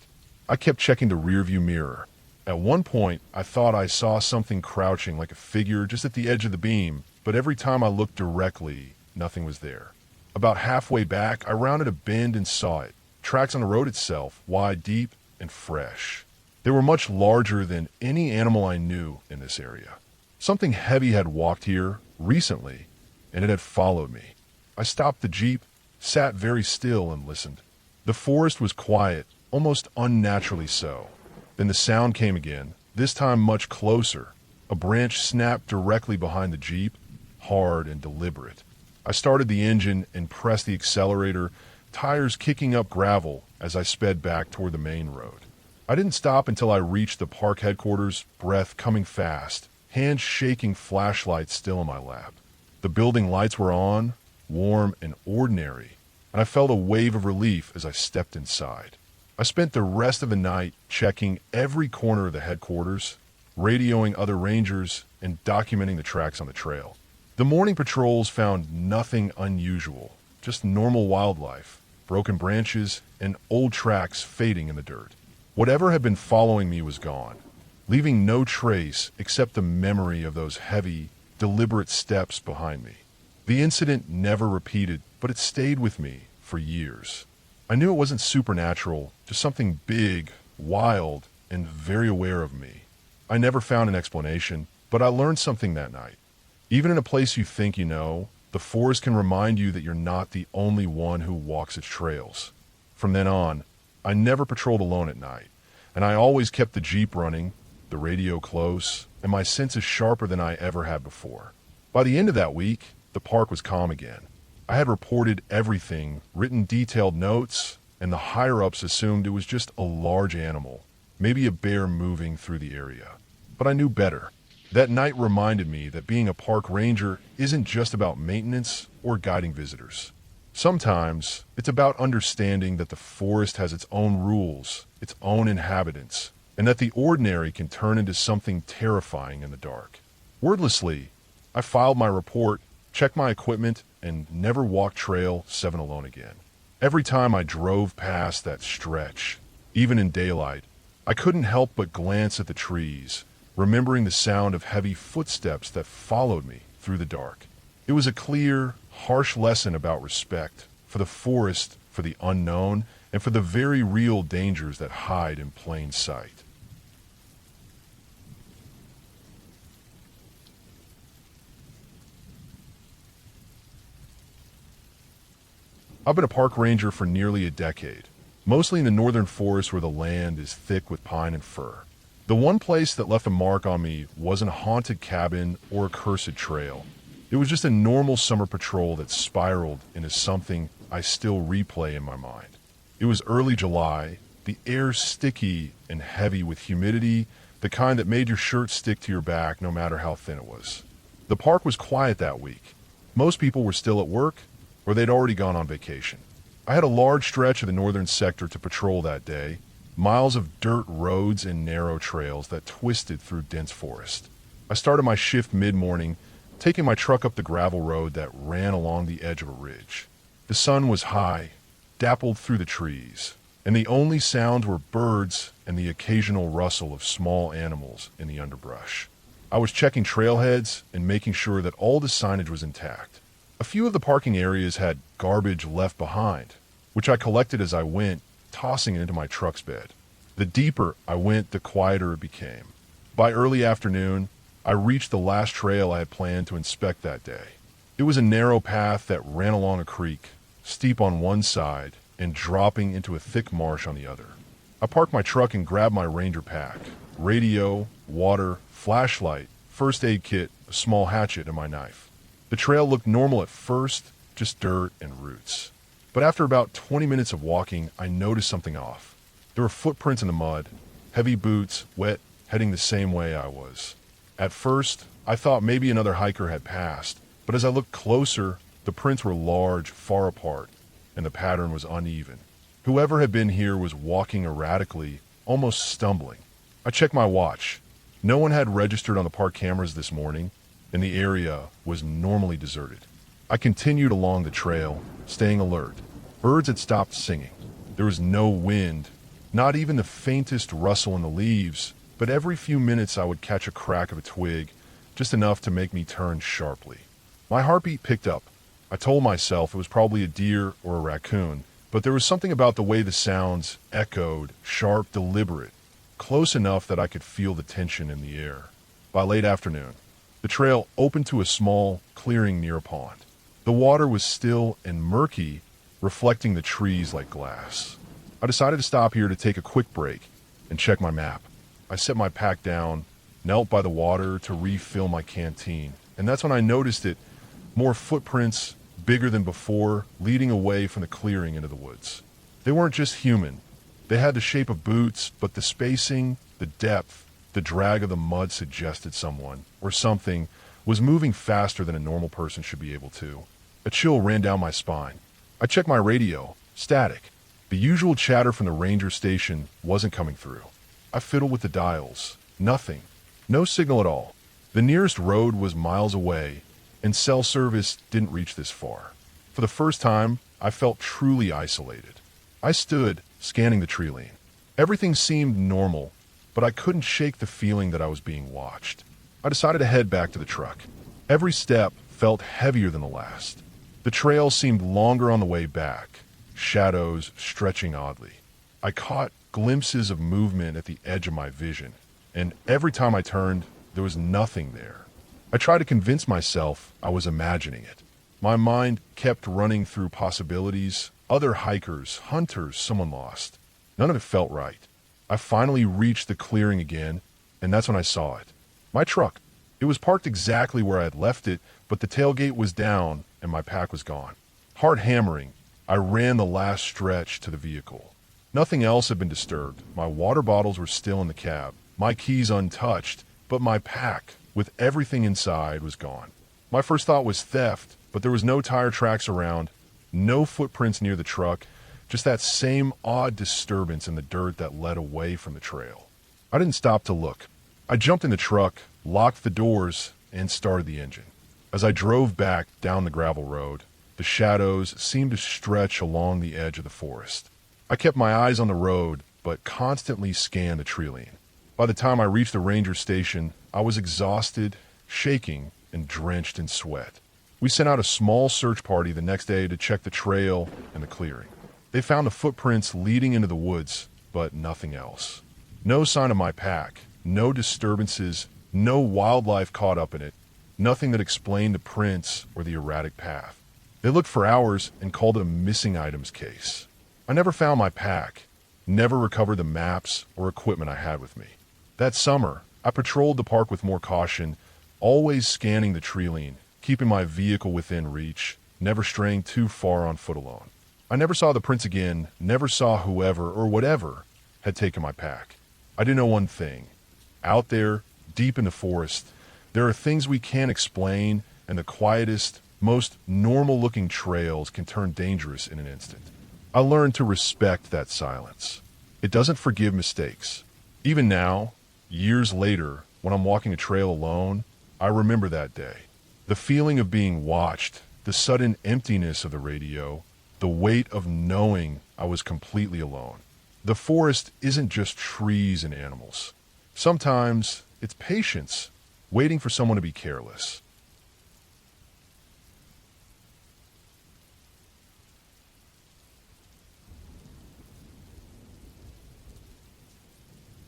I kept checking the rearview mirror. At one point, I thought I saw something crouching like a figure just at the edge of the beam, but every time I looked directly, nothing was there. About halfway back, I rounded a bend and saw it. Tracks on the road itself, wide, deep, and fresh. They were much larger than any animal I knew in this area. Something heavy had walked here recently, and it had followed me. I stopped the Jeep, sat very still, and listened. The forest was quiet, almost unnaturally so. Then the sound came again, this time much closer. A branch snapped directly behind the Jeep, hard and deliberate. I started the engine and pressed the accelerator, tires kicking up gravel as I sped back toward the main road. I didn't stop until I reached the park headquarters, breath coming fast, hands shaking, flashlight still in my lap. The building lights were on, warm and ordinary, and I felt a wave of relief as I stepped inside. I spent the rest of the night checking every corner of the headquarters, radioing other rangers, and documenting the tracks on the trail. The morning patrols found nothing unusual, just normal wildlife, broken branches, and old tracks fading in the dirt. Whatever had been following me was gone, leaving no trace except the memory of those heavy, deliberate steps behind me. The incident never repeated, but it stayed with me for years. I knew it wasn't supernatural, just something big, wild, and very aware of me. I never found an explanation, but I learned something that night. Even in a place you think you know, The forest can remind you that you're not the only one who walks its trails. From then on, I never patrolled alone at night, and I always kept the Jeep running, the radio close, and my senses sharper than I ever had before. By the end of that week, the park was calm again. I had reported everything, written detailed notes, and the higher-ups assumed it was just a large animal, maybe a bear moving through the area. But I knew better. That night reminded me that being a park ranger isn't just about maintenance or guiding visitors. Sometimes it's about understanding that the forest has its own rules, its own inhabitants, and that the ordinary can turn into something terrifying in the dark. Wordlessly, I filed my report, checked my equipment, and never walked Trail 7 alone again. Every time I drove past that stretch, even in daylight, I couldn't help but glance at the trees, remembering the sound of heavy footsteps that followed me through the dark. It was a clear, harsh lesson about respect for the forest, for the unknown, and for the very real dangers that hide in plain sight. I've been a park ranger for nearly a decade, mostly in the northern forest where the land is thick with pine and fir. The one place that left a mark on me wasn't a haunted cabin or a cursed trail. It was just a normal summer patrol that spiraled into something I still replay in my mind. It was early July, the air sticky and heavy with humidity, the kind that made your shirt stick to your back no matter how thin it was. The park was quiet that week. Most people were still at work, or they'd already gone on vacation. I had a large stretch of the northern sector to patrol that day, miles of dirt roads and narrow trails that twisted through dense forest. I started my shift mid-morning, taking my truck up the gravel road that ran along the edge of a ridge. The sun was high, dappled through the trees, and the only sounds were birds and the occasional rustle of small animals in the underbrush. I was checking trailheads and making sure that all the signage was intact. A few of the parking areas had garbage left behind, which I collected as I went, tossing it into my truck's bed. The deeper I went, the quieter it became. By early afternoon, I reached the last trail I had planned to inspect that day. It was a narrow path that ran along a creek, steep on one side and dropping into a thick marsh on the other. I parked my truck and grabbed my ranger pack, radio, water, flashlight, first aid kit, a small hatchet, and my knife. The trail looked normal at first, just dirt and roots. But after about 20 minutes of walking, I noticed something off. There were footprints in the mud, heavy boots, wet, heading the same way I was. At first, I thought maybe another hiker had passed, but as I looked closer, the prints were large, far apart, and the pattern was uneven. Whoever had been here was walking erratically, almost stumbling. I checked my watch. No one had registered on the park cameras this morning, and the area was normally deserted. I continued along the trail, staying alert. Birds had stopped singing. There was no wind, not even the faintest rustle in the leaves, but every few minutes I would catch a crack of a twig, just enough to make me turn sharply. My heartbeat picked up. I told myself it was probably a deer or a raccoon, but there was something about the way the sounds echoed, sharp, deliberate, close enough that I could feel the tension in the air. By late afternoon, the trail opened to a small clearing near a pond. The water was still and murky, reflecting the trees like glass. I decided to stop here to take a quick break and check my map. I set my pack down, knelt by the water to refill my canteen, and that's when I noticed it. More footprints, bigger than before, leading away from the clearing into the woods. They weren't just human. They had the shape of boots, but the spacing, the depth, the drag of the mud suggested someone, or something, was moving faster than a normal person should be able to. A chill ran down my spine. I checked my radio. Static. The usual chatter from the ranger station wasn't coming through. I fiddled with the dials. Nothing. No signal at all. The nearest road was miles away, and cell service didn't reach this far. For the first time, I felt truly isolated. I stood, scanning the tree lane. Everything seemed normal, but I couldn't shake the feeling that I was being watched. I decided to head back to the truck. Every step felt heavier than the last. The trail seemed longer on the way back, shadows stretching oddly. I caught glimpses of movement at the edge of my vision, and every time I turned, there was nothing there. I tried to convince myself I was imagining it. My mind kept running through possibilities, other hikers, hunters, someone lost. None of it felt right. I finally reached the clearing again, and that's when I saw it. My truck. It was parked exactly where I had left it, but the tailgate was down and my pack was gone. Heart hammering, I ran the last stretch to the vehicle. Nothing else had been disturbed. My water bottles were still in the cab, my keys untouched, but my pack, with everything inside, was gone. My first thought was theft, but there was no tire tracks around, no footprints near the truck, just that same odd disturbance in the dirt that led away from the trail. I didn't stop to look. I jumped in the truck, locked the doors, and started the engine. As I drove back down the gravel road, the shadows seemed to stretch along the edge of the forest. I kept my eyes on the road, but constantly scanned the tree line. By the time I reached the ranger station, I was exhausted, shaking, and drenched in sweat. We sent out a small search party the next day to check the trail and the clearing. They found the footprints leading into the woods, but nothing else. No sign of my pack, no disturbances, no wildlife caught up in it, nothing that explained the prints or the erratic path. They looked for hours and called it a missing items case. I never found my pack, never recovered the maps or equipment I had with me. That summer, I patrolled the park with more caution, always scanning the tree line, keeping my vehicle within reach, never straying too far on foot alone. I never saw the prints again, never saw whoever or whatever had taken my pack. I did know one thing. Out there, deep in the forest, there are things we can't explain, and the quietest, most normal-looking trails can turn dangerous in an instant. I learned to respect that silence. It doesn't forgive mistakes. Even now, years later, when I'm walking a trail alone, I remember that day. The feeling of being watched, the sudden emptiness of the radio, the weight of knowing I was completely alone. The forest isn't just trees and animals. Sometimes it's patience, waiting for someone to be careless.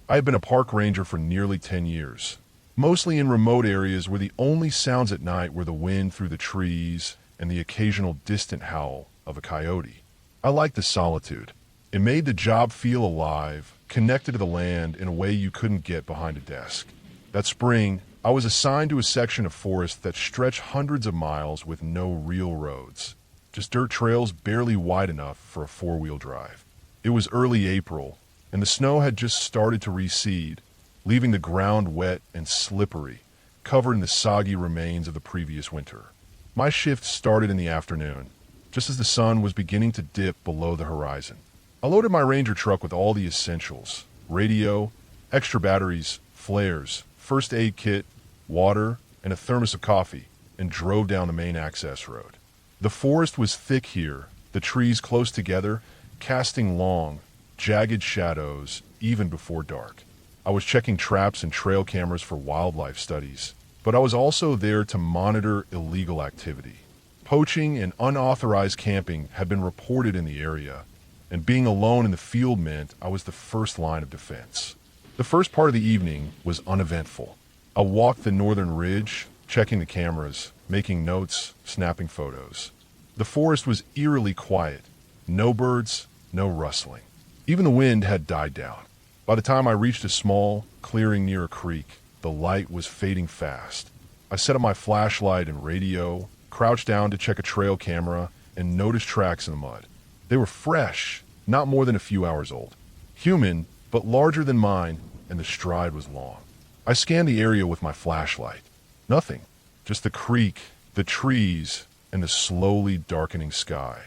I have been a park ranger for nearly 10 years, mostly in remote areas where the only sounds at night were the wind through the trees and the occasional distant howl of a coyote. I liked the solitude. It made the job feel alive, connected to the land in a way you couldn't get behind a desk. That spring, I was assigned to a section of forest that stretched hundreds of miles with no real roads, just dirt trails barely wide enough for a four-wheel drive. It was early April, and the snow had just started to recede, leaving the ground wet and slippery, covered in the soggy remains of the previous winter. My shift started in the afternoon, just as the sun was beginning to dip below the horizon. I loaded my Ranger truck with all the essentials: radio, extra batteries, flares, first aid kit, water, and a thermos of coffee, and drove down the main access road. The forest was thick here, the trees close together, casting long, jagged shadows even before dark. I was checking traps and trail cameras for wildlife studies, but I was also there to monitor illegal activity. Poaching and unauthorized camping had been reported in the area, and being alone in the field meant I was the first line of defense. The first part of the evening was uneventful. I walked the northern ridge, checking the cameras, making notes, snapping photos. The forest was eerily quiet. No birds, no rustling. Even the wind had died down. By the time I reached a small clearing near a creek, the light was fading fast. I set up my flashlight and radio, crouched down to check a trail camera, and noticed tracks in the mud. They were fresh, not more than a few hours old. Human, but larger than mine, and the stride was long. I scanned the area with my flashlight. Nothing. Just the creek, the trees, and the slowly darkening sky.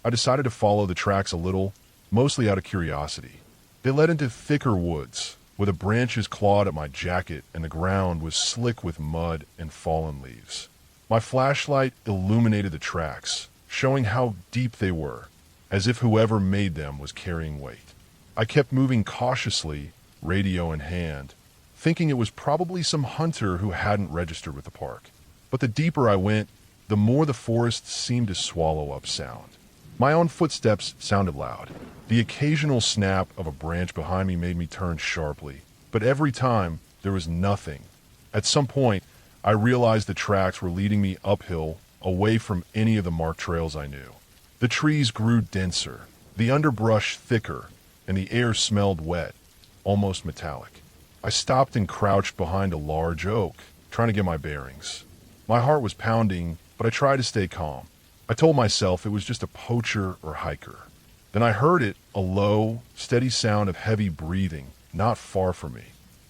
I decided to follow the tracks a little, mostly out of curiosity. They led into thicker woods, where the branches clawed at my jacket and the ground was slick with mud and fallen leaves. My flashlight illuminated the tracks, showing how deep they were, as if whoever made them was carrying weight. I kept moving cautiously, radio in hand, thinking it was probably some hunter who hadn't registered with the park. But the deeper I went, the more the forest seemed to swallow up sound. My own footsteps sounded loud. The occasional snap of a branch behind me made me turn sharply, but every time there was nothing. At some point, I realized the tracks were leading me uphill away from any of the marked trails I knew. The trees grew denser, the underbrush thicker, and the air smelled wet, almost metallic. I stopped and crouched behind a large oak, trying to get my bearings. My heart was pounding, but I tried to stay calm. I told myself it was just a poacher or hiker. Then I heard it, a low, steady sound of heavy breathing, not far from me.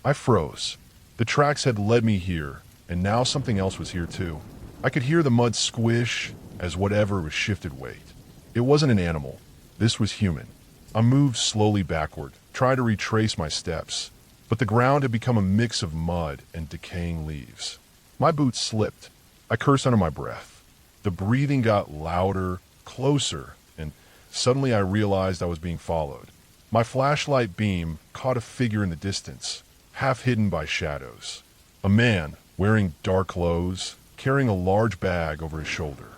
I froze. The tracks had led me here, and now something else was here too. I could hear the mud squish as whatever was shifted weight. It wasn't an animal. This was human. I moved slowly backward, trying to retrace my steps, but the ground had become a mix of mud and decaying leaves. My boots slipped. I cursed under my breath. The breathing got louder, closer, and suddenly I realized I was being followed. My flashlight beam caught a figure in the distance, half hidden by shadows. A man, wearing dark clothes, carrying a large bag over his shoulder.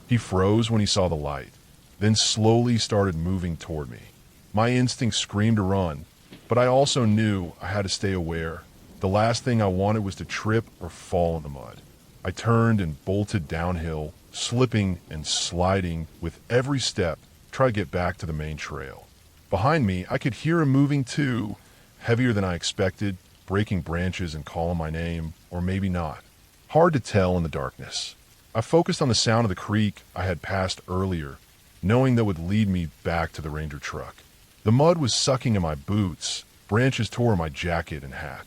He froze when he saw the light, then slowly started moving toward me. My instinct screamed to run, but I also knew I had to stay aware. The last thing I wanted was to trip or fall in the mud. I turned and bolted downhill, slipping and sliding with every step, try to get back to the main trail. Behind me, I could hear him moving too, heavier than I expected, breaking branches and calling my name, or maybe not. Hard to tell in the darkness. I focused on the sound of the creek I had passed earlier, knowing that would lead me back to the Ranger truck. The mud was sucking in my boots, branches tore my jacket and hat.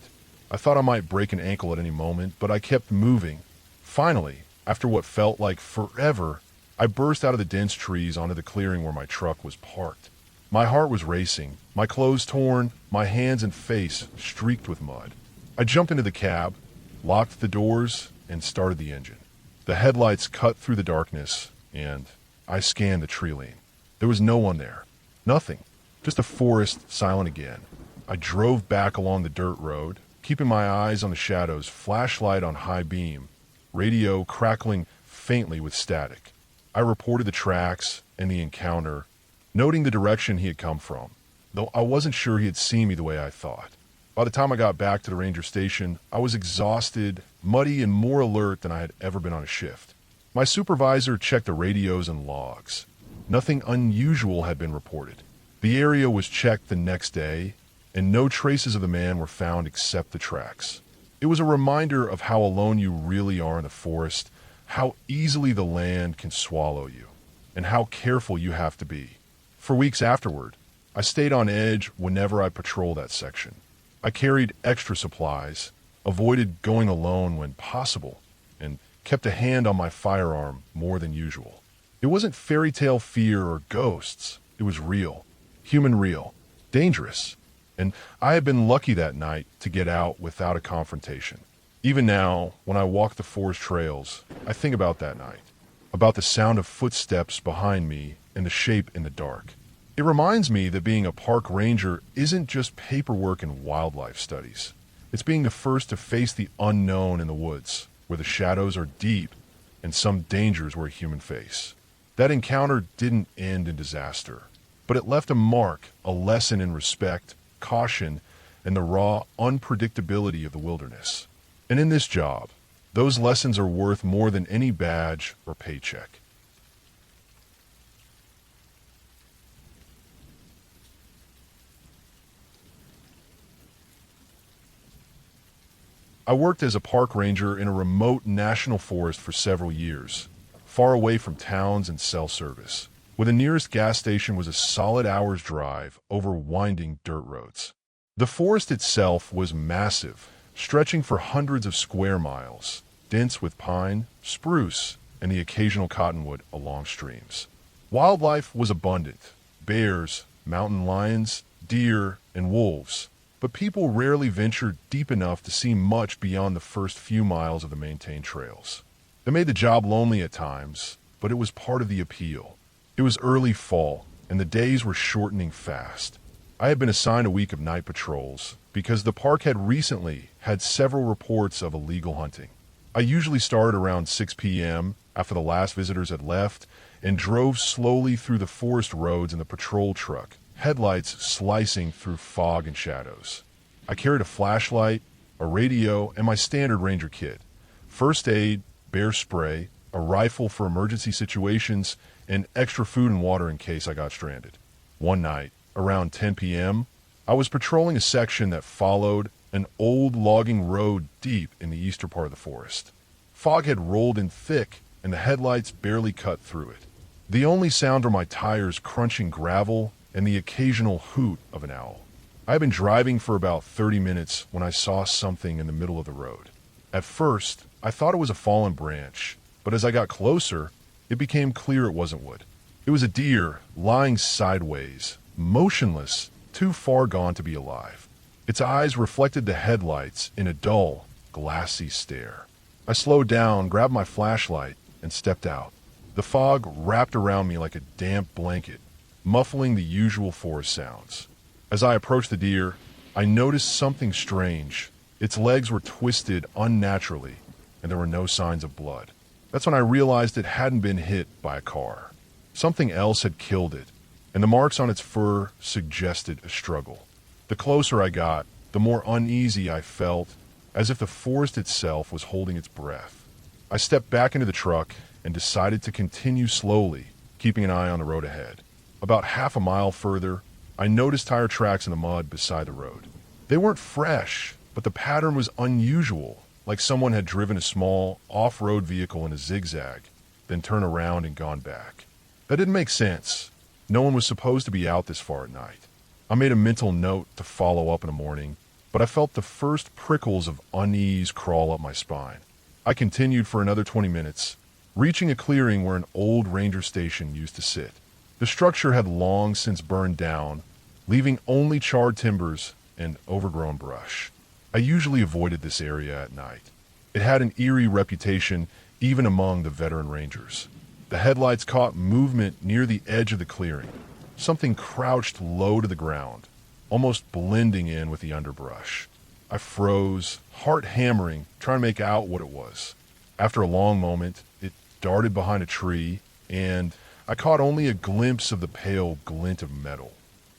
I thought I might break an ankle at any moment, but I kept moving. Finally, after what felt like forever, I burst out of the dense trees onto the clearing where my truck was parked. My heart was racing, my clothes torn, my hands and face streaked with mud. I jumped into the cab, locked the doors, and started the engine. The headlights cut through the darkness, and I scanned the tree lane. There was no one there. Nothing. Just a forest, silent again. I drove back along the dirt road, keeping my eyes on the shadows, flashlight on high beam, radio crackling faintly with static. I reported the tracks and the encounter, noting the direction he had come from, though I wasn't sure he had seen me the way I thought. By the time I got back to the ranger station, I was exhausted, muddy, and more alert than I had ever been on a shift. My supervisor checked the radios and logs. Nothing unusual had been reported. The area was checked the next day, and no traces of the man were found except the tracks. It was a reminder of how alone you really are in the forest, how easily the land can swallow you, and how careful you have to be. For weeks afterward, I stayed on edge whenever I patrolled that section. I carried extra supplies, avoided going alone when possible, and kept a hand on my firearm more than usual. It wasn't fairy tale fear or ghosts. It was real. Human real. Dangerous. And I had been lucky that night to get out without a confrontation. Even now, when I walk the forest trails, I think about that night, about the sound of footsteps behind me and the shape in the dark. It reminds me that being a park ranger isn't just paperwork and wildlife studies. It's being the first to face the unknown in the woods, where the shadows are deep and some dangers were a human face. That encounter didn't end in disaster, but it left a mark, a lesson in respect, caution, and the raw unpredictability of the wilderness. And in this job, those lessons are worth more than any badge or paycheck. I worked as a park ranger in a remote national forest for several years, far away from towns and cell service, where the nearest gas station was a solid hour's drive over winding dirt roads. The forest itself was massive, stretching for hundreds of square miles, dense with pine, spruce, and the occasional cottonwood along streams. Wildlife was abundant: bears, mountain lions, deer, and wolves. But people rarely ventured deep enough to see much beyond the first few miles of the maintained trails. That made the job lonely at times, but it was part of the appeal. It was early fall, and the days were shortening fast. I had been assigned a week of night patrols because the park had recently had several reports of illegal hunting. I usually started around 6 p.m. after the last visitors had left and drove slowly through the forest roads in the patrol truck, headlights slicing through fog and shadows. I carried a flashlight, a radio, and my standard ranger kit: first aid, bear spray, a rifle for emergency situations, and extra food and water in case I got stranded. One night, around 10 p.m., I was patrolling a section that followed an old logging road deep in the eastern part of the forest. Fog had rolled in thick, and the headlights barely cut through it. The only sound were my tires crunching gravel and the occasional hoot of an owl. I had been driving for about 30 minutes when I saw something in the middle of the road. At first, I thought it was a fallen branch, but as I got closer, it became clear it wasn't wood. It was a deer lying sideways, motionless, too far gone to be alive. Its eyes reflected the headlights in a dull, glassy stare. I slowed down, grabbed my flashlight, and stepped out. The fog wrapped around me like a damp blanket, muffling the usual forest sounds. As I approached the deer, I noticed something strange. Its legs were twisted unnaturally, and there were no signs of blood. That's when I realized it hadn't been hit by a car. Something else had killed it, and the marks on its fur suggested a struggle. The closer I got, the more uneasy I felt, as if the forest itself was holding its breath. I stepped back into the truck and decided to continue slowly, keeping an eye on the road ahead. About half a mile further, I noticed tire tracks in the mud beside the road. They weren't fresh, but the pattern was unusual, like someone had driven a small, off-road vehicle in a zigzag, then turned around and gone back. That didn't make sense. No one was supposed to be out this far at night. I made a mental note to follow up in the morning, but I felt the first prickles of unease crawl up my spine. I continued for another 20 minutes, reaching a clearing where an old ranger station used to sit. The structure had long since burned down, leaving only charred timbers and overgrown brush. I usually avoided this area at night. It had an eerie reputation even among the veteran rangers. The headlights caught movement near the edge of the clearing. Something crouched low to the ground, almost blending in with the underbrush. I froze, heart hammering, trying to make out what it was. After a long moment, it darted behind a tree, and I caught only a glimpse of the pale glint of metal,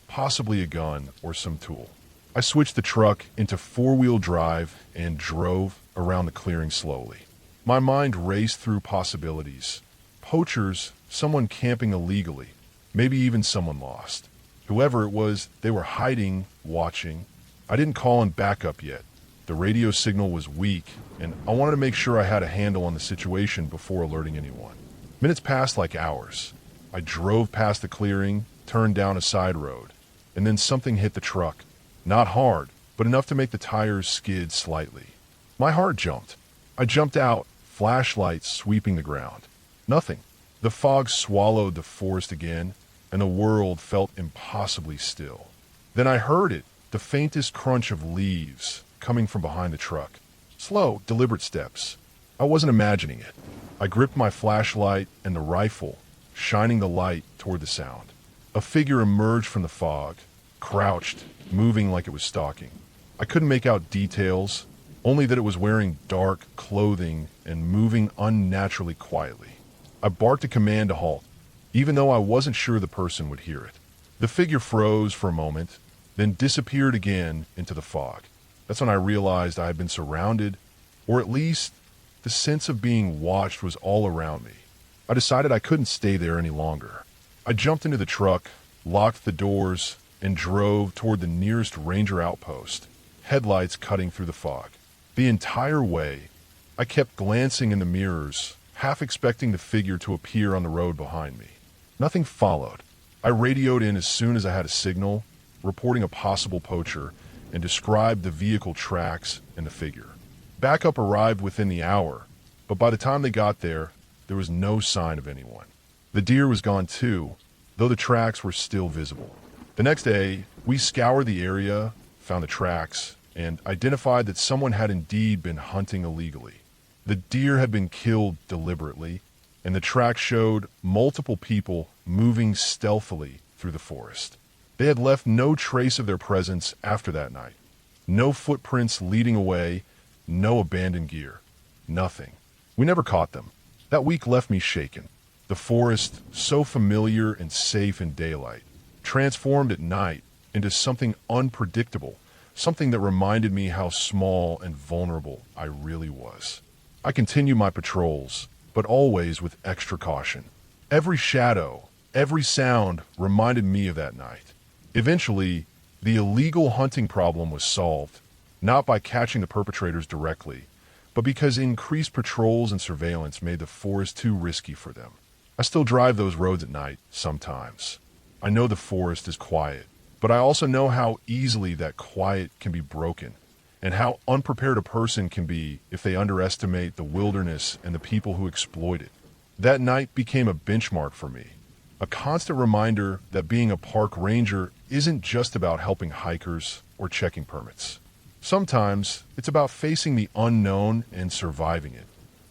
possibly a gun or some tool. I switched the truck into four-wheel drive and drove around the clearing slowly. My mind raced through possibilities. Poachers, someone camping illegally, maybe even someone lost. Whoever it was, they were hiding, watching. I didn't call in backup yet. The radio signal was weak, and I wanted to make sure I had a handle on the situation before alerting anyone. Minutes passed like hours. I drove past the clearing, turned down a side road, and then something hit the truck. Not hard, but enough to make the tires skid slightly. My heart jumped. I jumped out, flashlight sweeping the ground. Nothing. The fog swallowed the forest again, and the world felt impossibly still. Then I heard it, the faintest crunch of leaves coming from behind the truck. Slow, deliberate steps. I wasn't imagining it. I gripped my flashlight and the rifle, shining the light toward the sound. A figure emerged from the fog, crouched, moving like it was stalking. I couldn't make out details, only that it was wearing dark clothing and moving unnaturally quietly. I barked a command to halt, even though I wasn't sure the person would hear it. The figure froze for a moment, then disappeared again into the fog. That's when I realized I had been surrounded, or at least the sense of being watched was all around me. I decided I couldn't stay there any longer. I jumped into the truck, locked the doors, and drove toward the nearest ranger outpost, headlights cutting through the fog. The entire way, I kept glancing in the mirrors, half expecting the figure to appear on the road behind me. Nothing followed. I radioed in as soon as I had a signal, reporting a possible poacher, and described the vehicle tracks and the figure. Backup arrived within the hour, but by the time they got there was no sign of anyone. The deer was gone too, though the tracks were still visible. The next day, we scoured the area, found the tracks, and identified that someone had indeed been hunting illegally. The deer had been killed deliberately, and the tracks showed multiple people moving stealthily through the forest. They had left no trace of their presence after that night. No footprints leading away, no abandoned gear. Nothing. We never caught them. That week left me shaken. The forest, so familiar and safe in daylight, transformed at night into something unpredictable, something that reminded me how small and vulnerable I really was. I continued my patrols, but always with extra caution. Every shadow, every sound reminded me of that night. Eventually, the illegal hunting problem was solved, not by catching the perpetrators directly, but because increased patrols and surveillance made the forest too risky for them. I still drive those roads at night, sometimes. I know the forest is quiet, but I also know how easily that quiet can be broken, and how unprepared a person can be if they underestimate the wilderness and the people who exploit it. That night became a benchmark for me, a constant reminder that being a park ranger isn't just about helping hikers or checking permits. Sometimes it's about facing the unknown and surviving it.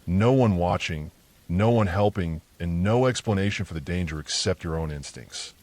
No one watching, no one helping, and no explanation for the danger except your own instincts.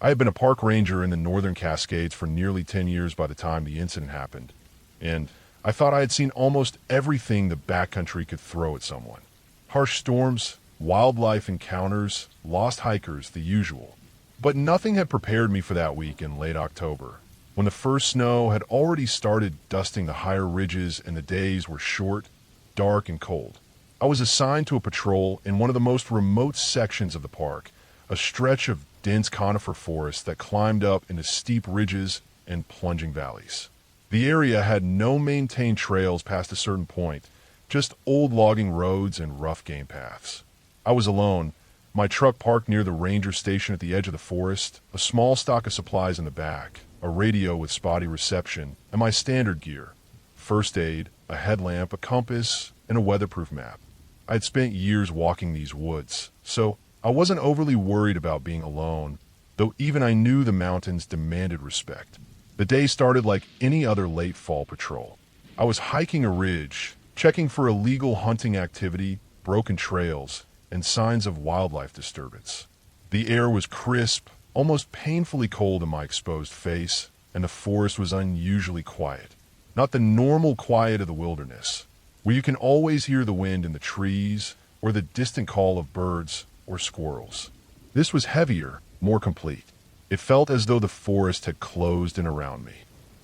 I had been a park ranger in the Northern Cascades for nearly 10 years by the time the incident happened, and I thought I had seen almost everything the backcountry could throw at someone. Harsh storms, wildlife encounters, lost hikers, the usual. But nothing had prepared me for that week in late October, when the first snow had already started dusting the higher ridges and the days were short, dark, and cold. I was assigned to a patrol in one of the most remote sections of the park, a stretch of dense conifer forest that climbed up into steep ridges and plunging valleys. The area had no maintained trails past a certain point, just old logging roads and rough game paths. I was alone, my truck parked near the ranger station at the edge of the forest, a small stock of supplies in the back, a radio with spotty reception, and my standard gear: first aid, a headlamp, a compass, and a weatherproof map. I had spent years walking these woods, so I wasn't overly worried about being alone, though even I knew the mountains demanded respect. The day started like any other late fall patrol. I was hiking a ridge, checking for illegal hunting activity, broken trails, and signs of wildlife disturbance. The air was crisp, almost painfully cold in my exposed face, and the forest was unusually quiet. Not the normal quiet of the wilderness, where you can always hear the wind in the trees or the distant call of birds or squirrels. This was heavier, more complete. It felt as though the forest had closed in around me.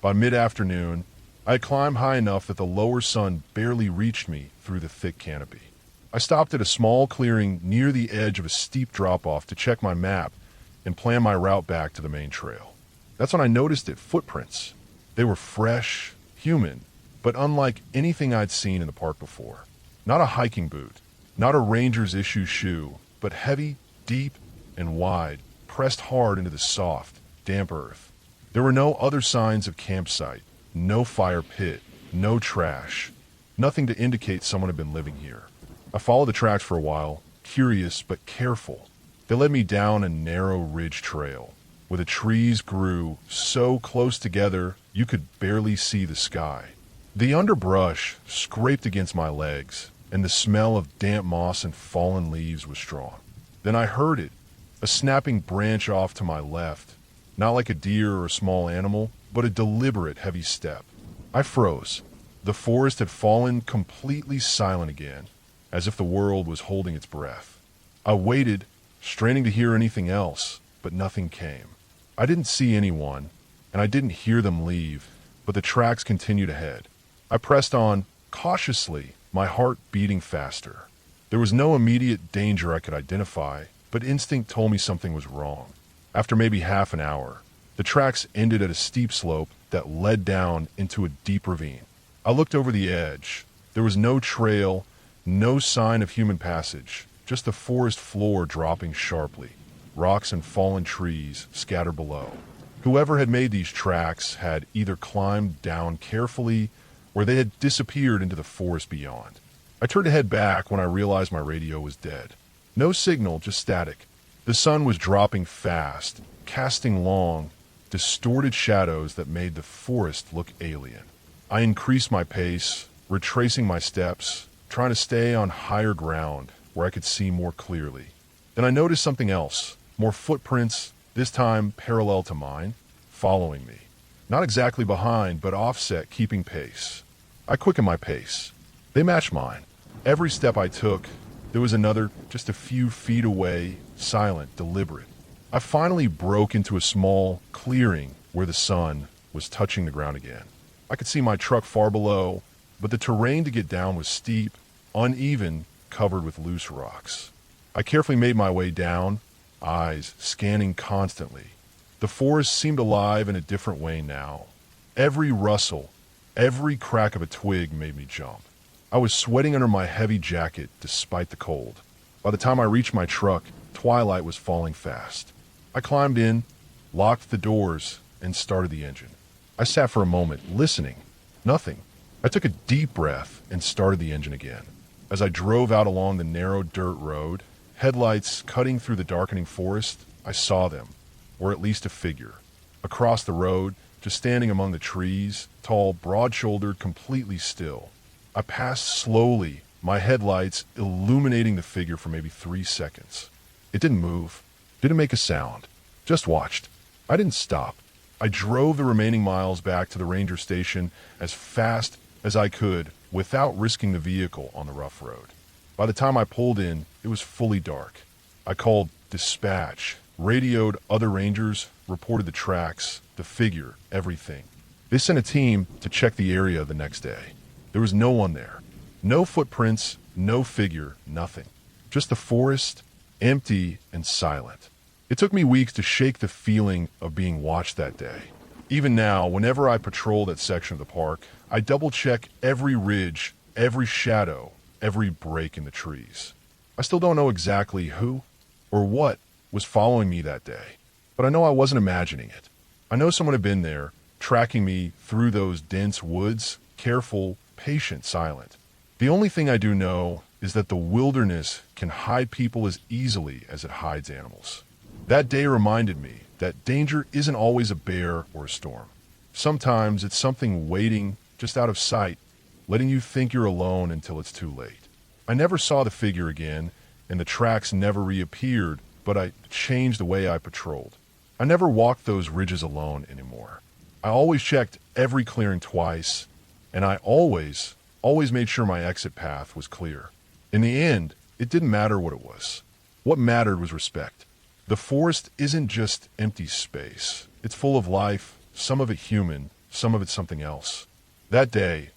By mid-afternoon, I had climbed high enough that the lower sun barely reached me through the thick canopy. I stopped at a small clearing near the edge of a steep drop-off to check my map and plan my route back to the main trail. That's when I noticed it: footprints. They were fresh, human, but unlike anything I'd seen in the park before. Not a hiking boot, not a ranger's issue shoe, but heavy, deep, and wide, pressed hard into the soft, damp earth. There were no other signs of campsite, no fire pit, no trash, nothing to indicate someone had been living here. I followed the tracks for a while, curious but careful. They led me down a narrow ridge trail, where the trees grew so close together you could barely see the sky. The underbrush scraped against my legs, and the smell of damp moss and fallen leaves was strong. Then I heard it, a snapping branch off to my left, not like a deer or a small animal, but a deliberate heavy step. I froze. The forest had fallen completely silent again, as if the world was holding its breath. I waited, straining to hear anything else, but nothing came. I didn't see anyone, and I didn't hear them leave, but the tracks continued ahead. I pressed on, cautiously, my heart beating faster. There was no immediate danger I could identify, but instinct told me something was wrong. After maybe half an hour, the tracks ended at a steep slope that led down into a deep ravine. I looked over the edge. There was no trail, no sign of human passage, just the forest floor dropping sharply, rocks and fallen trees scattered below. Whoever had made these tracks had either climbed down carefully or they had disappeared into the forest beyond. I turned to head back when I realized my radio was dead. No signal, just static. The sun was dropping fast, casting long, distorted shadows that made the forest look alien. I increased my pace, retracing my steps, trying to stay on higher ground where I could see more clearly. Then I noticed something else, more footprints, this time parallel to mine, following me. Not exactly behind, but offset, keeping pace. I quickened my pace. They matched mine. Every step I took, there was another just a few feet away, silent, deliberate. I finally broke into a small clearing where the sun was touching the ground again. I could see my truck far below, but the terrain to get down was steep, uneven, covered with loose rocks. I carefully made my way down, eyes scanning constantly. The forest seemed alive in a different way now. Every rustle, every crack of a twig made me jump. I was sweating under my heavy jacket despite the cold. By the time I reached my truck, twilight was falling fast. I climbed in, locked the doors, and started the engine. I sat for a moment, listening. Nothing. I took a deep breath and started the engine again. As I drove out along the narrow dirt road, headlights cutting through the darkening forest, I saw them, or at least a figure. Across the road, just standing among the trees, tall, broad-shouldered, completely still. I passed slowly, my headlights illuminating the figure for maybe 3 seconds. It didn't move, didn't make a sound, just watched. I didn't stop. I drove the remaining miles back to the ranger station as fast as I could without risking the vehicle on the rough road. By the time I pulled in, it was fully dark. I called dispatch, radioed other rangers, reported the tracks, the figure, everything. They sent a team to check the area the next day. There was no one there. No footprints, no figure, nothing. Just the forest, empty and silent. It took me weeks to shake the feeling of being watched that day. Even now, whenever I patrol that section of the park, I double-check every ridge, every shadow, every break in the trees. I still don't know exactly who or what was following me that day, but I know I wasn't imagining it. I know someone had been there, tracking me through those dense woods, careful, patient, silent. The only thing I do know is that the wilderness can hide people as easily as it hides animals. That day reminded me that danger isn't always a bear or a storm. Sometimes it's something waiting just out of sight, letting you think you're alone until it's too late. I never saw the figure again, and the tracks never reappeared, but I changed the way I patrolled. I never walked those ridges alone anymore. I always checked every clearing twice, and I always made sure my exit path was clear. In the end, it didn't matter what it was. What mattered was respect. The forest isn't just empty space. It's full of life, some of it human, some of it something else. That day,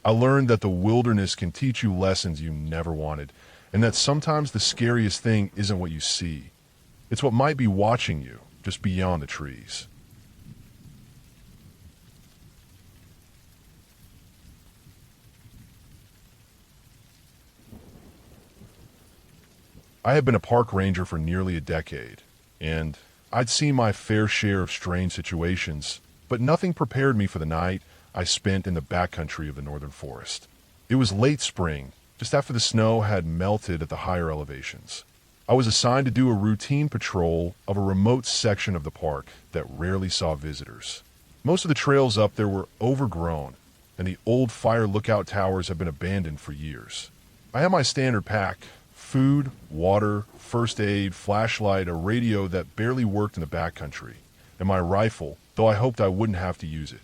I learned that the wilderness can teach you lessons you never wanted, and that sometimes the scariest thing isn't what you see. It's what might be watching you, just beyond the trees. I had been a park ranger for nearly a decade, and I'd seen my fair share of strange situations, but nothing prepared me for the night I spent in the backcountry of the northern forest. It was late spring, just after the snow had melted at the higher elevations. I was assigned to do a routine patrol of a remote section of the park that rarely saw visitors. Most of the trails up there were overgrown, and the old fire lookout towers had been abandoned for years. I had my standard pack: food, water, first aid, flashlight, a radio that barely worked in the backcountry, and my rifle, though I hoped I wouldn't have to use it.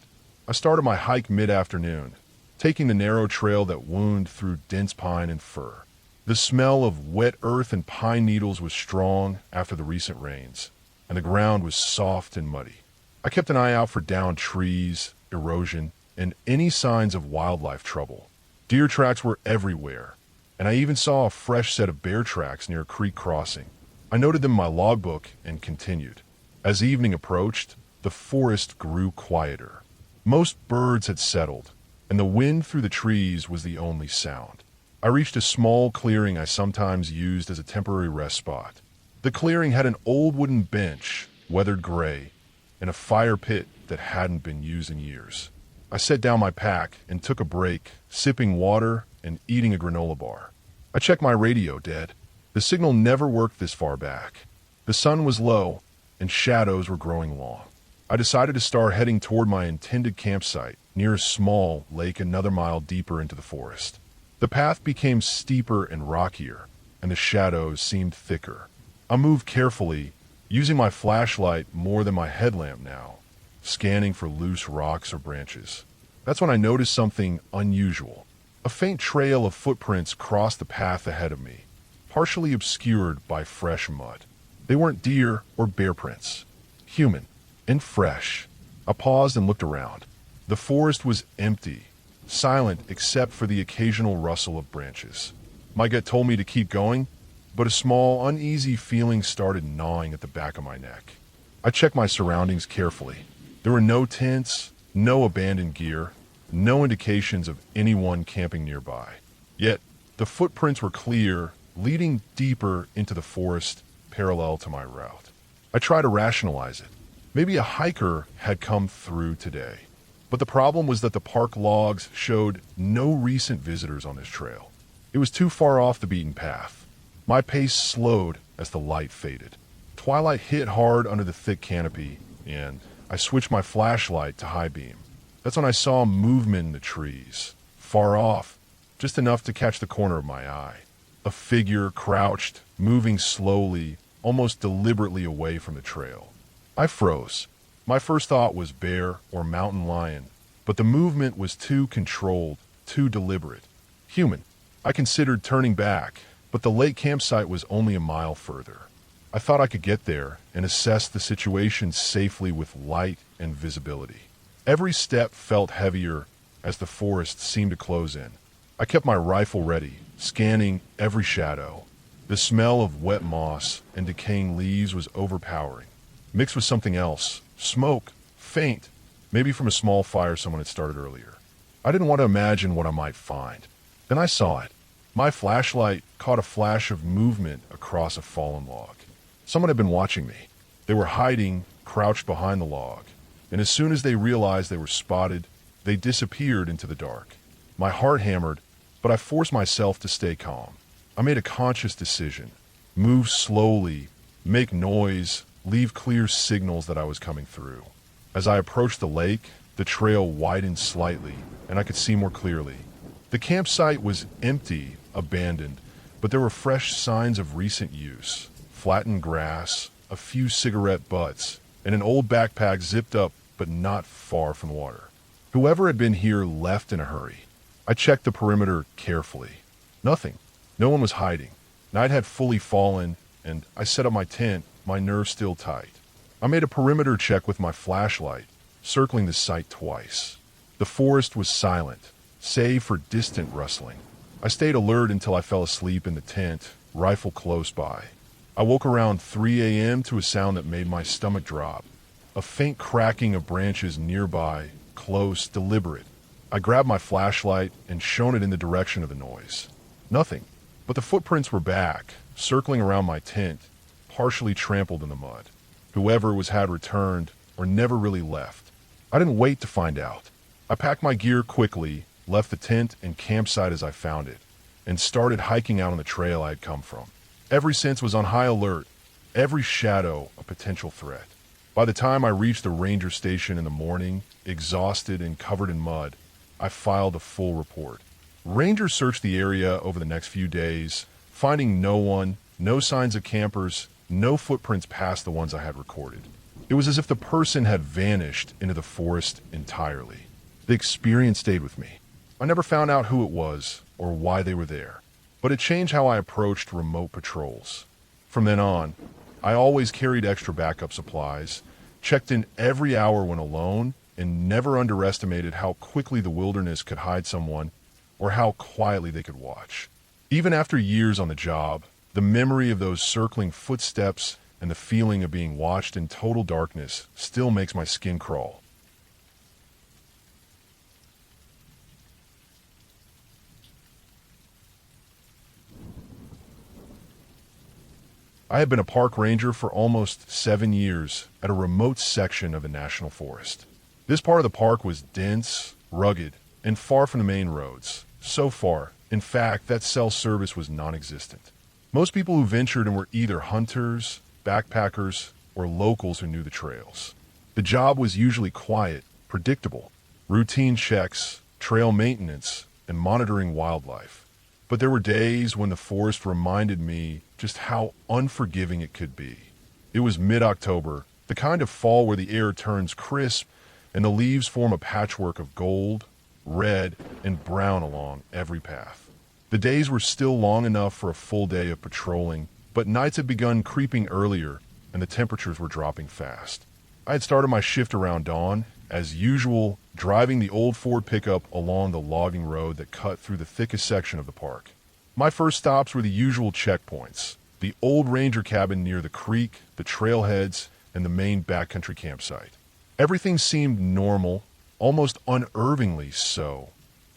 I started my hike mid-afternoon, taking the narrow trail that wound through dense pine and fir. The smell of wet earth and pine needles was strong after the recent rains, and the ground was soft and muddy. I kept an eye out for downed trees, erosion, and any signs of wildlife trouble. Deer tracks were everywhere, and I even saw a fresh set of bear tracks near a creek crossing. I noted them in my logbook and continued. As evening approached, the forest grew quieter. Most birds had settled, and the wind through the trees was the only sound. I reached a small clearing I sometimes used as a temporary rest spot. The clearing had an old wooden bench, weathered gray, and a fire pit that hadn't been used in years. I set down my pack and took a break, sipping water and eating a granola bar. I checked my radio, dead. The signal never worked this far back. The sun was low, and shadows were growing long. I decided to start heading toward my intended campsite, near a small lake another mile deeper into the forest. The path became steeper and rockier, and the shadows seemed thicker. I moved carefully, using my flashlight more than my headlamp now, scanning for loose rocks or branches. That's when I noticed something unusual. A faint trail of footprints crossed the path ahead of me, partially obscured by fresh mud. They weren't deer or bear prints. Human and fresh. I paused and looked around. The forest was empty, silent except for the occasional rustle of branches. My gut told me to keep going, but a small, uneasy feeling started gnawing at the back of my neck. I checked my surroundings carefully. There were no tents, no abandoned gear, no indications of anyone camping nearby. Yet, the footprints were clear, leading deeper into the forest parallel to my route. I tried to rationalize it. Maybe a hiker had come through today. But the problem was that the park logs showed no recent visitors on this trail. It was too far off the beaten path. My pace slowed as the light faded. Twilight hit hard under the thick canopy, and I switched my flashlight to high beam. That's when I saw movement in the trees, far off, just enough to catch the corner of my eye. A figure crouched, moving slowly, almost deliberately away from the trail. I froze. My first thought was bear or mountain lion, but the movement was too controlled, too deliberate. Human. I considered turning back, but the lake campsite was only a mile further. I thought I could get there and assess the situation safely with light and visibility. Every step felt heavier as the forest seemed to close in. I kept my rifle ready, scanning every shadow. The smell of wet moss and decaying leaves was overpowering, mixed with something else. Smoke, faint, maybe from a small fire someone had started earlier. I didn't want to imagine what I might find. Then I saw it. My flashlight caught a flash of movement across a fallen log. Someone had been watching me. They were hiding, crouched behind the log, and as soon as they realized they were spotted, they disappeared into the dark. My heart hammered, but I forced myself to stay calm. I made a conscious decision. Move slowly, make noise, leave clear signals that I was coming through. As I approached the lake, the trail widened slightly, and I could see more clearly. The campsite was empty, abandoned, but there were fresh signs of recent use. Flattened grass, a few cigarette butts, and an old backpack zipped up but not far from the water. Whoever had been here left in a hurry. I checked the perimeter carefully. Nothing. No one was hiding. Night had fully fallen, and I set up my tent, my nerves still tight. I made a perimeter check with my flashlight, circling the site twice. The forest was silent, save for distant rustling. I stayed alert until I fell asleep in the tent, rifle close by. I woke around 3 a.m. to a sound that made my stomach drop. A faint cracking of branches nearby, close, deliberate. I grabbed my flashlight and shone it in the direction of the noise. Nothing, but the footprints were back, circling around my tent, partially trampled in the mud. Whoever had returned or never really left. I didn't wait to find out. I packed my gear quickly, left the tent and campsite as I found it, and started hiking out on the trail I had come from. Every sense was on high alert, every shadow a potential threat. By the time I reached the ranger station in the morning, exhausted and covered in mud, I filed a full report. Rangers searched the area over the next few days, finding no one, no signs of campers, no footprints past the ones I had recorded. It was as if the person had vanished into the forest entirely. The experience stayed with me. I never found out who it was or why they were there, but it changed how I approached remote patrols. From then on, I always carried extra backup supplies, checked in every hour when alone, and never underestimated how quickly the wilderness could hide someone or how quietly they could watch. Even after years on the job, the memory of those circling footsteps and the feeling of being watched in total darkness still makes my skin crawl. I have been a park ranger for almost 7 years at a remote section of the national forest. This part of the park was dense, rugged, and far from the main roads. So far, in fact, that cell service was non-existent. Most people who ventured in were either hunters, backpackers, or locals who knew the trails. The job was usually quiet, predictable, routine checks, trail maintenance, and monitoring wildlife. But there were days when the forest reminded me just how unforgiving it could be. It was mid-October, the kind of fall where the air turns crisp and the leaves form a patchwork of gold, red, and brown along every path. The days were still long enough for a full day of patrolling, but nights had begun creeping earlier and the temperatures were dropping fast. I had started my shift around dawn, as usual, driving the old Ford pickup along the logging road that cut through the thickest section of the park. My first stops were the usual checkpoints: the old ranger cabin near the creek, the trailheads, and the main backcountry campsite. Everything seemed normal, almost unnervingly so,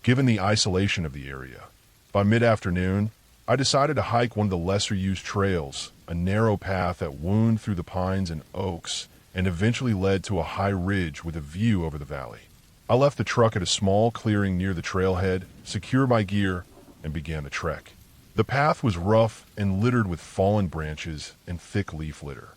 given the isolation of the area. By mid-afternoon, I decided to hike one of the lesser-used trails, a narrow path that wound through the pines and oaks and eventually led to a high ridge with a view over the valley. I left the truck at a small clearing near the trailhead, secured my gear, and began the trek. The path was rough and littered with fallen branches and thick leaf litter.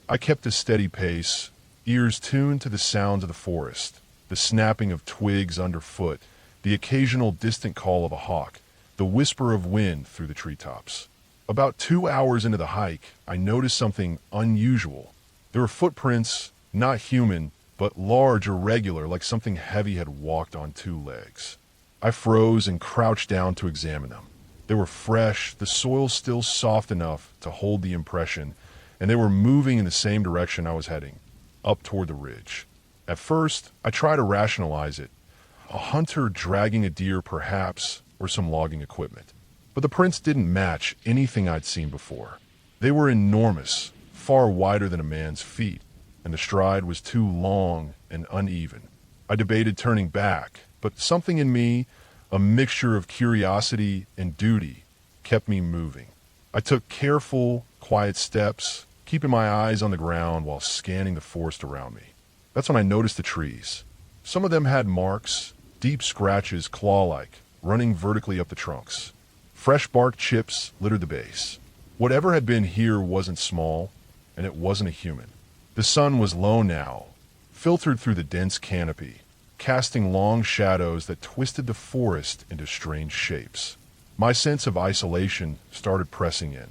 I kept a steady pace, ears tuned to the sounds of the forest, the snapping of twigs underfoot, the occasional distant call of a hawk, the whisper of wind through the treetops. About 2 hours into the hike, I noticed something unusual. There were footprints, not human, but large or regular, like something heavy had walked on 2 legs. I froze and crouched down to examine them. They were fresh, the soil still soft enough to hold the impression, and they were moving in the same direction I was heading, up toward the ridge. At first, I tried to rationalize it. A hunter dragging a deer, perhaps, or some logging equipment. But the prints didn't match anything I'd seen before. They were enormous, far wider than a man's feet, and the stride was too long and uneven. I debated turning back, but something in me, a mixture of curiosity and duty, kept me moving. I took careful, quiet steps, keeping my eyes on the ground while scanning the forest around me. That's when I noticed the trees. Some of them had marks, deep scratches, claw-like, running vertically up the trunks. Fresh bark chips littered the base. Whatever had been here wasn't small, and it wasn't a human. The sun was low now, filtered through the dense canopy, casting long shadows that twisted the forest into strange shapes. My sense of isolation started pressing in.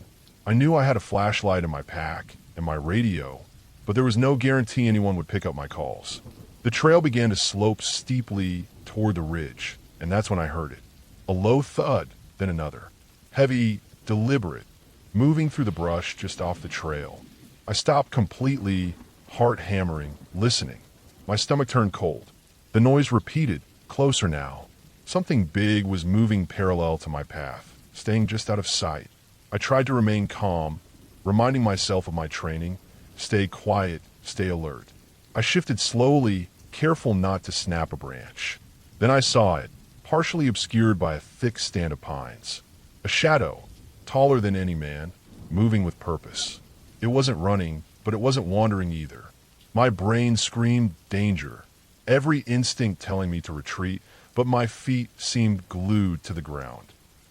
I knew I had a flashlight in my pack and my radio, but there was no guarantee anyone would pick up my calls. The trail began to slope steeply toward the ridge, and that's when I heard it. A low thud, then another. Heavy, deliberate, moving through the brush just off the trail. I stopped completely, heart hammering, listening. My stomach turned cold. The noise repeated, closer now. Something big was moving parallel to my path, staying just out of sight. I tried to remain calm, reminding myself of my training. Stay quiet, stay alert. I shifted slowly, careful not to snap a branch. Then I saw it, partially obscured by a thick stand of pines. A shadow, taller than any man, moving with purpose. It wasn't running, but it wasn't wandering either. My brain screamed danger, every instinct telling me to retreat, but my feet seemed glued to the ground.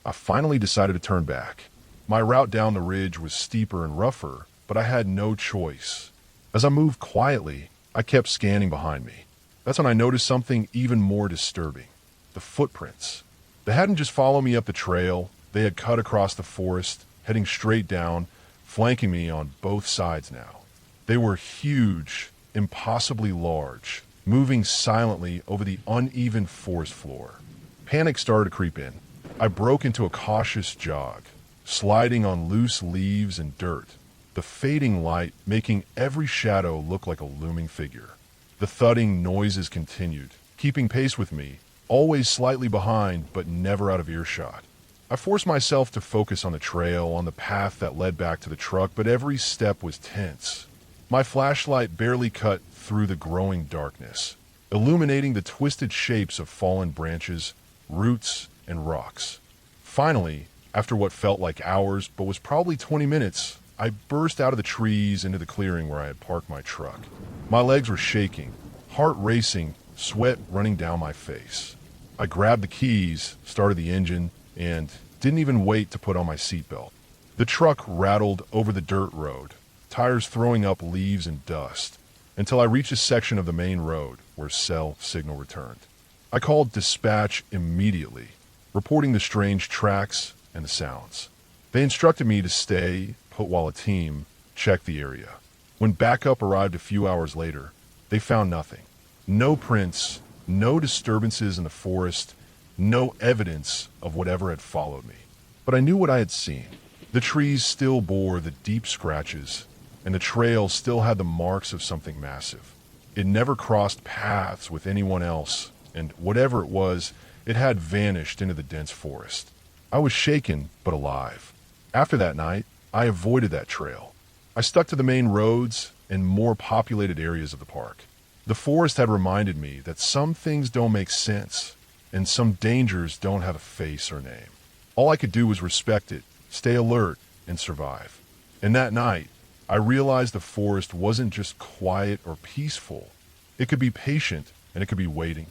I finally decided to turn back. My route down the ridge was steeper and rougher, but I had no choice. As I moved quietly, I kept scanning behind me. That's when I noticed something even more disturbing. The footprints. They hadn't just followed me up the trail, they had cut across the forest, heading straight down, flanking me on both sides now. They were huge, impossibly large, moving silently over the uneven forest floor. Panic started to creep in. I broke into a cautious jog, sliding on loose leaves and dirt, the fading light making every shadow look like a looming figure. The thudding noises continued, keeping pace with me, always slightly behind but never out of earshot. I forced myself to focus on the trail, on the path that led back to the truck, but every step was tense. My flashlight barely cut through the growing darkness, illuminating the twisted shapes of fallen branches, roots, and rocks. Finally, after what felt like hours but was probably 20 minutes, I burst out of the trees into the clearing where I had parked my truck. My legs were shaking, heart racing, sweat running down my face. I grabbed the keys, started the engine, and didn't even wait to put on my seatbelt. The truck rattled over the dirt road, tires throwing up leaves and dust, until I reached a section of the main road where cell signal returned. I called dispatch immediately, reporting the strange tracks and the sounds. They instructed me to stay put while a team checked the area. When backup arrived a few hours later, they found nothing. No prints, no disturbances in the forest, no evidence of whatever had followed me. But I knew what I had seen. The trees still bore the deep scratches, and the trail still had the marks of something massive. It never crossed paths with anyone else, and whatever it was, it had vanished into the dense forest. I was shaken but alive. After that night, I avoided that trail. I stuck to the main roads and more populated areas of the park. The forest had reminded me that some things don't make sense, and some dangers don't have a face or name. All I could do was respect it, stay alert, and survive. And that night, I realized the forest wasn't just quiet or peaceful. It could be patient, and it could be waiting.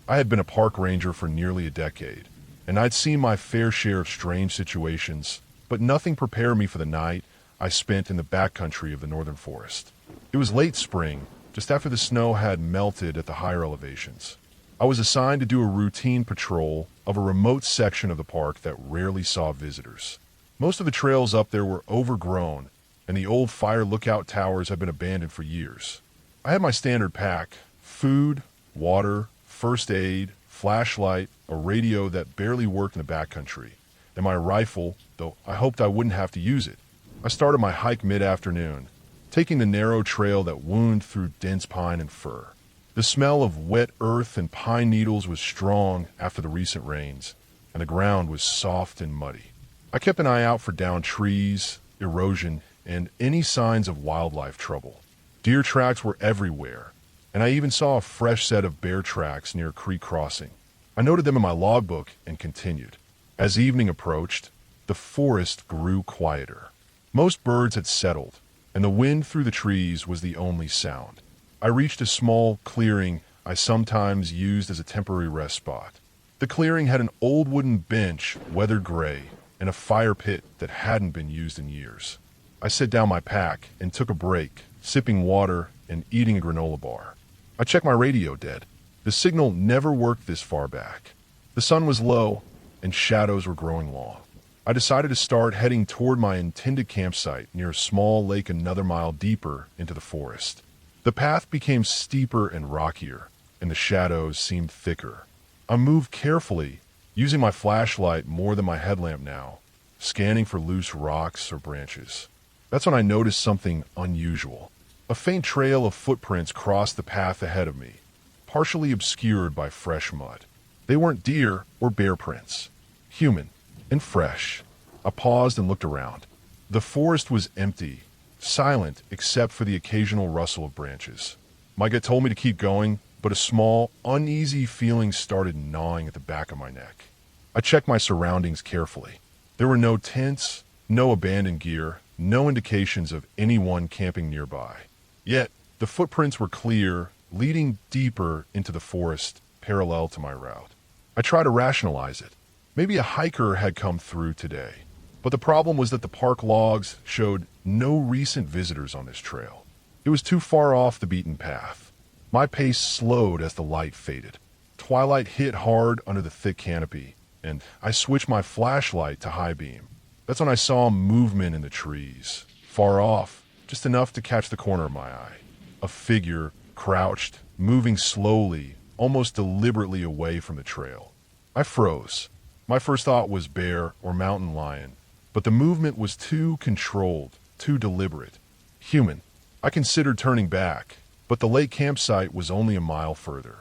I had been a park ranger for nearly a decade, and I'd seen my fair share of strange situations, but nothing prepared me for the night I spent in the backcountry of the northern forest. It was late spring, just after the snow had melted at the higher elevations. I was assigned to do a routine patrol of a remote section of the park that rarely saw visitors. Most of the trails up there were overgrown, and the old fire lookout towers had been abandoned for years. I had my standard pack: food, water, first aid, flashlight, a radio that barely worked in the backcountry, and my rifle, though I hoped I wouldn't have to use it. I started my hike mid-afternoon, taking the narrow trail that wound through dense pine and fir. The smell of wet earth and pine needles was strong after the recent rains, and the ground was soft and muddy. I kept an eye out for downed trees, erosion, and any signs of wildlife trouble. Deer tracks were everywhere, and I even saw a fresh set of bear tracks near a creek crossing. I noted them in my logbook and continued. As evening approached, the forest grew quieter. Most birds had settled, and the wind through the trees was the only sound. I reached a small clearing I sometimes used as a temporary rest spot. The clearing had an old wooden bench, weathered gray, and a fire pit that hadn't been used in years. I set down my pack and took a break, sipping water and eating a granola bar. I checked my radio dead. The signal never worked this far back. The sun was low, and shadows were growing long. I decided to start heading toward my intended campsite near a small lake another mile deeper into the forest. The path became steeper and rockier, and the shadows seemed thicker. I moved carefully, using my flashlight more than my headlamp now, scanning for loose rocks or branches. That's when I noticed something unusual. A faint trail of footprints crossed the path ahead of me, partially obscured by fresh mud. They weren't deer or bear prints. Human and fresh. I paused and looked around. The forest was empty, silent except for the occasional rustle of branches. My gut told me to keep going, but a small, uneasy feeling started gnawing at the back of my neck. I checked my surroundings carefully. There were no tents, no abandoned gear, no indications of anyone camping nearby. Yet, the footprints were clear, leading deeper into the forest, parallel to my route. I tried to rationalize it. Maybe a hiker had come through today. But the problem was that the park logs showed no recent visitors on this trail. It was too far off the beaten path. My pace slowed as the light faded. Twilight hit hard under the thick canopy, and I switched my flashlight to high beam. That's when I saw movement in the trees. Far off, just enough to catch the corner of my eye. A figure, crouched, moving slowly, almost deliberately away from the trail. I froze. My first thought was bear or mountain lion, but the movement was too controlled, too deliberate. Human. I considered turning back, but the lake campsite was only a mile further.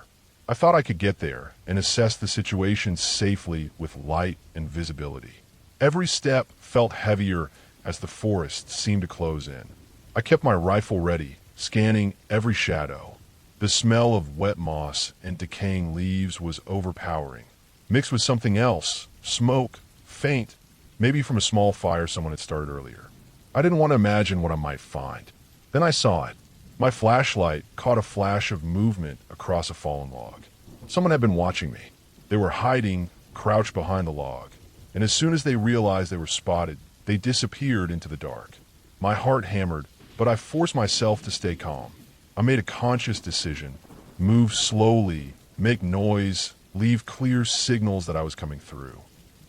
I thought I could get there and assess the situation safely with light and visibility. Every step felt heavier as the forest seemed to close in. I kept my rifle ready, scanning every shadow. The smell of wet moss and decaying leaves was overpowering, mixed with something else, smoke, faint, maybe from a small fire someone had started earlier. I didn't want to imagine what I might find. Then I saw it. My flashlight caught a flash of movement across a fallen log. Someone had been watching me. They were hiding, crouched behind the log, and as soon as they realized they were spotted, they disappeared into the dark. My heart hammered, but I forced myself to stay calm. I made a conscious decision: move slowly, make noise, leave clear signals that I was coming through.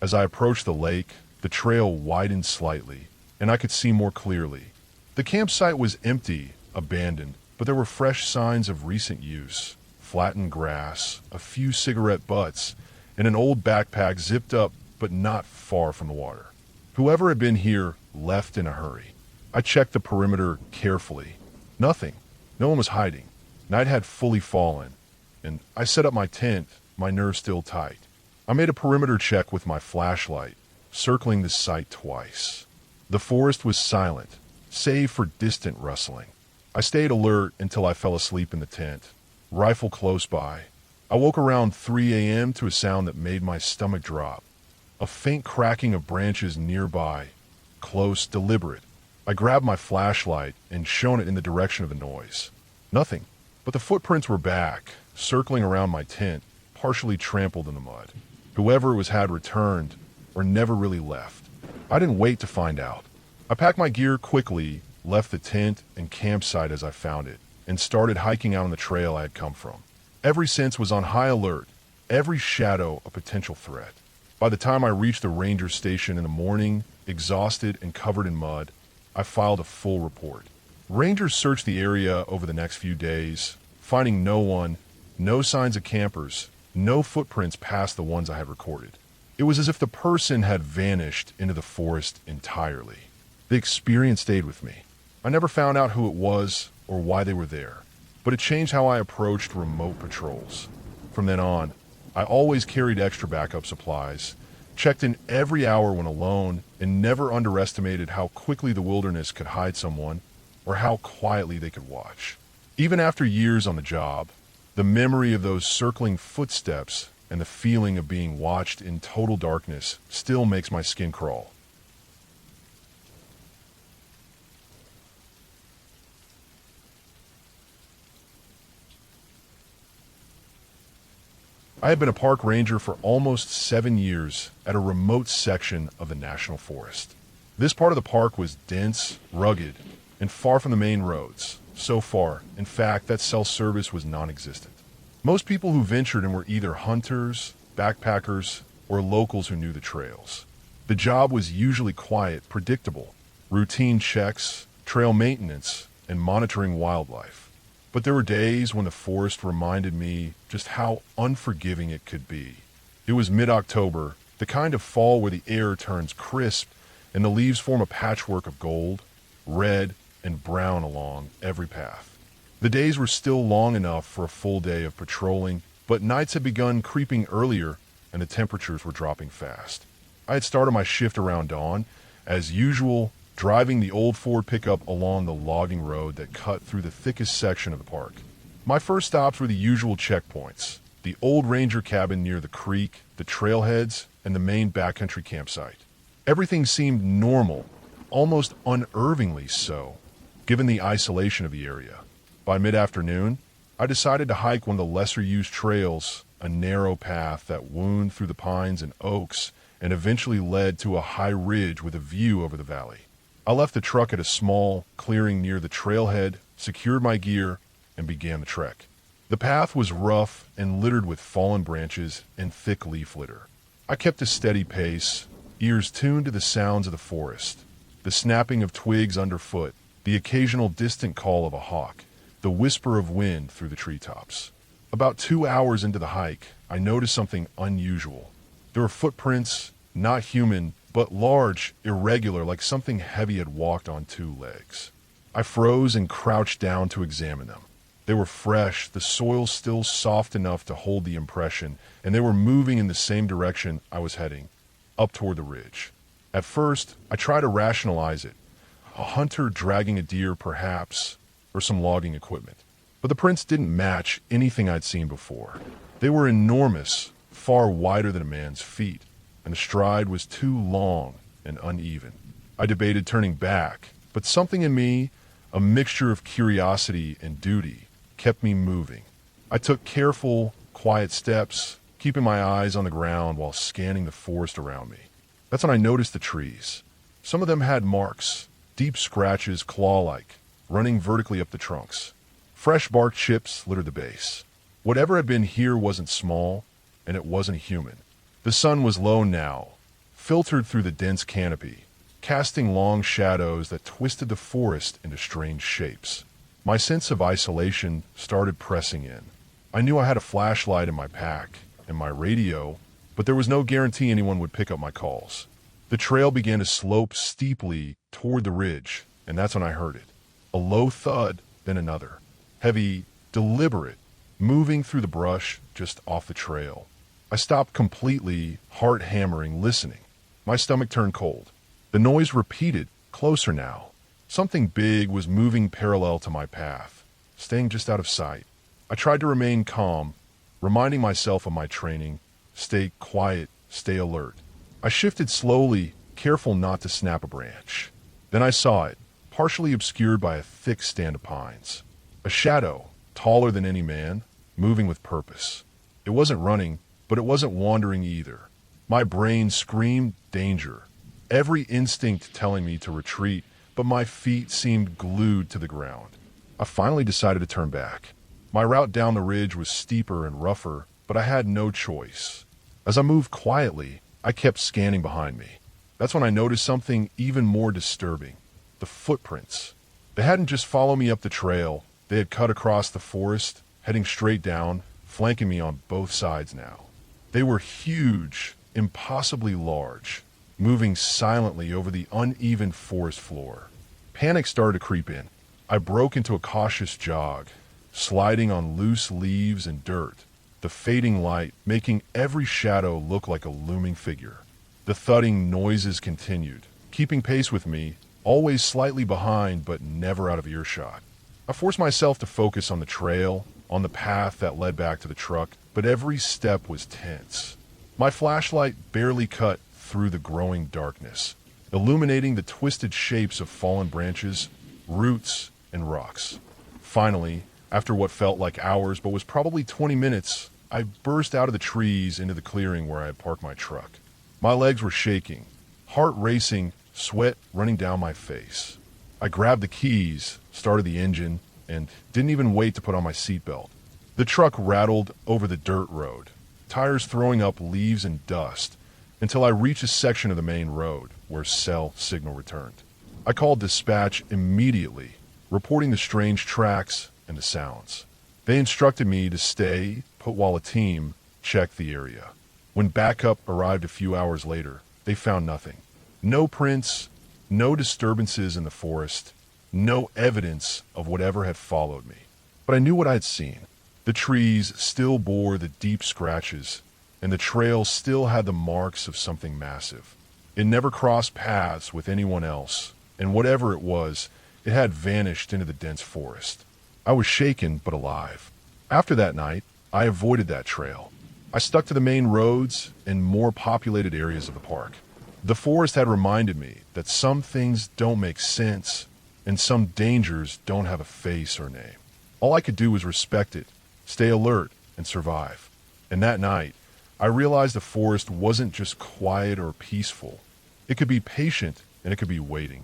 As I approached the lake, the trail widened slightly, and I could see more clearly. The campsite was empty, abandoned, but there were fresh signs of recent use: flattened grass, a few cigarette butts, and an old backpack zipped up but not far from the water. Whoever had been here left in a hurry. I checked the perimeter carefully. Nothing. No one was hiding. Night had fully fallen, and I set up my tent, my nerves still tight. I made a perimeter check with my flashlight, circling the site twice. The forest was silent, save for distant rustling. I stayed alert until I fell asleep in the tent, rifle close by. I woke around 3 a.m. to a sound that made my stomach drop. A faint cracking of branches nearby, close, deliberate. I grabbed my flashlight and shone it in the direction of the noise. Nothing, but the footprints were back, circling around my tent, partially trampled in the mud. Whoever it was had returned, or never really left. I didn't wait to find out. I packed my gear quickly, left the tent and campsite as I found it, and started hiking out on the trail I had come from. Every sense was on high alert, every shadow a potential threat. By the time I reached the ranger station in the morning, exhausted and covered in mud, I filed a full report. Rangers searched the area over the next few days, finding no one, no signs of campers, no footprints past the ones I had recorded. It was as if the person had vanished into the forest entirely. The experience stayed with me. I never found out who it was or why they were there, but it changed how I approached remote patrols. From then on, I always carried extra backup supplies, checked in every hour when alone, and never underestimated how quickly the wilderness could hide someone or how quietly they could watch. Even after years on the job, the memory of those circling footsteps and the feeling of being watched in total darkness still makes my skin crawl. I had been a park ranger for almost 7 years at a remote section of the National Forest. This part of the park was dense, rugged, and far from the main roads. So far, in fact, that cell service was non-existent. Most people who ventured in were either hunters, backpackers, or locals who knew the trails. The job was usually quiet, predictable, routine checks, trail maintenance, and monitoring wildlife. But there were days when the forest reminded me just how unforgiving it could be. It was mid-October, the kind of fall where the air turns crisp and the leaves form a patchwork of gold, red, and brown along every path. The days were still long enough for a full day of patrolling, but nights had begun creeping earlier and the temperatures were dropping fast. I had started my shift around dawn, as usual, driving the old Ford pickup along the logging road that cut through the thickest section of the park. My first stops were the usual checkpoints: the old ranger cabin near the creek, the trailheads, and the main backcountry campsite. Everything seemed normal, almost unnervingly so, given the isolation of the area. By mid-afternoon, I decided to hike one of the lesser-used trails, a narrow path that wound through the pines and oaks and eventually led to a high ridge with a view over the valley. I left the truck at a small clearing near the trailhead, secured my gear, and began the trek. The path was rough and littered with fallen branches and thick leaf litter. I kept a steady pace, ears tuned to the sounds of the forest, the snapping of twigs underfoot, the occasional distant call of a hawk, the whisper of wind through the treetops. About 2 hours into the hike, I noticed something unusual. There were footprints, not human, but large, irregular, like something heavy had walked on 2 legs. I froze and crouched down to examine them. They were fresh, the soil still soft enough to hold the impression, and they were moving in the same direction I was heading, up toward the ridge. At first, I tried to rationalize it. A hunter dragging a deer, perhaps, or some logging equipment. But the prints didn't match anything I'd seen before. They were enormous, far wider than a man's feet, and the stride was too long and uneven. I debated turning back, but something in me, a mixture of curiosity and duty, kept me moving. I took careful, quiet steps, keeping my eyes on the ground while scanning the forest around me. That's when I noticed the trees. Some of them had marks, deep scratches, claw-like, running vertically up the trunks. Fresh bark chips littered the base. Whatever had been here wasn't small, and it wasn't human. The sun was low now, filtered through the dense canopy, casting long shadows that twisted the forest into strange shapes. My sense of isolation started pressing in. I knew I had a flashlight in my pack and my radio, but there was no guarantee anyone would pick up my calls. The trail began to slope steeply toward the ridge, and that's when I heard it. A low thud, then another. Heavy, deliberate, moving through the brush just off the trail. I stopped completely, heart hammering, listening. My stomach turned cold. The noise repeated, closer now. Something big was moving parallel to my path, staying just out of sight. I tried to remain calm, reminding myself of my training. Stay quiet, stay alert. I shifted slowly, careful not to snap a branch. Then I saw it, partially obscured by a thick stand of pines. A shadow, taller than any man, moving with purpose. It wasn't running, but it wasn't wandering either. My brain screamed danger, every instinct telling me to retreat, but my feet seemed glued to the ground. I finally decided to turn back. My route down the ridge was steeper and rougher, but I had no choice. As I moved quietly, I kept scanning behind me. That's when I noticed something even more disturbing. The footprints. They hadn't just followed me up the trail. They had cut across the forest, heading straight down, flanking me on both sides now. They were huge, impossibly large, moving silently over the uneven forest floor. Panic started to creep in. I broke into a cautious jog, sliding on loose leaves and dirt, the fading light making every shadow look like a looming figure. The thudding noises continued, keeping pace with me, always slightly behind but never out of earshot. I forced myself to focus on the trail, on the path that led back to the truck, but every step was tense. My flashlight barely cut through the growing darkness, illuminating the twisted shapes of fallen branches, roots, and rocks. Finally, after what felt like hours but was probably 20 minutes, I burst out of the trees into the clearing where I had parked my truck. My legs were shaking, heart racing, sweat running down my face. I grabbed the keys, started the engine, and didn't even wait to put on my seatbelt. The truck rattled over the dirt road, tires throwing up leaves and dust, until I reached a section of the main road where cell signal returned. I called dispatch immediately, reporting the strange tracks and the sounds. They instructed me to stay put while a team checked the area. When backup arrived a few hours later, they found nothing. No prints, no disturbances in the forest, no evidence of whatever had followed me. But I knew what I had seen. The trees still bore the deep scratches, and the trail still had the marks of something massive. It never crossed paths with anyone else, and whatever it was, it had vanished into the dense forest. I was shaken but alive. After that night, I avoided that trail. I stuck to the main roads and more populated areas of the park. The forest had reminded me that some things don't make sense, and some dangers don't have a face or name. All I could do was respect it, stay alert, and survive. And that night, I realized the forest wasn't just quiet or peaceful. It could be patient, and it could be waiting.